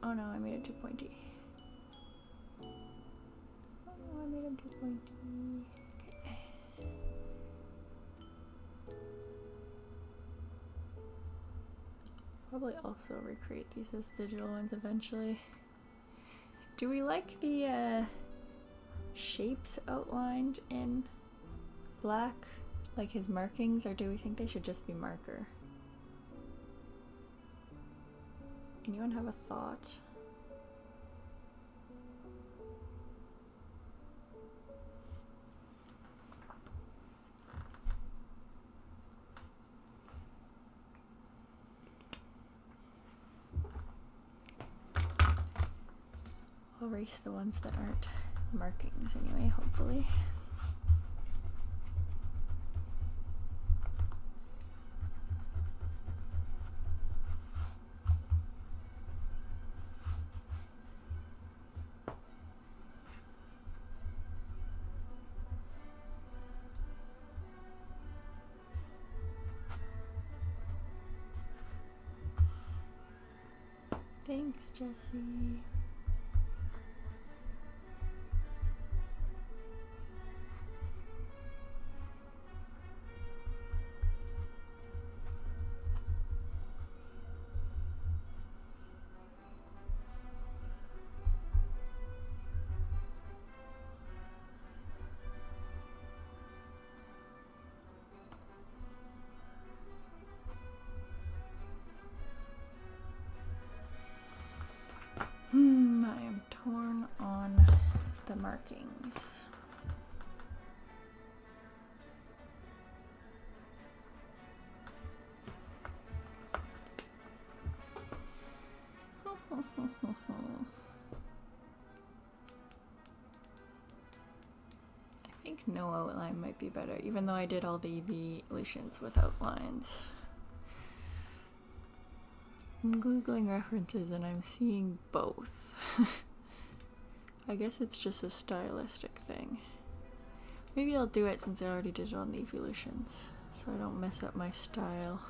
Oh no, I made it too pointy. Oh no, I made him too pointy. Okay. Probably also recreate these as digital ones eventually. Do we like the shapes outlined in black, like his markings, or do we think they should just be marker? Anyone have a thought? I'll erase the ones that aren't markings anyway, hopefully. Thanks, Jessie. I am torn on the markings. no outline might be better, even though I did all the evolutions with outlines. I'm googling references and I'm seeing both. I guess it's just a stylistic thing. Maybe I'll do it since I already did it on the evolutions, so I don't mess up my style.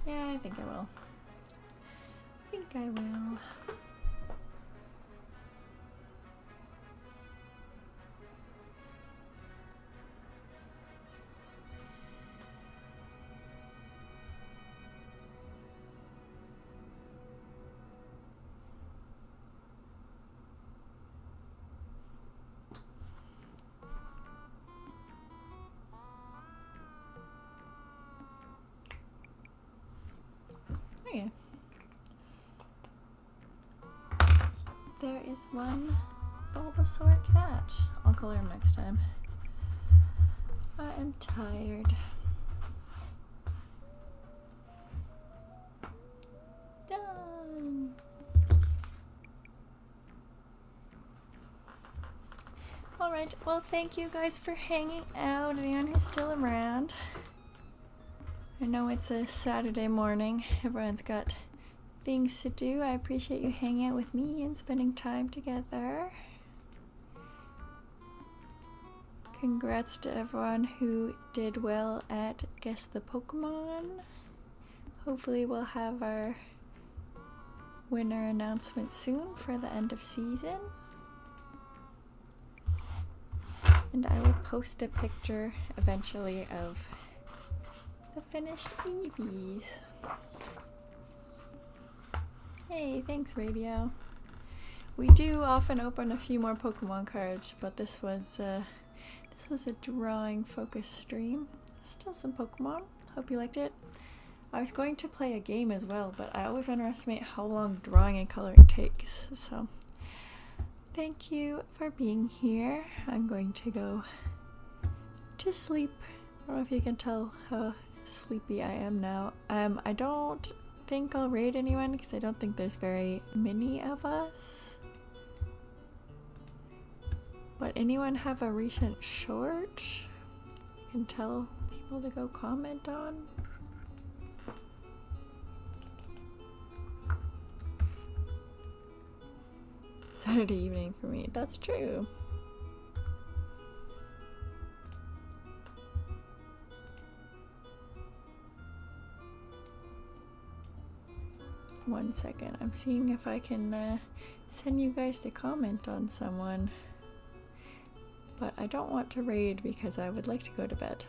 Yeah, I think I will. I think I will. Okay. There is one Bulbasaur cat. I'll color him next time. I am tired. Done. Alright, well thank you guys for hanging out, anyone who's still around. I know it's a Saturday morning, everyone's got things to do. I appreciate you hanging out with me and spending time together. Congrats to everyone who did well at Guess the Pokemon. Hopefully we'll have our winner announcement soon for the end of season. And I will post a picture eventually of the finished EVs. Hey, thanks Radio. We do often open a few more Pokemon cards, but this was a drawing focused stream. Still some Pokemon. Hope you liked it. I was going to play a game as well, but I always underestimate how long drawing and coloring takes. So thank you for being here. I'm going to go to sleep. I don't know if you can tell how sleepy I am now. I don't think I'll raid anyone because I don't think there's very many of us. But anyone have a recent short I can tell people to go comment on? Saturday evening for me, that's true. One second, I'm seeing if I can send you guys to comment on someone. But I don't want to raid because I would like to go to bed.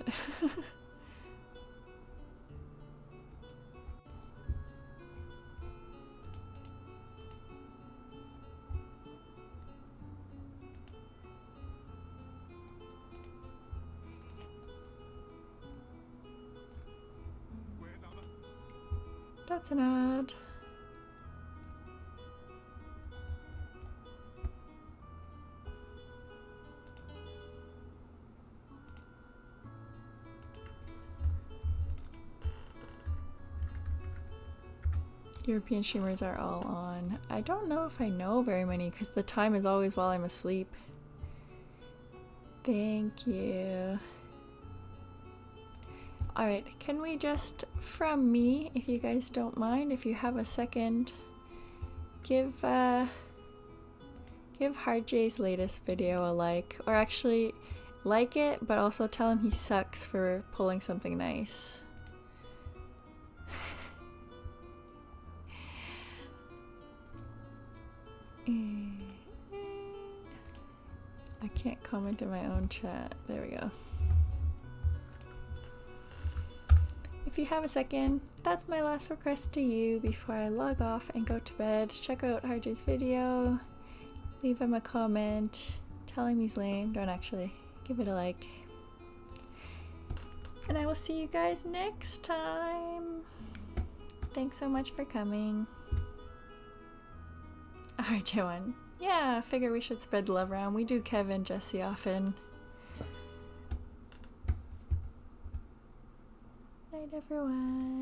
That's an ad. European streamers are all on. I don't know if I know very many because the time is always while I'm asleep. Thank you. Alright, can we just, from me, if you guys don't mind, if you have a second, give HardJ's latest video a like. Or actually, like it, but also tell him he sucks for pulling something nice. I can't comment in my own chat. There we go. If you have a second, that's my last request to you before I log off and go to bed. Check out HardJ's video, leave him a comment, tell him he's lame, don't actually, give it a like. And I will see you guys next time. Thanks so much for coming. Alright, Joanne. Yeah, I figure we should spread the love around. We do Kevin, Jesse often. everyone.